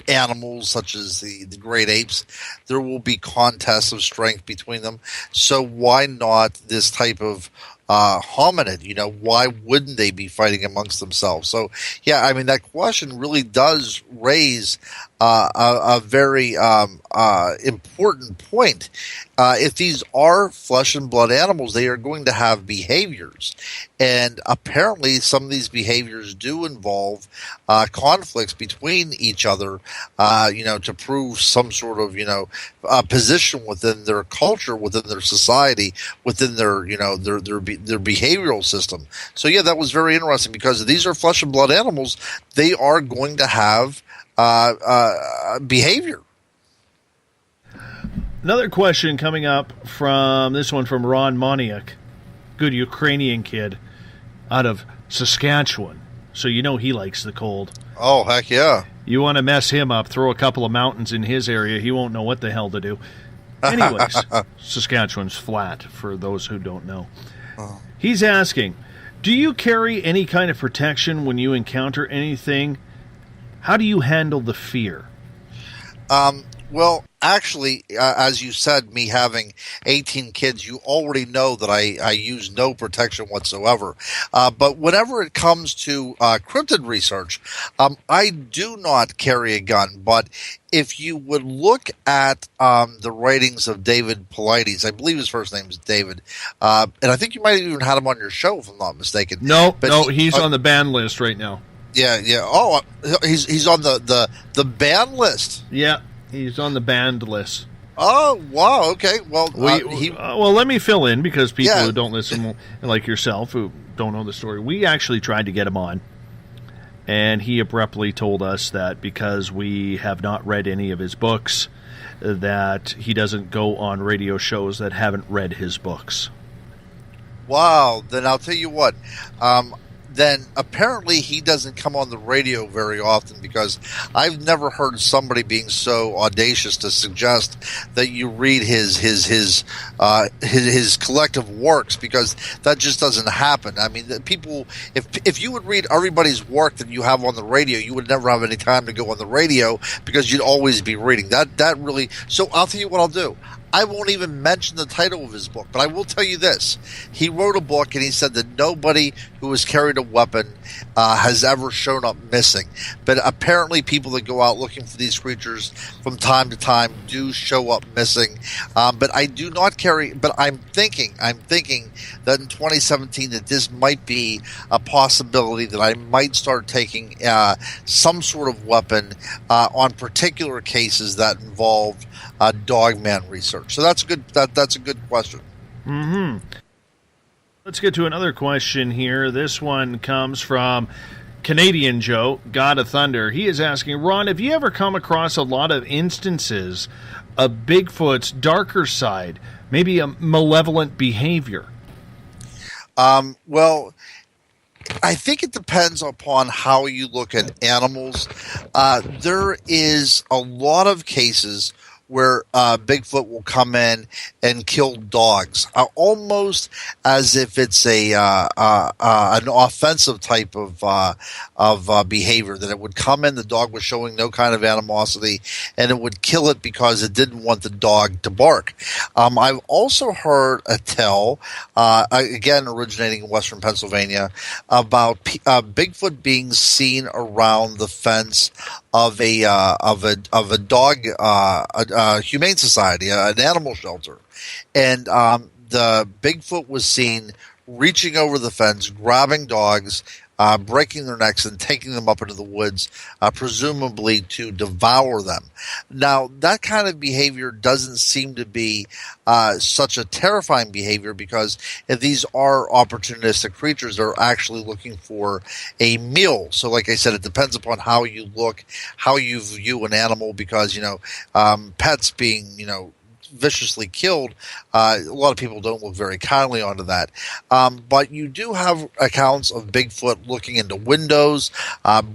animals such as the great apes, there will be contests of strength between them. So why not this type of hominid? You know, why wouldn't they be fighting amongst themselves? So yeah, I mean, that question really does raise a very important point. If these are flesh and blood animals, they are going to have behaviors, and apparently some of these behaviors do involve conflicts between each other, you know, to prove some sort of, you know, position within their culture, within their society, within their, you know, their behavioral system. So yeah, that was very interesting, because these are flesh and blood animals. They are going to have behavior. Another question coming up from this one from Ron Moniak, good Ukrainian kid out of Saskatchewan. So you know he likes the cold. Oh, heck yeah. You want to mess him up, throw a couple of mountains in his area, he won't know what the hell to do. Anyways, Saskatchewan's flat, for those who don't know. Oh. He's asking, do you carry any kind of protection when you encounter anything? How do you handle the fear? Well, actually, as you said, me having 18 kids, you already know that I use no protection whatsoever. But whenever it comes to cryptid research, I do not carry a gun. But if you would look at the writings of David Paulides, I believe his first name is David, and I think you might have even had him on your show, if I'm not mistaken. No, he's on the ban list right now. Yeah. Oh, he's on the ban list. Yeah. He's on the banned list. Oh, wow, okay. Well, well, let me fill in, because people who don't listen, like yourself, who don't know the story, we actually tried to get him on, and he abruptly told us that because we have not read any of his books, that he doesn't go on radio shows that haven't read his books. Wow, then I'll tell you what. Then apparently he doesn't come on the radio very often, because I've never heard somebody being so audacious to suggest that you read his collective works, because that just doesn't happen. I mean, people, if you would read everybody's work that you have on the radio, you would never have any time to go on the radio, because you'd always be reading. That really. So I'll tell you what I'll do. I won't even mention the title of his book, but I will tell you this. He wrote a book, and he said that nobody who has carried a weapon has ever shown up missing. But apparently people that go out looking for these creatures from time to time do show up missing. But I do not carry, but I'm thinking that in 2017 that this might be a possibility, that I might start taking some sort of weapon on particular cases that involve Dogman research. So that's good. That's a good question. Mm-hmm. Let's get to another question here. This one comes from Canadian Joe, God of Thunder. He is asking, Ron, have you ever come across a lot of instances a Bigfoot's darker side, maybe a malevolent behavior? Well, I think it depends upon how you look at animals. There is a lot of cases where Bigfoot will come in and kill dogs, almost as if it's an offensive type of behavior. That it would come in, the dog was showing no kind of animosity, and it would kill it because it didn't want the dog to bark. I've also heard a tale, again originating in Western Pennsylvania, about Bigfoot being seen around the fence of a dog humane society, an animal shelter, and the Bigfoot was seen reaching over the fence, grabbing dogs, breaking their necks, and taking them up into the woods, presumably to devour them. Now, that kind of behavior doesn't seem to be such a terrifying behavior, because if these are opportunistic creatures, they're actually looking for a meal. So, like I said, it depends upon how you look, how you view an animal, because, pets being, viciously killed, a lot of people don't look very kindly onto that. But you do have accounts of Bigfoot looking into windows,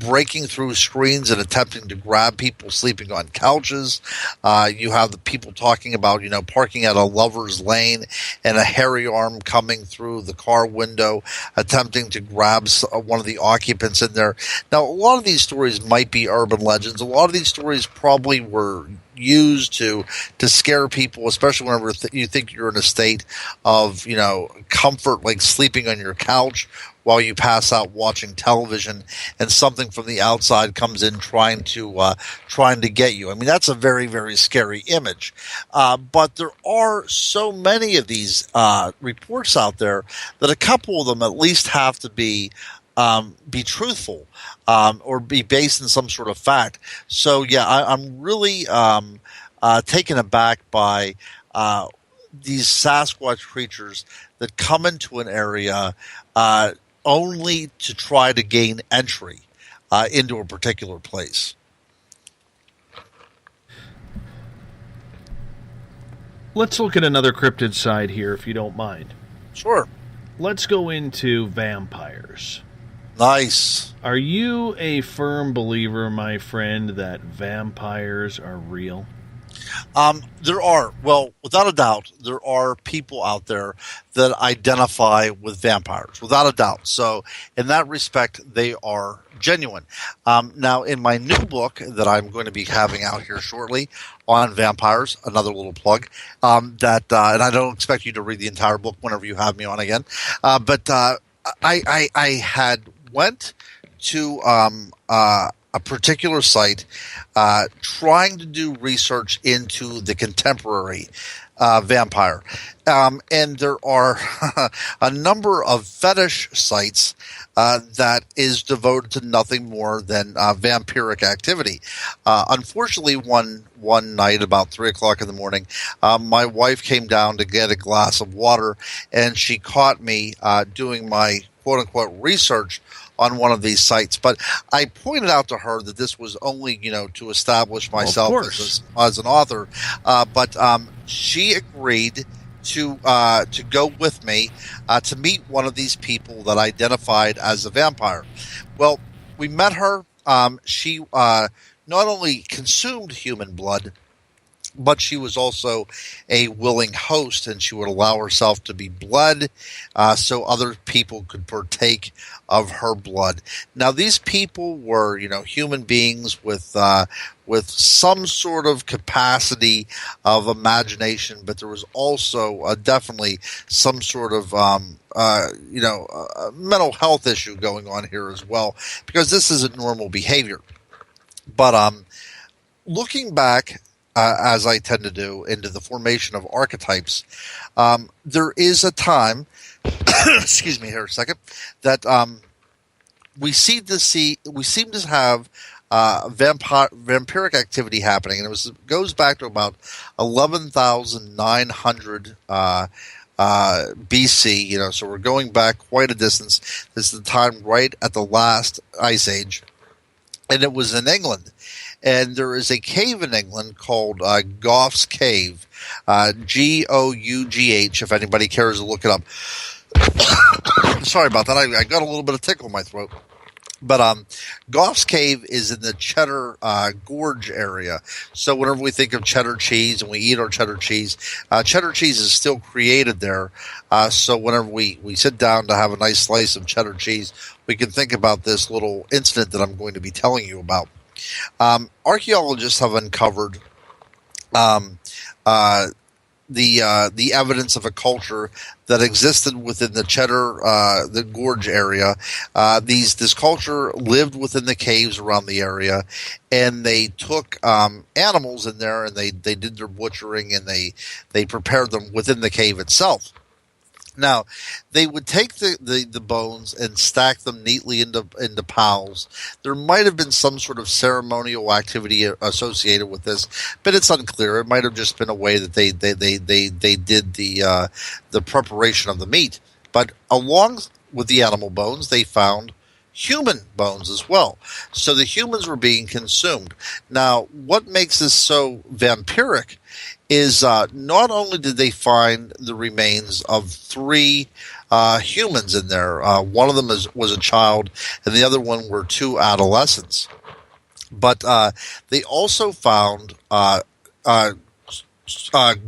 breaking through screens and attempting to grab people sleeping on couches. You have the people talking about, parking at a lover's lane and a hairy arm coming through the car window, attempting to grab one of the occupants in there. Now, a lot of these stories might be urban legends. A lot of these stories probably were used to scare people, especially whenever you think you're in a state of comfort, like sleeping on your couch while you pass out watching television, and something from the outside comes in trying to get you. I mean, that's a very, very scary image. But there are so many of these reports out there that a couple of them at least have to be truthful, or be based in some sort of fact. So yeah, I'm really taken aback by these Sasquatch creatures that come into an area only to try to gain entry into a particular place. Let's look at another cryptid side here, if you don't mind. Sure. Let's go into vampires. Nice. Are you a firm believer, my friend, that vampires are real? There are. Well, without a doubt, there are people out there that identify with vampires, without a doubt. So in that respect, they are genuine. Now, in my new book that I'm going to be having out here shortly on vampires, another little plug, and I don't expect you to read the entire book whenever you have me on again, but I had went to a particular site trying to do research into the contemporary vampire. And there are a number of fetish sites that is devoted to nothing more than vampiric activity. Unfortunately, one night about 3 o'clock in the morning, my wife came down to get a glass of water, and she caught me doing my quote-unquote research on one of these sites. But I pointed out to her that this was only, to establish myself as an author. But she agreed to go with me to meet one of these people that identified as a vampire. Well, we met her. She not only consumed human blood, but she was also a willing host, and she would allow herself to be bled so other people could partake of her blood. Now, these people were, human beings with some sort of capacity of imagination, but there was also definitely some sort of mental health issue going on here as well, because this isn't normal behavior. But looking back, as I tend to do, into the formation of archetypes, there is a time, excuse me here a second, that we seem to have vampiric activity happening, and it goes back to about 11,900 BC. So we're going back quite a distance. This is the time right at the last ice age, and it was in England. and there is a cave in England called Gough's Cave, Gough, if anybody cares to look it up. Sorry about that. I got a little bit of tickle in my throat. But Gough's Cave is in the Cheddar Gorge area. So whenever we think of cheddar cheese and we eat our cheddar cheese is still created there. So whenever we sit down to have a nice slice of cheddar cheese, we can think about this little incident that I'm going to be telling you about. Archaeologists have uncovered the evidence of a culture that existed within the Cheddar, the Gorge area. This culture lived within the caves around the area, and they took animals in there, and they did their butchering, and they prepared them within the cave itself. Now, they would take the bones and stack them neatly into piles. There might have been some sort of ceremonial activity associated with this, but it's unclear. It might have just been a way that they did the preparation of the meat. But along with the animal bones, they found human bones as well. So the humans were being consumed. Now, what makes this so vampiric is not only did they find the remains of 3 humans in there, one of them was a child, and the other one were 2 adolescents. But they also found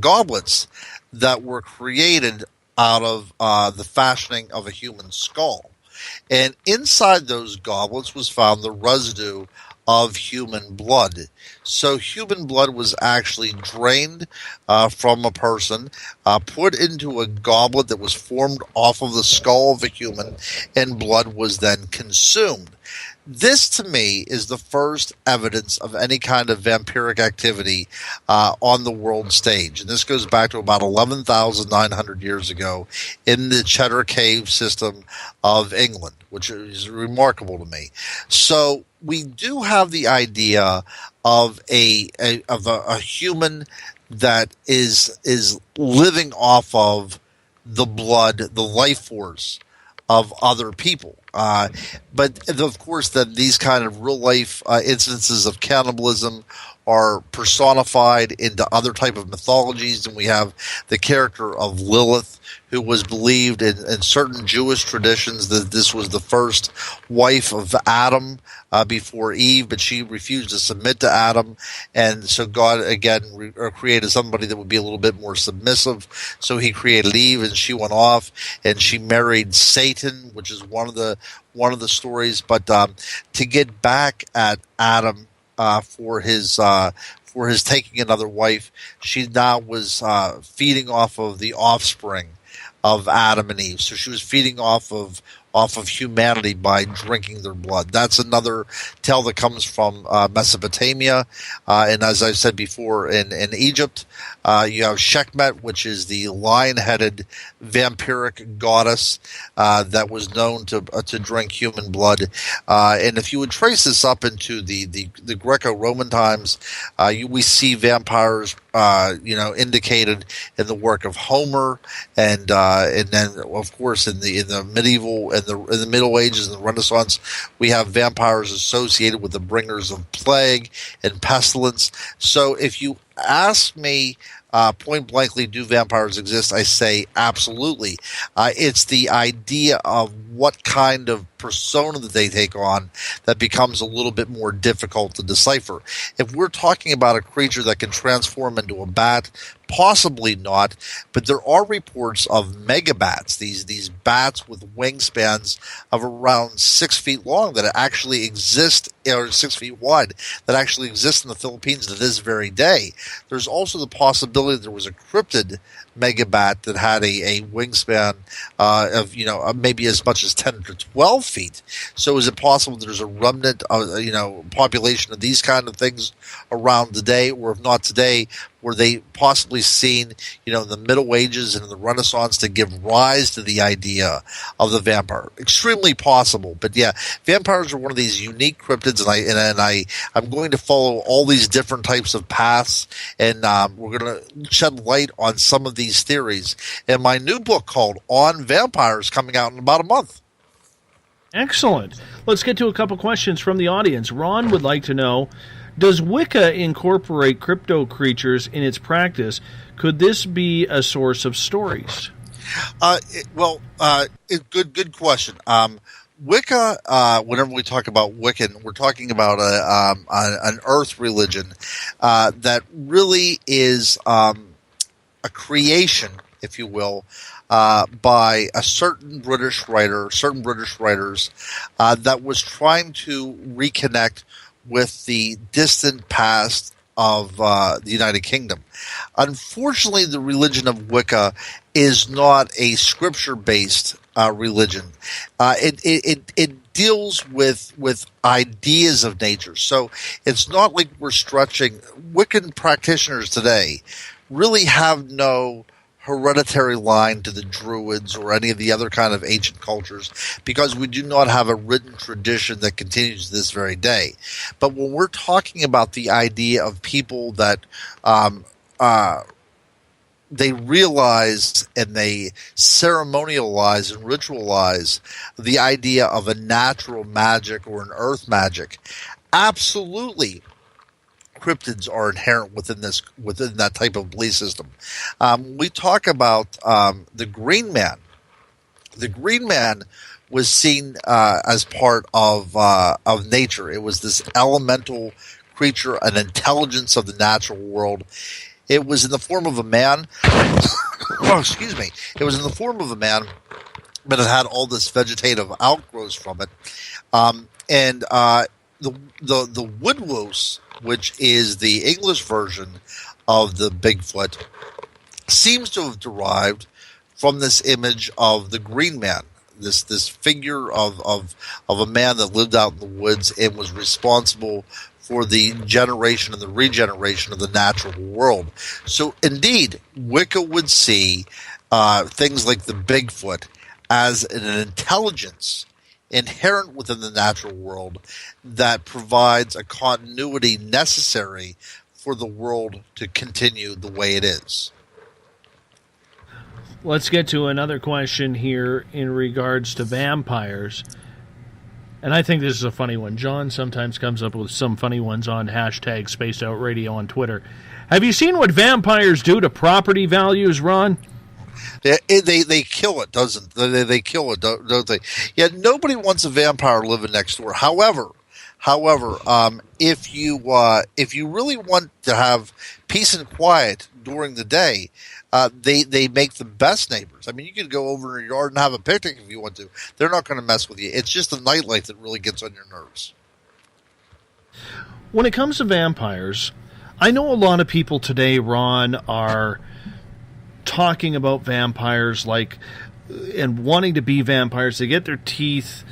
goblets that were created out of the fashioning of a human skull. And inside those goblets was found the residue of human blood. So human blood was actually drained from a person, put into a goblet that was formed off of the skull of a human, and blood was then consumed. This, to me, is the first evidence of any kind of vampiric activity on the world stage. And this goes back to about 11,900 years ago in the Cheddar Cave system of England, which is remarkable to me. So we do have the idea of a human that is living off of the blood, the life force of other people. But of course, then these kind of real life instances of cannibalism are personified into other type of mythologies, and we have the character of Lilith, who was believed in certain Jewish traditions that this was the first wife of Adam before Eve, but she refused to submit to Adam, and so God again created somebody that would be a little bit more submissive. So He created Eve, and she went off and she married Satan, which is one of the stories. But to get back at Adam for his taking another wife, she now was feeding off of the offspring of Adam and Eve. So she was feeding off of humanity by drinking their blood. That's another tale that comes from Mesopotamia. And as I said before, in Egypt, you have Sekhmet, which is the lion-headed vampiric goddess that was known to drink human blood. And if you would trace this up into the Greco-Roman times, we see vampires indicated in the work of Homer, and then of course in the medieval and in the Middle Ages and the Renaissance, we have vampires associated with the bringers of plague and pestilence. So if you ask me point blankly, do vampires exist? I say absolutely. It's the idea of what kind of persona that they take on that becomes a little bit more difficult to decipher. If we're talking about a creature that can transform into a bat, possibly not, but there are reports of megabats, these bats with wingspans of around 6 feet long that actually exist, or 6 feet wide, that actually exist in the Philippines to this very day. There's also the possibility that there was a cryptid megabat that had a wingspan of maybe as much as 10 to 12 feet. So is it possible there's a remnant of population of these kind of things around today, or if not today, were they possibly seen in the Middle Ages and in the Renaissance to give rise to the idea of the vampire? Extremely possible. But yeah, vampires are one of these unique cryptids, and I'm going to follow all these different types of paths, and we're going to shed light on some of these theories in my new book called On Vampires, coming out in about a month. Excellent. Let's get to a couple questions from the audience. Ron would like to know, Does Wicca incorporate crypto creatures in its practice? Could this be a source of stories? Good question. Wicca, whenever we talk about Wiccan, we're talking about an earth religion that really is a creation, if you will, by certain British writers that was trying to reconnect with the distant past of the United Kingdom. Unfortunately, the religion of Wicca is not a scripture-based religion. It deals with ideas of nature. So it's not like we're stretching. Wiccan practitioners today really have no hereditary line to the Druids or any of the other kind of ancient cultures, because we do not have a written tradition that continues to this very day. But when we're talking about the idea of people that they realize and they ceremonialize and ritualize the idea of a natural magic or an earth magic, absolutely cryptids are inherent within that type of belief system. We talk about the Green Man. The Green Man was seen as part of nature. It was this elemental creature, an intelligence of the natural world. It was in the form of a man. Oh, excuse me. It was in the form of a man, but it had all this vegetative outgrowths from it. The Woodwose, which is the English version of the Bigfoot, seems to have derived from this image of the Green Man, this figure of a man that lived out in the woods and was responsible for the generation and the regeneration of the natural world. So indeed, Wicca would see things like the Bigfoot as an intelligence inherent within the natural world that provides a continuity necessary for the world to continue the way it is. Let's get to another question here in regards to vampires. And I think this is a funny one. John sometimes comes up with some funny ones on hashtag Spaced Out Radio on Twitter. Have you seen what vampires do to property values, Ron? They kill it, doesn't they? Kill it, don't they? Yeah, nobody wants a vampire living next door. However, if you really want to have peace and quiet during the day, they make the best neighbors. I mean, you can go over in your yard and have a picnic if you want to. They're not going to mess with you. It's just the nightlife that really gets on your nerves. When it comes to vampires, I know a lot of people today, Ron, are talking about vampires and wanting to be vampires. They get their teeth,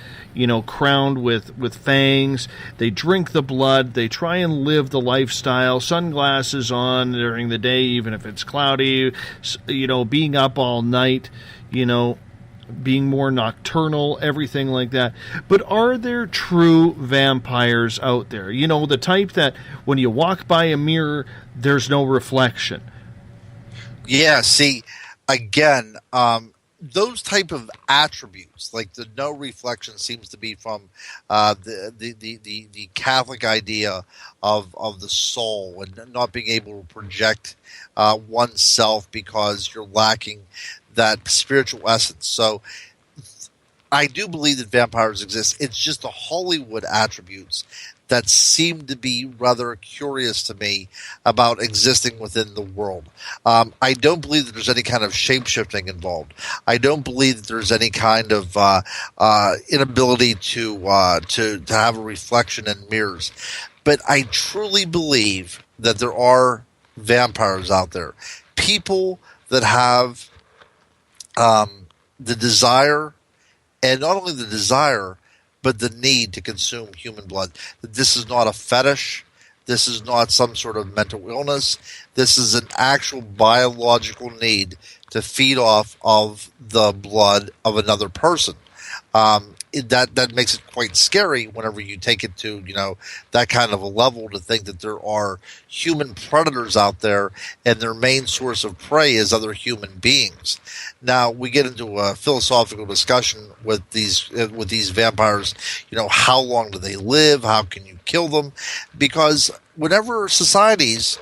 crowned with fangs. They drink the blood. They try and live the lifestyle. Sunglasses on during the day, even if it's cloudy. Being up all night. Being more nocturnal. Everything like that. But are there true vampires out there? The type that when you walk by a mirror, there's no reflection. Yeah. See, again. Those type of attributes, like the no reflection, seems to be from the Catholic idea of the soul and not being able to project oneself because you're lacking that spiritual essence. So I do believe that vampires exist. It's just the Hollywood attributes that seem to be rather curious to me about existing within the world. I don't believe that there's any kind of shape-shifting involved. I don't believe that there's any kind of inability to have a reflection in mirrors. But I truly believe that there are vampires out there. People that have the desire, and not only the desire, but the need to consume human blood. This is not a fetish. This is not some sort of mental illness. This is an actual biological need to feed off of the blood of another person. that makes it quite scary whenever you take it to, that kind of a level, to think that there are human predators out there and their main source of prey is other human beings. Now we get into a philosophical discussion with these vampires. How long do they live? How can you kill them? Because whenever societies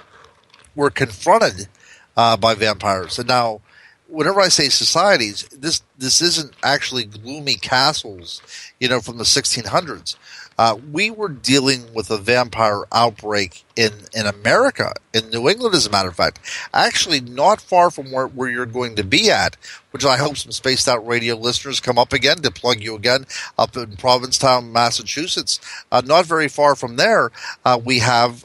were confronted by vampires, and now whenever I say societies, this isn't actually gloomy castles, from the 1600s. We were dealing with a vampire outbreak in America, in New England, as a matter of fact. Actually, not far from where you're going to be at, which I hope some Spaced Out Radio listeners come up again, to plug you again, up in Provincetown, Massachusetts. Not very far from there, we have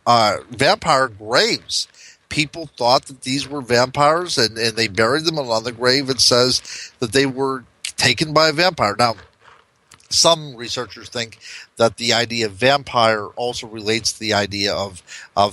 vampire graves. People thought that these were vampires, and they buried them, and on the grave it says that they were taken by a vampire. Now, some researchers think that the idea of vampire also relates to the idea of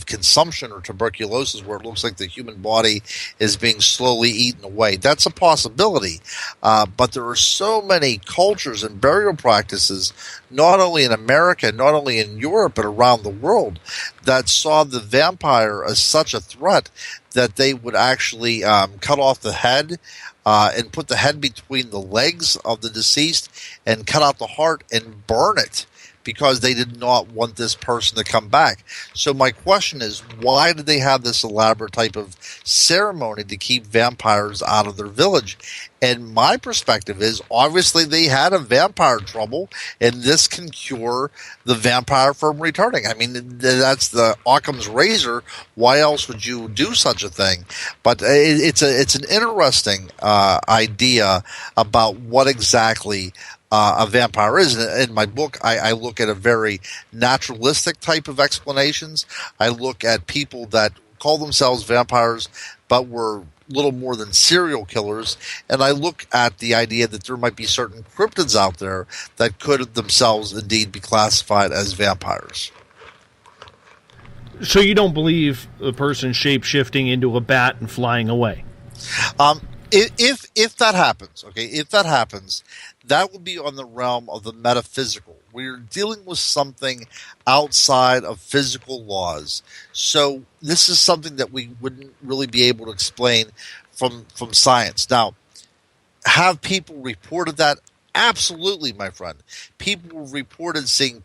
consumption or tuberculosis, where it looks like the human body is being slowly eaten away. That's a possibility, but there are so many cultures and burial practices, not only in America, not only in Europe, but around the world, that saw the vampire as such a threat that they would actually cut off the head and put the head between the legs of the deceased and cut out the heart and burn it, because they did not want this person to come back. So my question is, why did they have this elaborate type of ceremony to keep vampires out of their village? And my perspective is, obviously they had a vampire trouble, and this can cure the vampire from returning. I mean, that's the Occam's razor. Why else would you do such a thing? But it's an interesting idea about what exactly a vampire is. In my book, I look at a very naturalistic type of explanations. I look at people that call themselves vampires but were little more than serial killers, and I look at the idea that there might be certain cryptids out there that could themselves indeed be classified as vampires. So you don't believe the person shape-shifting into a bat and flying away? If that happens, that would be on the realm of the metaphysical. We're dealing with something outside of physical laws. So this is something that we wouldn't really be able to explain from science. Now, have people reported that? Absolutely, my friend. People reported seeing,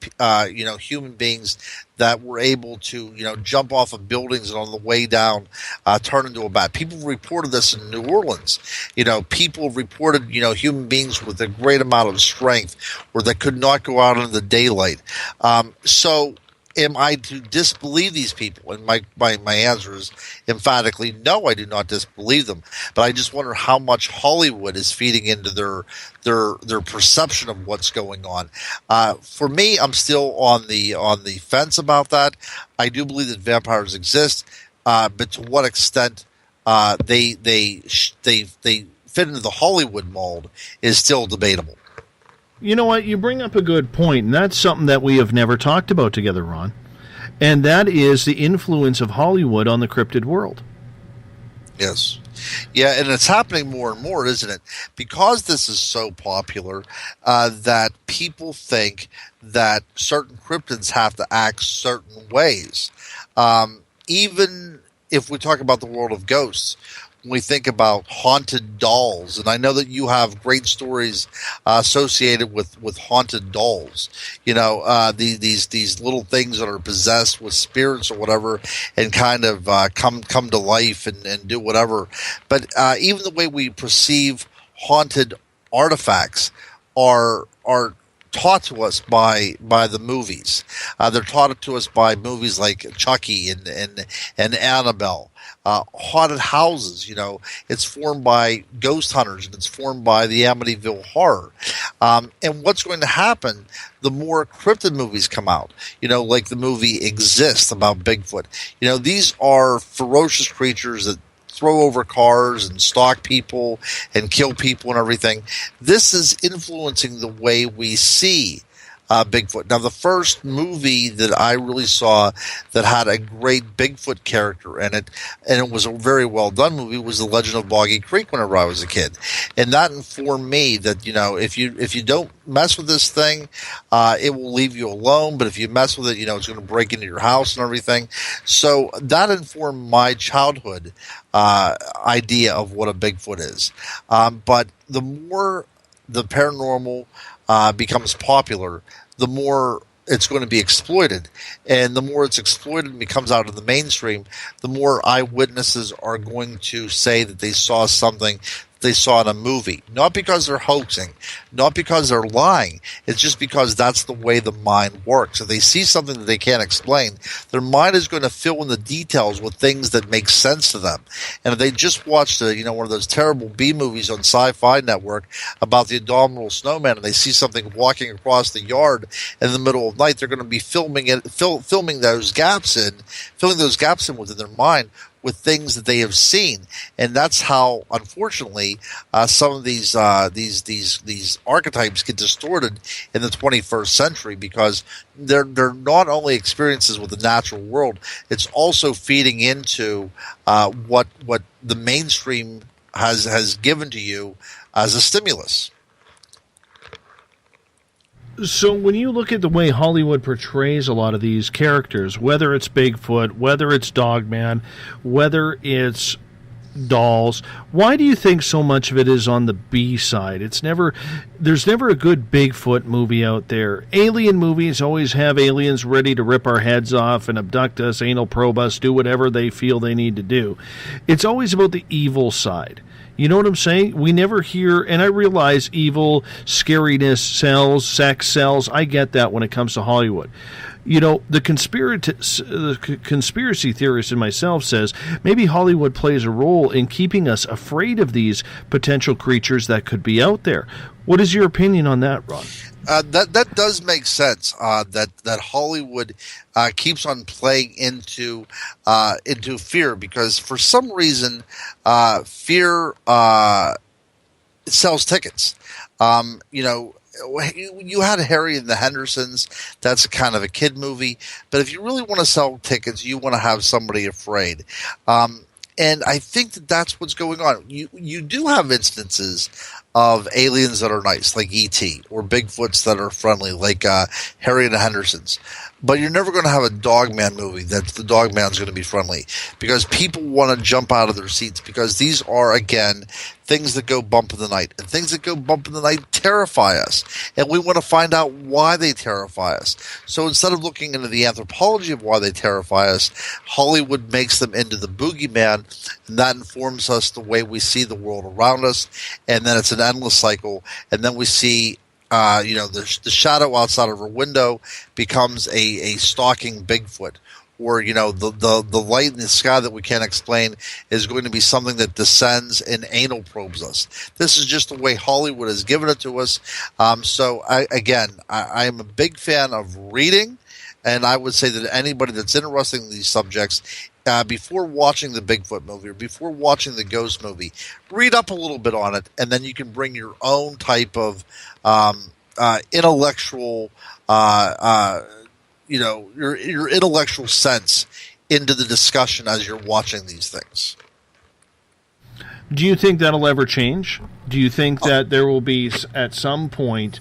human beings that were able to, jump off of buildings and on the way down, turn into a bat. People reported this in New Orleans. People reported, human beings with a great amount of strength where they could not go out in the daylight. So am I to disbelieve these people? And my answer is emphatically no, I do not disbelieve them. But I just wonder how much Hollywood is feeding into their perception of what's going on. For me, I'm still on the fence about that. I do believe that vampires exist, but to what extent they fit into the Hollywood mold is still debatable. You know what? You bring up a good point, and that's something that we have never talked about together, Ron. And that is the influence of Hollywood on the cryptid world. Yes. Yeah, and it's happening more and more, isn't it? Because this is so popular, that people think that certain cryptids have to act certain ways. Even if we talk about the world of ghosts, when we think about haunted dolls, and I know that you have great stories associated with haunted dolls. These little things that are possessed with spirits or whatever, and kind of come to life and do whatever. But even the way we perceive haunted artifacts are taught to us by the movies. They're taught to us by movies like Chucky and Annabelle. Haunted houses, it's formed by ghost hunters, and it's formed by the Amityville Horror. And what's going to happen, the more cryptid movies come out, like the movie Exist about Bigfoot. These are ferocious creatures that throw over cars and stalk people and kill people and everything. This is influencing the way we see Bigfoot. Now, the first movie that I really saw that had a great Bigfoot character in it, and it was a very well done movie, was The Legend of Boggy Creek whenever I was a kid. And that informed me that, if you don't mess with this thing, it will leave you alone. But if you mess with it, it's going to break into your house and everything. So that informed my childhood idea of what a Bigfoot is. But the more the paranormal becomes popular, the more it's going to be exploited. And the more it's exploited and becomes out of the mainstream, the more eyewitnesses are going to say that they saw something they saw in a movie. Not because they're hoaxing, not because they're lying. It's just because that's the way the mind works. If they see something that they can't explain, their mind is going to fill in the details with things that make sense to them. And if they just watched one of those terrible B movies on Sci-Fi Network about the Abominable Snowman, and they see something walking across the yard in the middle of the night, they're going to be filming those gaps in within their mind with things that they have seen. And that's how, unfortunately, some of these archetypes get distorted in the 21st century, because they're not only experiences with the natural world, it's also feeding into what the mainstream has given to you as a stimulus. So when you look at the way Hollywood portrays a lot of these characters, whether it's Bigfoot, whether it's Dogman, whether it's dolls, why do you think so much of it is on the B side? There's never a good Bigfoot movie out there. Alien movies always have aliens ready to rip our heads off and abduct us, anal probe us, do whatever they feel they need to do. It's always about the evil side. You know what I'm saying? We never hear, and I realize evil, scariness sells, sex sells. I get that when it comes to Hollywood. The conspiracy theorist in myself says maybe Hollywood plays a role in keeping us afraid of these potential creatures that could be out there. What is your opinion on that, Ron? That does make sense. That Hollywood keeps on playing into fear, because for some reason fear sells tickets. You had Harry and the Hendersons. That's kind of a kid movie. But if you really want to sell tickets, you want to have somebody afraid. And I think that's what's going on. You do have instances of aliens that are nice, like E.T., or Bigfoots that are friendly, like Harry and the Hendersons. But you're never going to have a Dogman movie that the Dogman's going to be friendly, because people want to jump out of their seats, because these are, again, things that go bump in the night. And things that go bump in the night terrify us. And we want to find out why they terrify us. So instead of looking into the anthropology of why they terrify us, Hollywood makes them into the boogeyman, and that informs us the way we see the world around us. And then it's an endless cycle. And then we see the shadow outside of our window becomes a stalking Bigfoot, or the light in the sky that we can't explain is going to be something that descends and anal probes us. This is just the way Hollywood has given it to us. So I am a big fan of reading, and I would say that anybody that's interested in these subjects, before watching the Bigfoot movie or before watching the Ghost movie, read up a little bit on it, and then you can bring your own type of intellectual, your intellectual sense into the discussion as you're watching these things. Do you think that'll ever change? Do you think that there will be at some point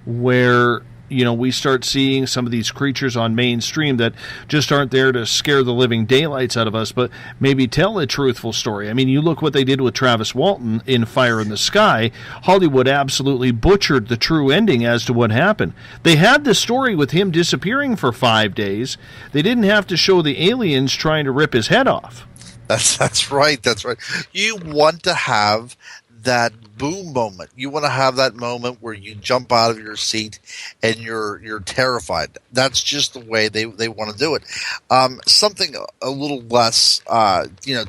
where we start seeing some of these creatures on mainstream that just aren't there to scare the living daylights out of us, but maybe tell a truthful story? I mean, you look what they did with Travis Walton in Fire in the Sky. Hollywood absolutely butchered the true ending as to what happened. They had the story with him disappearing for 5 days. They didn't have to show the aliens trying to rip his head off. That's right. That's right. You want to have that boom moment. You want to have that moment where you jump out of your seat and you're terrified. That's just the way they want to do it. Something a little less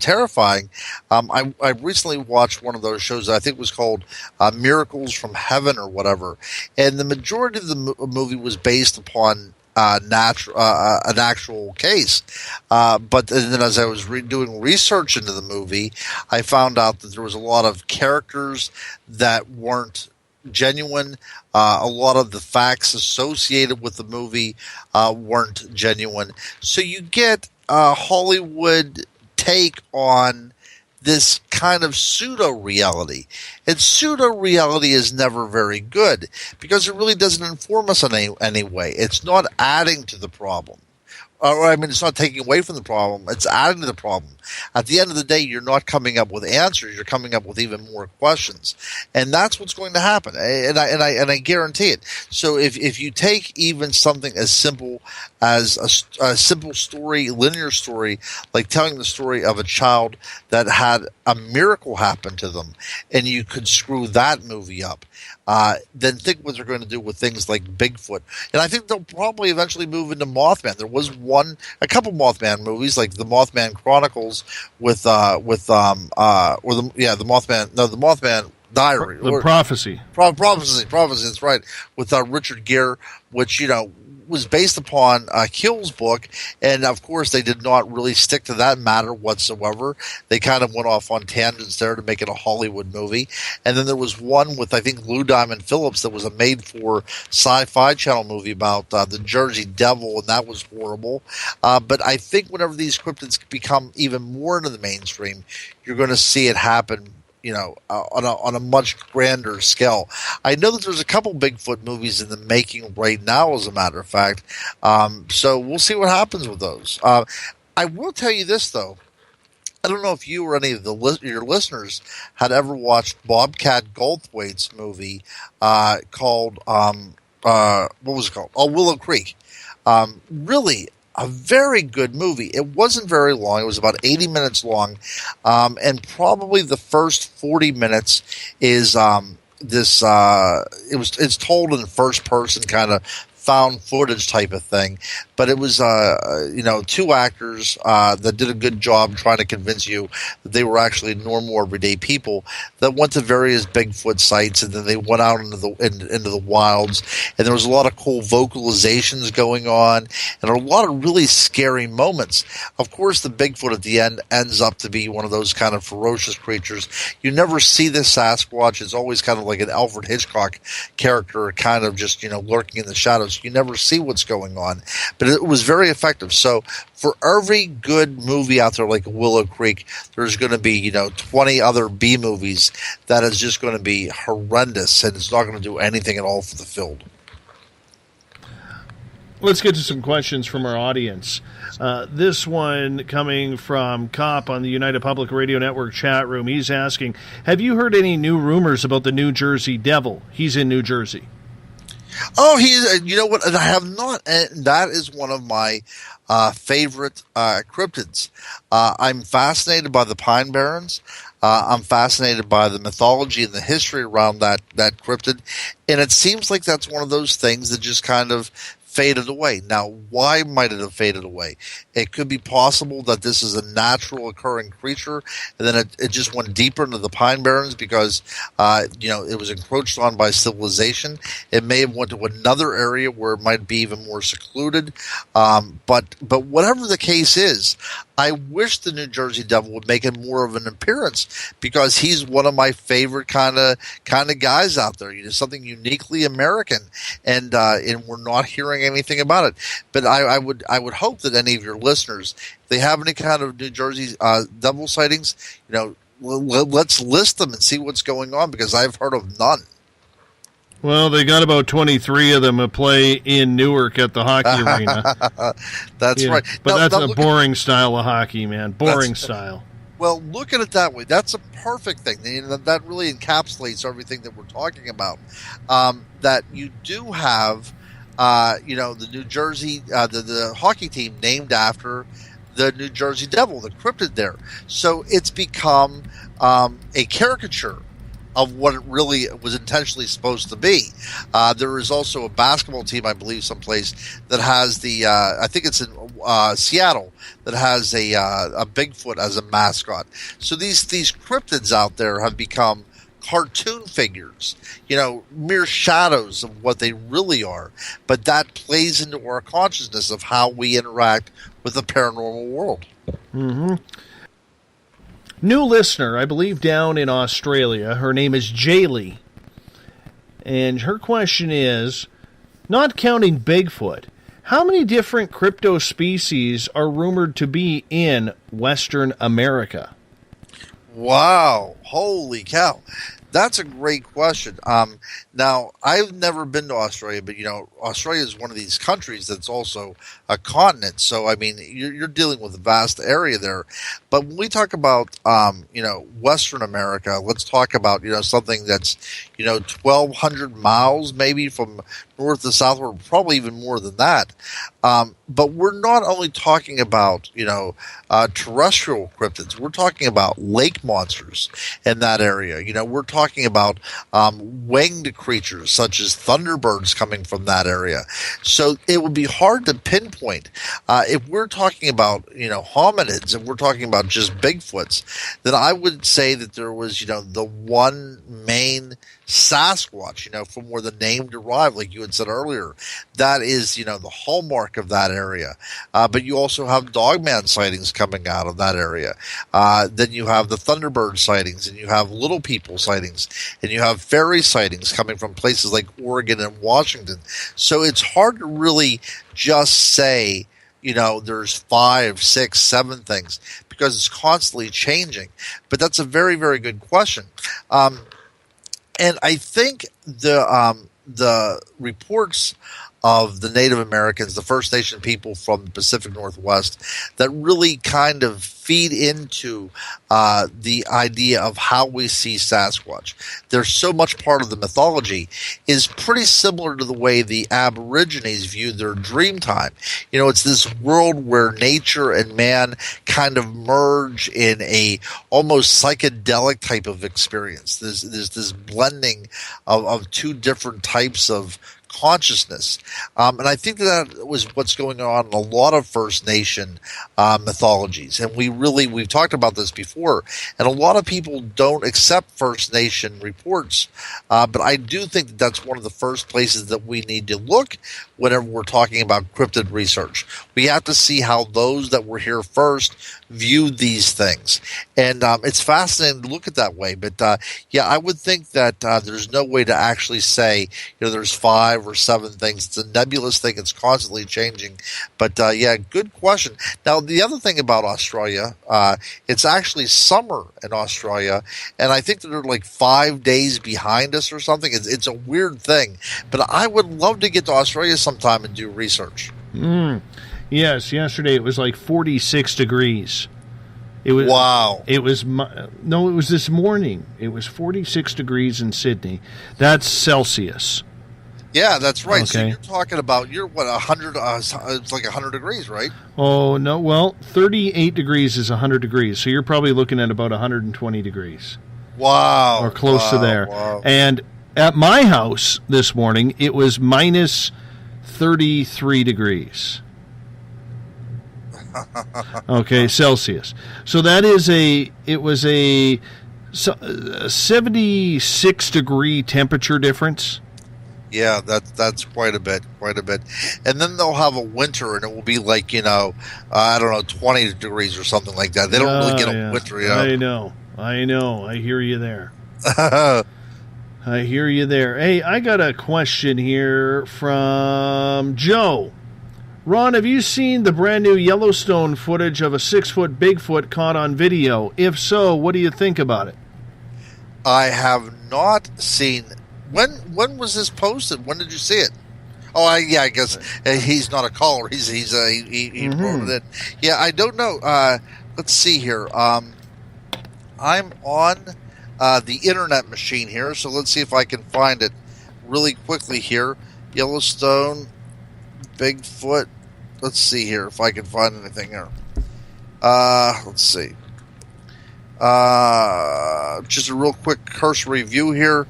terrifying. I recently watched one of those shows that I think was called Miracles from Heaven or whatever, and the majority of the movie was based upon an actual case. But then as I was doing research into the movie, I found out that there was a lot of characters that weren't genuine. A lot of the facts associated with the movie weren't genuine. So you get a Hollywood take on this kind of pseudo-reality. And pseudo-reality is never very good because it really doesn't inform us in any way. It's not adding to the problem. It's not taking away from the problem. It's adding to the problem. At the end of the day, you're not coming up with answers. You're coming up with even more questions, and that's what's going to happen. And I guarantee it. So if you take even something as simple as a simple story, linear story, like telling the story of a child that had a miracle happen to them, and you could screw that movie up. Then think what they're going to do with things like Bigfoot, and I think they'll probably eventually move into Mothman. There was a couple Mothman movies, like the Mothman Chronicles with the Mothman Diary, Prophecy. Prophecy. That's right, with Richard Gere, which was based upon Kill's book, and of course they did not really stick to that matter whatsoever. They kind of went off on tangents there to make it a Hollywood movie. And then there was one with, I think, Lou Diamond Phillips that was a made-for Sci-Fi Channel movie about the Jersey Devil, and that was horrible. But I think whenever these cryptids become even more into the mainstream, you're going to see it happen on a much grander scale. I know that there's a couple Bigfoot movies in the making right now, as a matter of fact. So we'll see what happens with those. I will tell you this, though. I don't know if you or any of your listeners had ever watched Bobcat Goldthwait's movie called, what was it called? Oh, Willow Creek. Really a very good movie. It wasn't very long. It was about 80 minutes long. And probably the first 40 minutes is it's told in first person, kind of found footage type of thing. But it was, two actors that did a good job trying to convince you that they were actually normal, everyday people that went to various Bigfoot sites, and then they went out into the wilds. And there was a lot of cool vocalizations going on, and a lot of really scary moments. Of course, the Bigfoot at the end ends up to be one of those kind of ferocious creatures. You never see this Sasquatch. It's always kind of like an Alfred Hitchcock character, kind of just, lurking in the shadows. You never see what's going on. But it was very effective. So for every good movie out there like Willow Creek, there's going to be, 20 other B movies that is just going to be horrendous, and it's not going to do anything at all for the field. Let's get to some questions from our audience. This one coming from Cop on the United Public Radio Network chat room. He's asking, have you heard any new rumors about the New Jersey Devil? He's in New Jersey. Oh, you know what? I have not. And that is one of my favorite cryptids. I'm fascinated by the Pine Barrens. I'm fascinated by the mythology and the history around that cryptid. And it seems like that's one of those things that just kind of faded away. Now, why might it have faded away? It could be possible that this is a natural occurring creature, and then it just went deeper into the Pine Barrens because, it was encroached on by civilization. It may have went to another area where it might be even more secluded. But whatever the case is, I wish the New Jersey Devil would make more of an appearance because he's one of my favorite kind of guys out there. Something uniquely American, and we're not hearing anything about it. But I would hope that any of your listeners, if they have any kind of New Jersey Devil sightings, let's list them and see what's going on, because I've heard of none. Well, they got about 23 of them to play in Newark at the hockey arena. That's right. But that's a boring style of hockey, man. Boring style. Well, look at it that way. That's a perfect thing. That really encapsulates everything that we're talking about. That you do have, the New Jersey, the hockey team named after the New Jersey Devil, the cryptid there. So it's become a caricature of what it really was intentionally supposed to be. There is also a basketball team, I believe, someplace that has I think it's in Seattle, that has a Bigfoot as a mascot. So these cryptids out there have become cartoon figures, mere shadows of what they really are. But that plays into our consciousness of how we interact with the paranormal world. Mm-hmm. New listener, I believe down in Australia. Her name is Jaylee. And her question is, not counting Bigfoot, how many different crypto species are rumored to be in Western America? Wow. Holy cow. That's a great question. Now, I've never been to Australia, but, Australia is one of these countries that's also a continent. So, I mean, you're dealing with a vast area there. But when we talk about, Western America, let's talk about, something that's, 1,200 miles maybe from north to south, or probably even more than that. But we're not only talking about, terrestrial cryptids. We're talking about lake monsters in that area. We're talking about winged creatures such as thunderbirds coming from that area. So it would be hard to pinpoint. If we're talking about, hominids, and we're talking about just Bigfoots, then I would say that there was, the one main Sasquatch, from where the name derived, like you had said earlier. That is, the hallmark of that area. But you also have Dogman sightings coming out of that area. Then you have the Thunderbird sightings, and you have Little People sightings, and you have fairy sightings coming from places like Oregon and Washington. So it's hard to really just say, there's 5, 6, 7 things, because it's constantly changing. But that's a very, very good question. And I think the reports of the Native Americans, the First Nation people from the Pacific Northwest, that really kind of feed into the idea of how we see Sasquatch. There's so much part of the mythology is pretty similar to the way the Aborigines viewed their dream time. It's this world where nature and man kind of merge in a almost psychedelic type of experience. There's this blending of two different types of consciousness. And I think that was what's going on in a lot of First Nation mythologies. And we've talked about this before, and a lot of people don't accept First Nation reports. But I do think that that's one of the first places that we need to look whenever we're talking about cryptid research. We have to see how those that were here first viewed these things. And it's fascinating to look at that way. But I would think that there's no way to actually say, there's 5 or 7 things. It's a nebulous thing. It's constantly changing. But good question. Now, the other thing about Australia, it's actually summer in Australia, and I think that they're like 5 days behind us or something. It's a weird thing. But I would love to get to Australia sometime and do research. Yes, yesterday it was like 46 degrees. It was, wow. It was this morning. It was 46 degrees in Sydney. That's Celsius. Yeah, that's right. Okay. So you're talking about, 100, it's like 100 degrees, right? Oh, no, well, 38 degrees is 100 degrees, so you're probably looking at about 120 degrees. Wow. Or close to there. Wow. And at my house this morning, it was minus 33 degrees. Okay, Celsius. So that is it was a 76 degree temperature difference. Yeah, that's quite a bit. And then they'll have a winter, and it will be like, 20 degrees or something like that. They don't really get a winter, I know. I hear you there. I hear you there. Hey, I got a question here from Joe. Ron, have you seen the brand new Yellowstone footage of a 6-foot Bigfoot caught on video? If so, what do you think about it? I have not seen. When was this posted? When did you see it? Oh, I guess he's not a caller. He wrote it in. Yeah, I don't know. Let's see here. I'm on the internet machine here, so let's see if I can find it really quickly here. Yellowstone Bigfoot. Let's see here if I can find anything here. Let's see. Just a real quick cursory view here.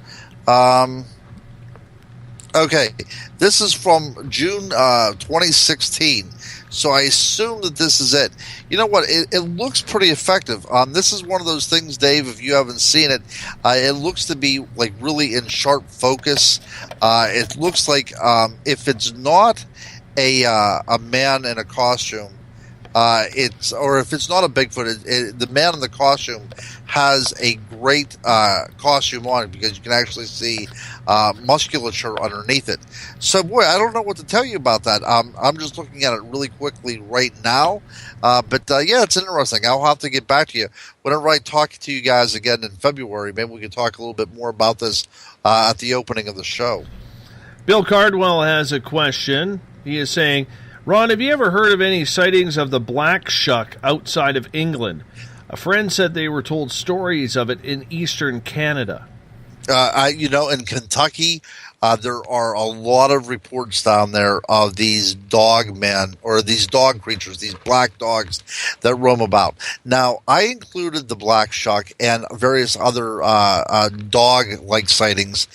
Okay, this is from June 2016, so I assume that this is it. You know what? It looks pretty effective. This is one of those things, Dave, if you haven't seen it, it looks to be like really in sharp focus. It looks like if it's not a man in a costume, or if it's not a Bigfoot, the man in the costume has a great costume on because you can actually see musculature underneath it. So, boy, I don't know what to tell you about that. I'm just looking at it really quickly right now. But yeah, it's interesting. I'll have to get back to you. Whenever I talk to you guys again in February, maybe we can talk a little bit more about this at the opening of the show. Bill Cardwell has a question. He is saying, Ron, have you ever heard of any sightings of the black shuck outside of England? A friend said they were told stories of it in eastern Canada. In Kentucky, there are a lot of reports down there of these dogmen, or these dog creatures, these black dogs that roam about. Now, I included the black shuck and various other dog-like sightings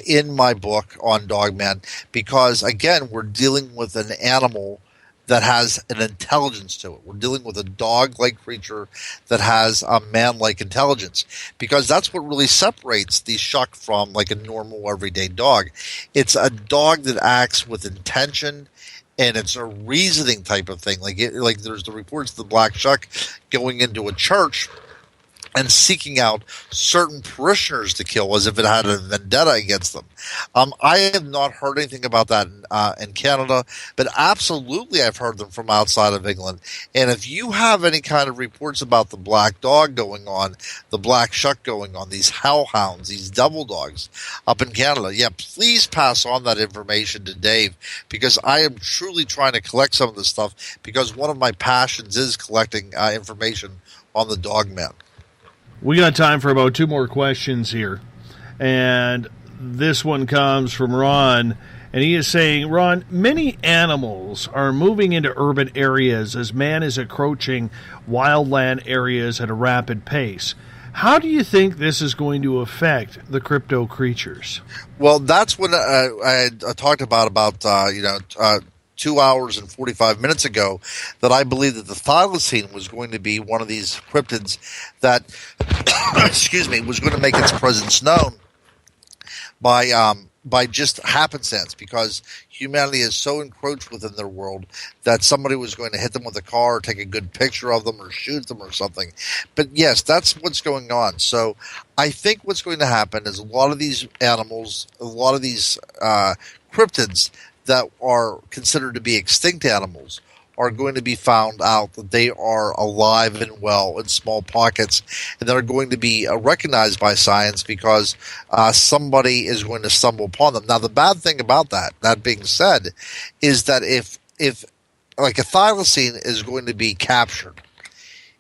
in my book on Dogman because, again, we're dealing with an animal that has an intelligence to it. We're dealing with a dog-like creature that has a man-like intelligence because that's what really separates the shuck from like a normal everyday dog. It's a dog that acts with intention, and it's a reasoning type of thing. Like there's the reports of the black shuck going into a church and seeking out certain parishioners to kill as if it had a vendetta against them. I have not heard anything about that in Canada, but absolutely I've heard them from outside of England. And if you have any kind of reports about the black dog going on, the black shuck going on, these hellhounds, these devil dogs up in Canada, yeah, please pass on that information to Dave because I am truly trying to collect some of this stuff because one of my passions is collecting information on the Dogman. We got time for about 2 more questions here. And this one comes from Ron. And he is saying, Ron, many animals are moving into urban areas as man is encroaching wildland areas at a rapid pace. How do you think this is going to affect the crypto creatures? Well, that's what I talked about 2 hours and 45 minutes ago, that I believe that the thylacine was going to be one of these cryptids that, was going to make its presence known by just happenstance, because humanity is so encroached within their world that somebody was going to hit them with a car, or take a good picture of them, or shoot them or something. But yes, that's what's going on. So I think what's going to happen is a lot of these animals, a lot of these cryptids that are considered to be extinct animals are going to be found out that they are alive and well in small pockets, and they're going to be recognized by science because somebody is going to stumble upon them. Now, the bad thing about that being said, is that if like a thylacine is going to be captured,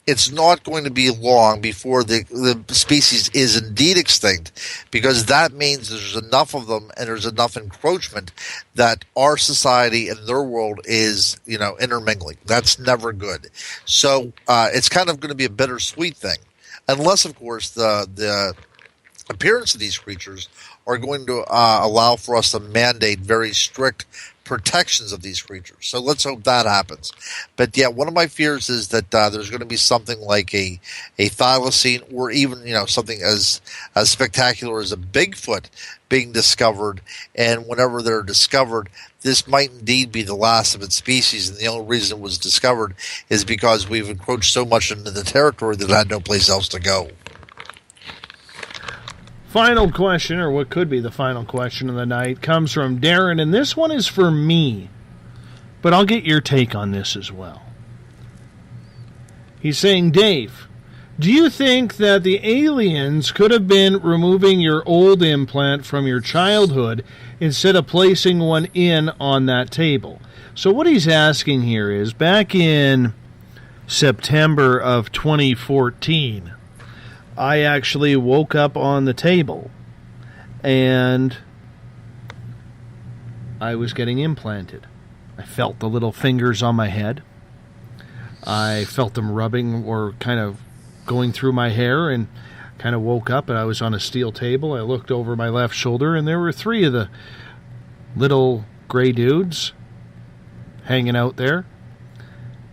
it's not going to be long before the species is indeed extinct, because that means there's enough of them and there's enough encroachment that our society and their world is, intermingling. That's never good. So it's kind of going to be a bittersweet thing, unless, of course, the appearance of these creatures are going to allow for us to mandate very strict protections of these creatures. So let's hope that happens. But yeah, one of my fears is that there's going to be something like a thylacine, or even something as spectacular as a Bigfoot being discovered. And whenever they're discovered, this might indeed be the last of its species. And the only reason it was discovered is because we've encroached so much into the territory that it had no place else to go. Final question, or what could be the final question of the night, comes from Darren, and this one is for me, but I'll get your take on this as well. He's saying, Dave, do you think that the aliens could have been removing your old implant from your childhood instead of placing one in on that table? So what he's asking here is, back in September of 2014, I actually woke up on the table and I was getting implanted. I felt the little fingers on my head. I felt them rubbing or kind of going through my hair, and kind of woke up and I was on a steel table. I looked over my left shoulder and there were 3 of the little gray dudes hanging out there.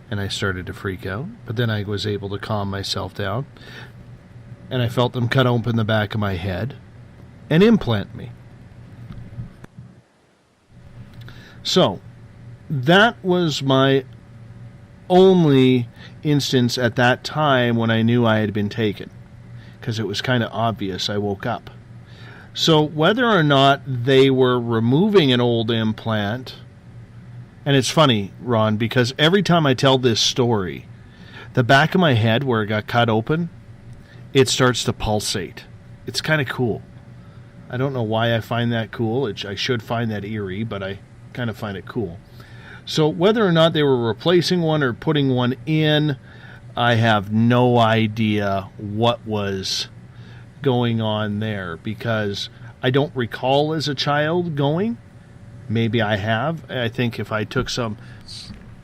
And I started to freak out, but then I was able to calm myself down. And I felt them cut open the back of my head and implant me. So, that was my only instance at that time when I knew I had been taken, because it was kind of obvious. I woke up. So whether or not they were removing an old implant, and it's funny, Ron, because every time I tell this story, the back of my head where it got cut open, it starts to pulsate. It's kind of cool. I don't know why I find that cool. I should find that eerie, but I kind of find it cool. So whether or not they were replacing one or putting one in, I have no idea what was going on there, because I don't recall as a child going. Maybe I have. I think if I took some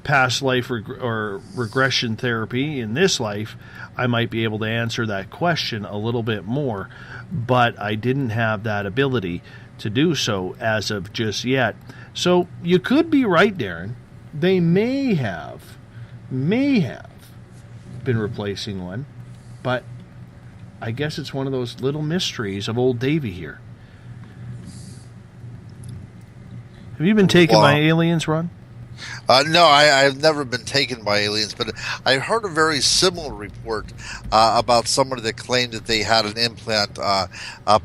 past life or regression therapy in this life, I might be able to answer that question a little bit more. But I didn't have that ability to do so as of just yet. So you could be right, Darren. They may have been replacing one, but I guess it's one of those little mysteries of old Davy here. Have you been taken by aliens, Ron? No, I've never been taken by aliens, but I heard a very similar report about somebody that claimed that they had an implant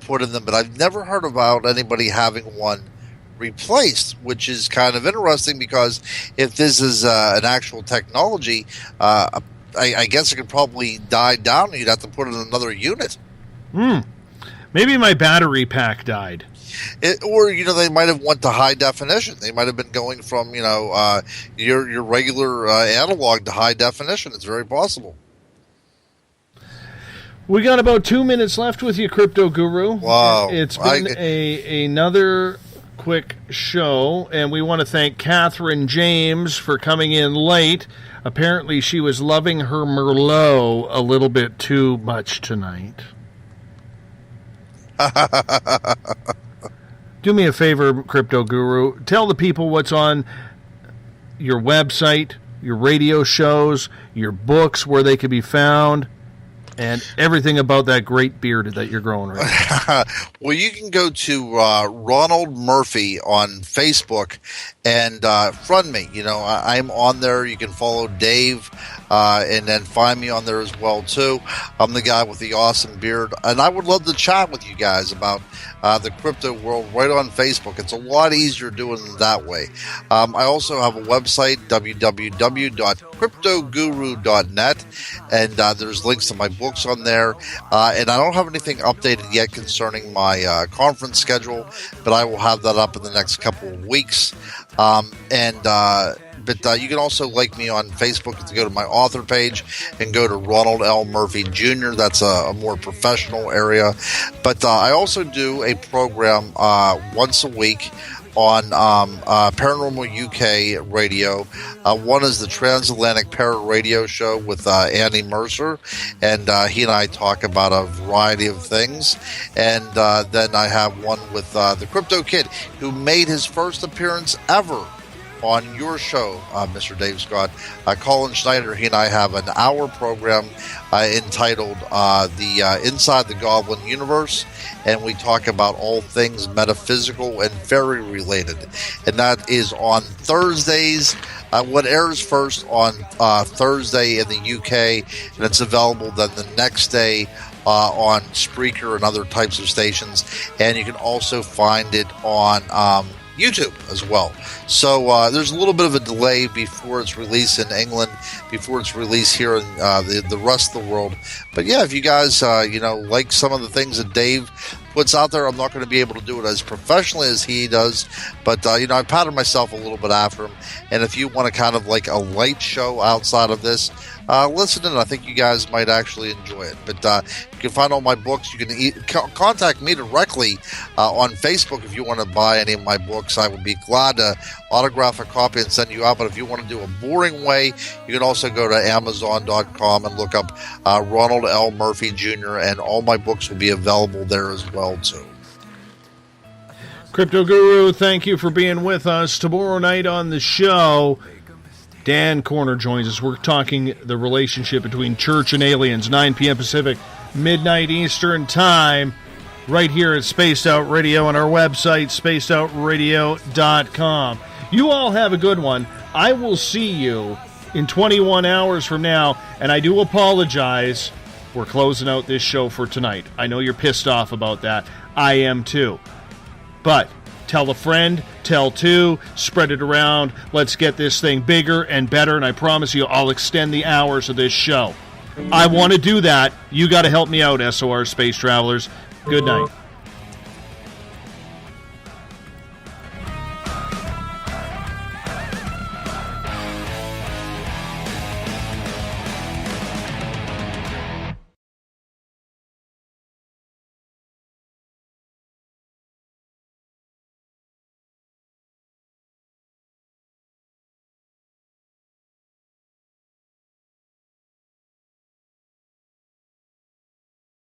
put in them, but I've never heard about anybody having one replaced, which is kind of interesting, because if this is an actual technology, I guess it could probably die down and you'd have to put it in another unit. Maybe my battery pack died. Or they might have went to high definition. They might have been going from your regular analog to high definition. It's very possible. We got about 2 minutes left with you, Crypto Guru. Wow, it's been another quick show, and we want to thank Catherine James for coming in late. Apparently, she was loving her Merlot a little bit too much tonight. Do me a favor, Crypto Guru. Tell the people what's on your website, your radio shows, your books, where they can be found, and everything about that great beard that you're growing right now. Well, you can go to Ronald Murphy on Facebook and friend me. I'm on there. You can follow Dave and then find me on there as well, too. I'm the guy with the awesome beard, and I would love to chat with you guys about the crypto world right on Facebook. It's a lot easier doing it that way. I also have a website, www.cryptoguru.net, and there's links to my books on there. And I don't have anything updated yet concerning my conference schedule, but I will have that up in the next couple of weeks. But you can also like me on Facebook to go to my author page and go to Ronald L. Murphy Jr. That's a more professional area. But I also do a program once a week on Paranormal UK radio. One is the Transatlantic Para Radio Show with Andy Mercer, and he and I talk about a variety of things. And then I have one with the Crypto Kid, who made his first appearance ever on your show, Mr. Dave Scott. Colin Schneider, he and I have an hour program entitled the Inside the Goblin Universe, and we talk about all things metaphysical and fairy related. And that is on Thursdays. What airs first on Thursday in the UK, and it's available then the next day on Spreaker and other types of stations. And you can also find it on YouTube as well. So there's a little bit of a delay before it's released in England, before it's released here in the rest of the world. But yeah, if you guys like some of the things that Dave puts out there, I'm not going to be able to do it as professionally as he does, but I pattern myself a little bit after him. And if you want to kind of like a light show outside of this, listen in. I think you guys might actually enjoy it. But you can find all my books. You can contact me directly on Facebook if you want to buy any of my books. I would be glad to autograph a copy and send you out. But if you want to do a boring way, you can also go to Amazon.com and look up Ronald L. Murphy Jr., and all my books will be available there as well, too. Crypto Guru, thank you for being with us. Tomorrow night on the show, Dan Corner joins us. We're talking the relationship between church and aliens, 9 p.m. Pacific, midnight Eastern time, right here at Spaced Out Radio on our website, spacedoutradio.com. You all have a good one. I will see you in 21 hours from now, and I do apologize. We're closing out this show for tonight. I know you're pissed off about that. I am too. But tell a friend, tell two, spread it around. Let's get this thing bigger and better, and I promise you I'll extend the hours of this show. I want to do that. You got to help me out, SOR Space Travelers. Good night.